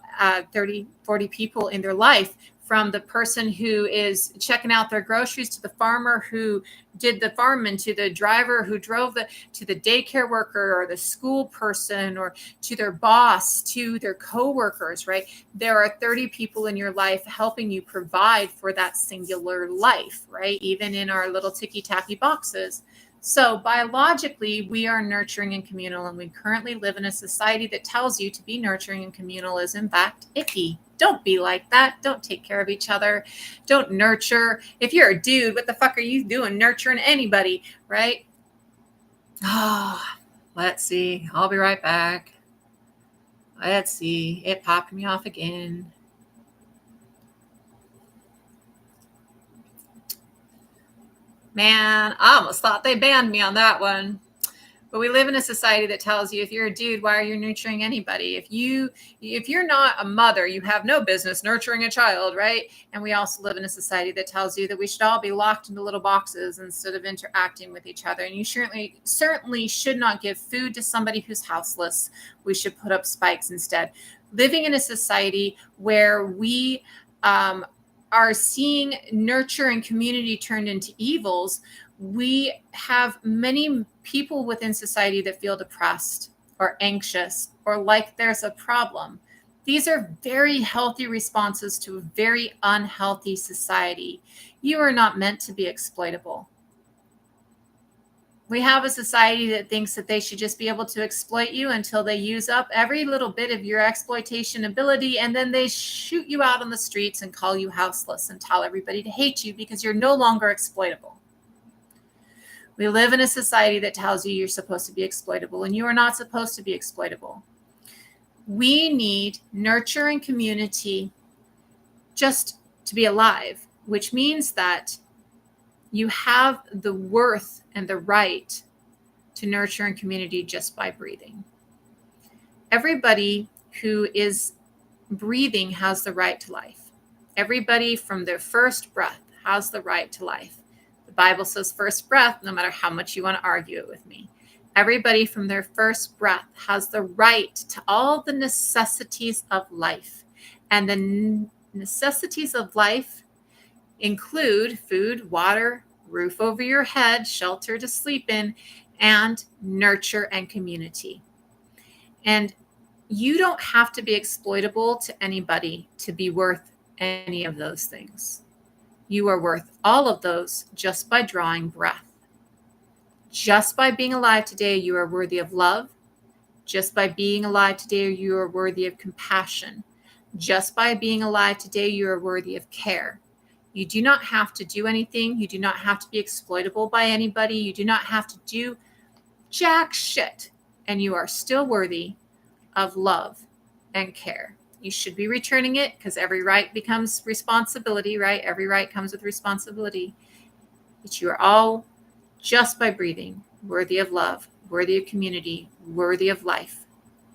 30, 40 people in their life, from the person who is checking out their groceries, to the farmer who did the farming, to the driver who drove to the daycare worker or the school person, or to their boss, to their coworkers, right? There are 30 people in your life helping you provide for that singular life, right? Even in our little ticky-tacky boxes. So biologically, we are nurturing and communal, and we currently live in a society that tells you to be nurturing and communal is in fact icky. Don't be like that. Don't take care of each other. Don't nurture. If you're a dude, what the fuck are you doing nurturing anybody, right? Let's see. I'll be right back. Let's see. It popped me off again. Man, I almost thought they banned me on that one. But we live in a society that tells you if you're a dude, why are you nurturing anybody? If you're not a mother, you have no business nurturing a child, right? And we also live in a society that tells you that we should all be locked into little boxes instead of interacting with each other. And you certainly should not give food to somebody who's houseless. We should put up spikes instead. Living in a society where we are seeing nurture and community turned into evils, we have many people within society that feel depressed or anxious or like there's a problem. These are very healthy responses to a very unhealthy society. You are not meant to be exploitable. We have a society that thinks that they should just be able to exploit you until they use up every little bit of your exploitation ability, and then they shoot you out on the streets and call you houseless and tell everybody to hate you because you're no longer exploitable. We live in a society that tells you you're supposed to be exploitable, and you are not supposed to be exploitable. We need nurture and community just to be alive, which means that you have the worth and the right to nurture and community just by breathing. Everybody who is breathing has the right to life. Everybody from their first breath has the right to life. The Bible says first breath, no matter how much you want to argue it with me. Everybody from their first breath has the right to all the necessities of life. And the necessities of life include food, water, roof over your head, shelter to sleep in, and nurture and community. And you don't have to be exploitable to anybody to be worth any of those things. You are worth all of those just by drawing breath. Just by being alive today, you are worthy of love. Just by being alive today, you are worthy of compassion. Just by being alive today, you are worthy of care. You do not have to do anything. You do not have to be exploitable by anybody. You do not have to do jack shit. And you are still worthy of love and care. You should be returning it because every right becomes responsibility, right? Every right comes with responsibility. But you are all, just by breathing, worthy of love, worthy of community, worthy of life.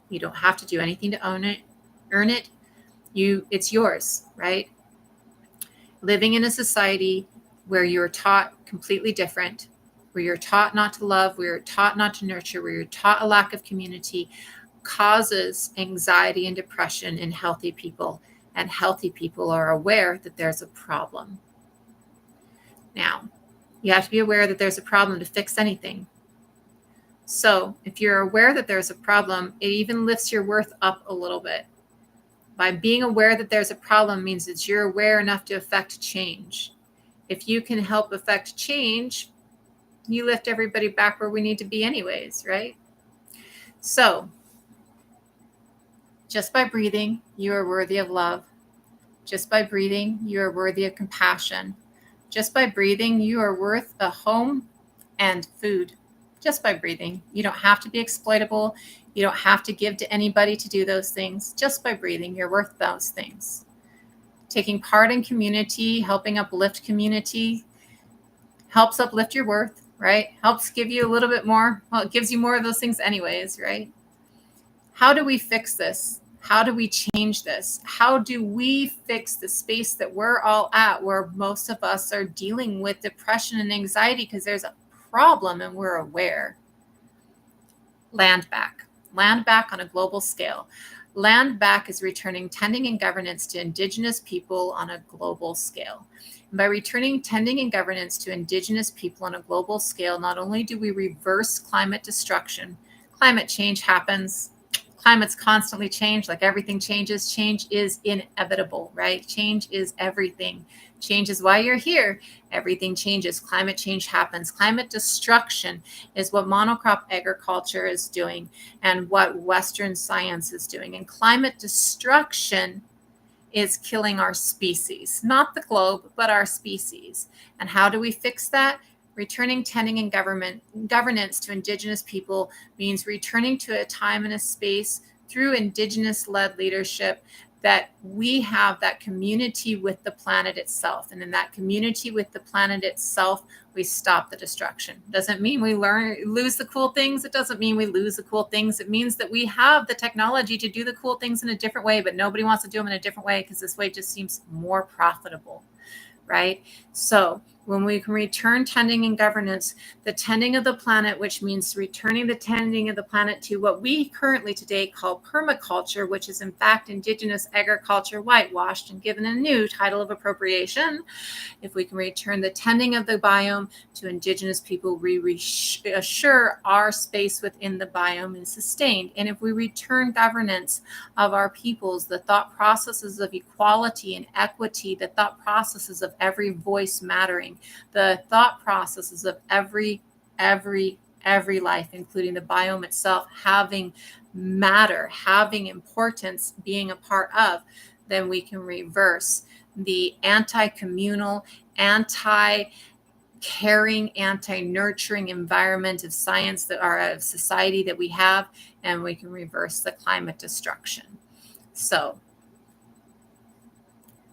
You don't have to do anything to own it, earn it. It's yours, right? Living in a society where you're taught completely different, where you're taught not to love, where you're taught not to nurture, where you're taught a lack of community, causes anxiety and depression in healthy people. And healthy people are aware that there's a problem. Now, you have to be aware that there's a problem to fix anything. So if you're aware that there's a problem, it even lifts your worth up a little bit. By being aware that there's a problem means that you're aware enough to affect change. If you can help affect change, you lift everybody back where we need to be anyways, right? So just by breathing, you are worthy of love. Just by breathing, you are worthy of compassion. Just by breathing, you are worth a home and food. Just by breathing. You don't have to be exploitable. You don't have to give to anybody to do those things. Just by breathing, you're worth those things. Taking part in community, helping uplift community, helps uplift your worth, right? Helps give you a little bit more. Well, it gives you more of those things anyways, right? How do we fix this? How do we change this? How do we fix the space that we're all at, where most of us are dealing with depression and anxiety because there's a problem and we're aware? Land back. Land back on a global scale. Land back is returning tending and governance to Indigenous people on a global scale. And by returning tending and governance to Indigenous people on a global scale, not only do we reverse climate destruction, climate change happens. Climates constantly change, like everything changes. Change is inevitable, right? Change is everything. Change is why you're here. Everything changes. Climate change happens. Climate destruction is what monocrop agriculture is doing and what Western science is doing. And climate destruction is killing our species, not the globe, but our species. And how do we fix that? Returning tending and governance to Indigenous people means returning to a time and a space through Indigenous-led leadership that we have that community with the planet itself. And in that community with the planet itself, we stop the destruction. Doesn't mean we lose the cool things. It doesn't mean we lose the cool things. It means that we have the technology to do the cool things in a different way, but nobody wants to do them in a different way because this way just seems more profitable, right? So when we can return tending and governance, the tending of the planet, which means returning the tending of the planet to what we currently today call permaculture, which is in fact Indigenous agriculture whitewashed and given a new title of appropriation. If we can return the tending of the biome to Indigenous people, we assure our space within the biome is sustained. And if we return governance of our peoples, the thought processes of equality and equity, the thought processes of every voice mattering, the thought processes of every life, including the biome itself, having matter, having importance, being a part of, then we can reverse the anti-communal, anti-caring, anti-nurturing environment of science that are of society that we have, and we can reverse the climate destruction. So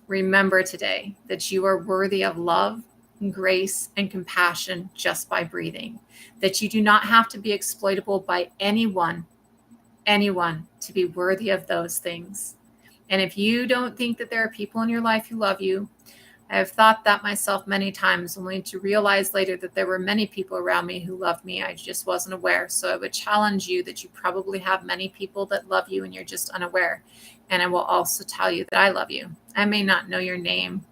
remember today that you are worthy of love, grace, and compassion just by breathing, that you do not have to be exploitable by anyone to be worthy of those things. And if you don't think that there are people in your life who love you, I have thought that myself many times, only to realize later that there were many people around me who loved me. I just wasn't aware. So I would challenge you that you probably have many people that love you and you're just unaware. And I will also tell you that I love you. I may not know your name.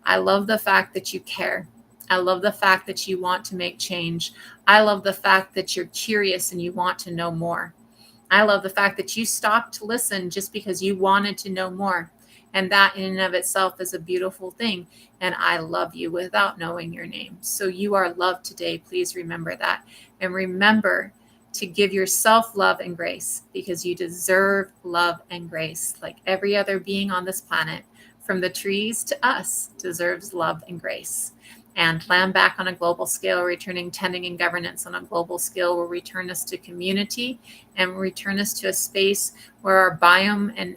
I love the fact that you care. I love the fact that you want to make change. I love the fact that you're curious and you want to know more. I love the fact that you stopped to listen just because you wanted to know more. And that in and of itself is a beautiful thing. And I love you without knowing your name. So you are loved today. Please remember that. And remember to give yourself love and grace, because you deserve love and grace, like every other being on this planet, from the trees to us, deserves love and grace. And land back on a global scale, returning tending and governance on a global scale will return us to community and return us to a space where our biome and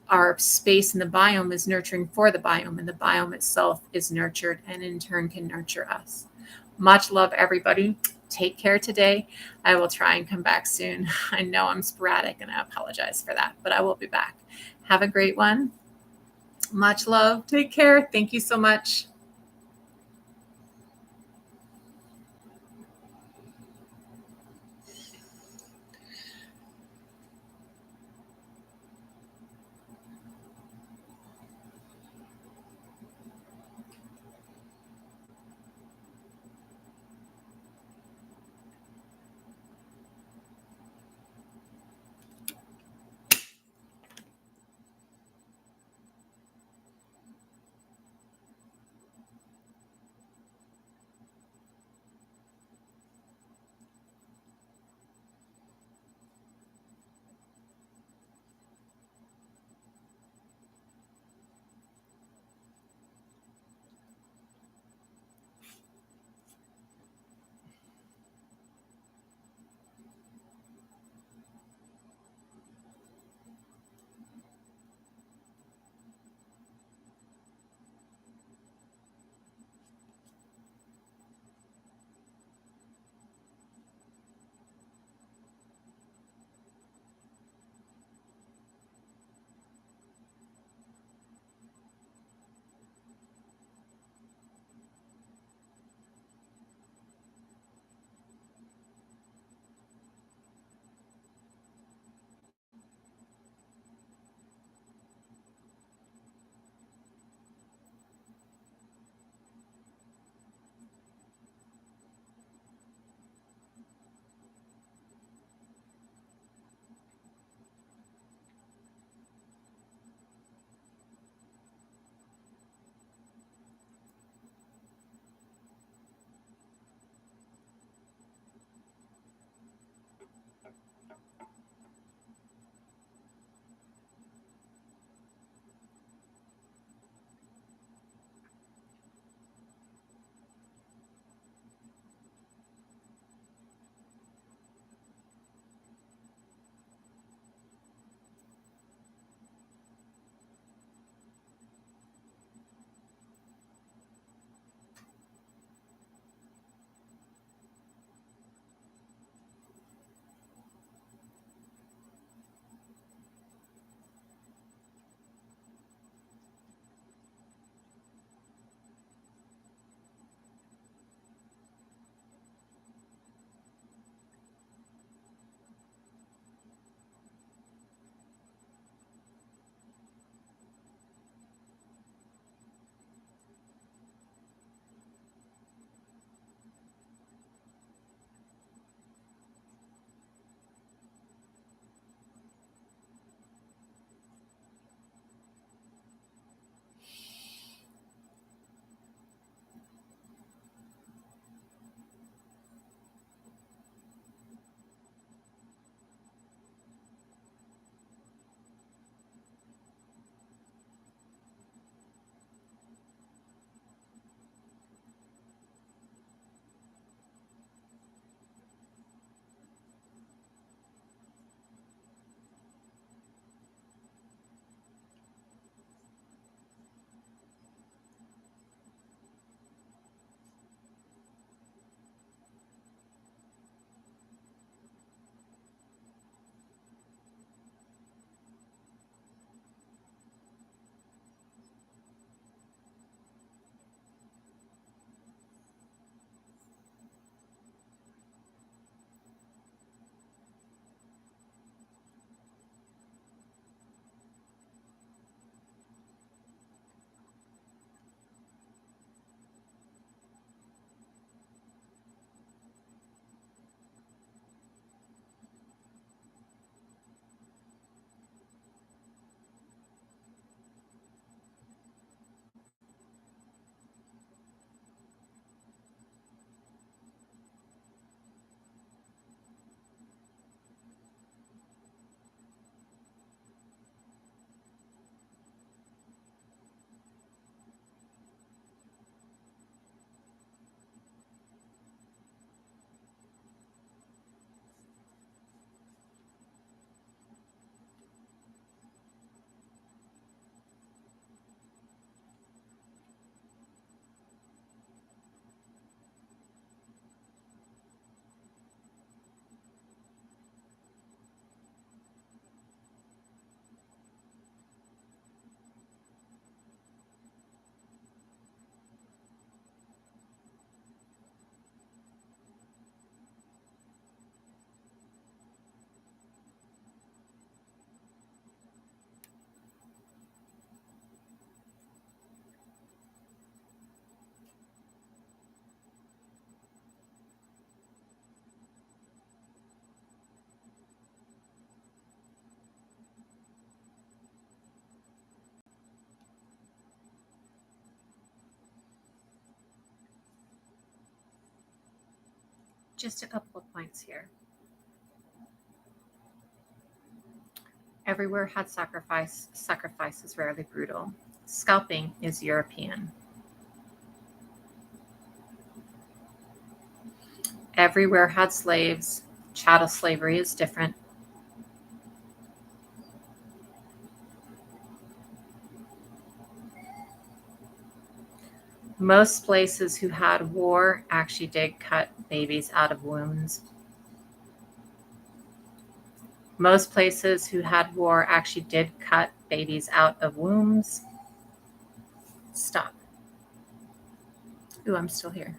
our space in the biome is nurturing for the biome, and the biome itself is nurtured and in turn can nurture us. Much love, everybody. Take care today. I will try and come back soon. I know I'm sporadic and I apologize for that, but I will be back. Have a great one. Much love. Take care. Thank you so much. Just a couple of points here. Everywhere had sacrifice. Sacrifice is rarely brutal. Scalping is European. Everywhere had slaves. Chattel slavery is different. Most places who had war actually did cut babies out of wombs. Most places who had war actually did cut babies out of wombs. Stop. Ooh, I'm still here.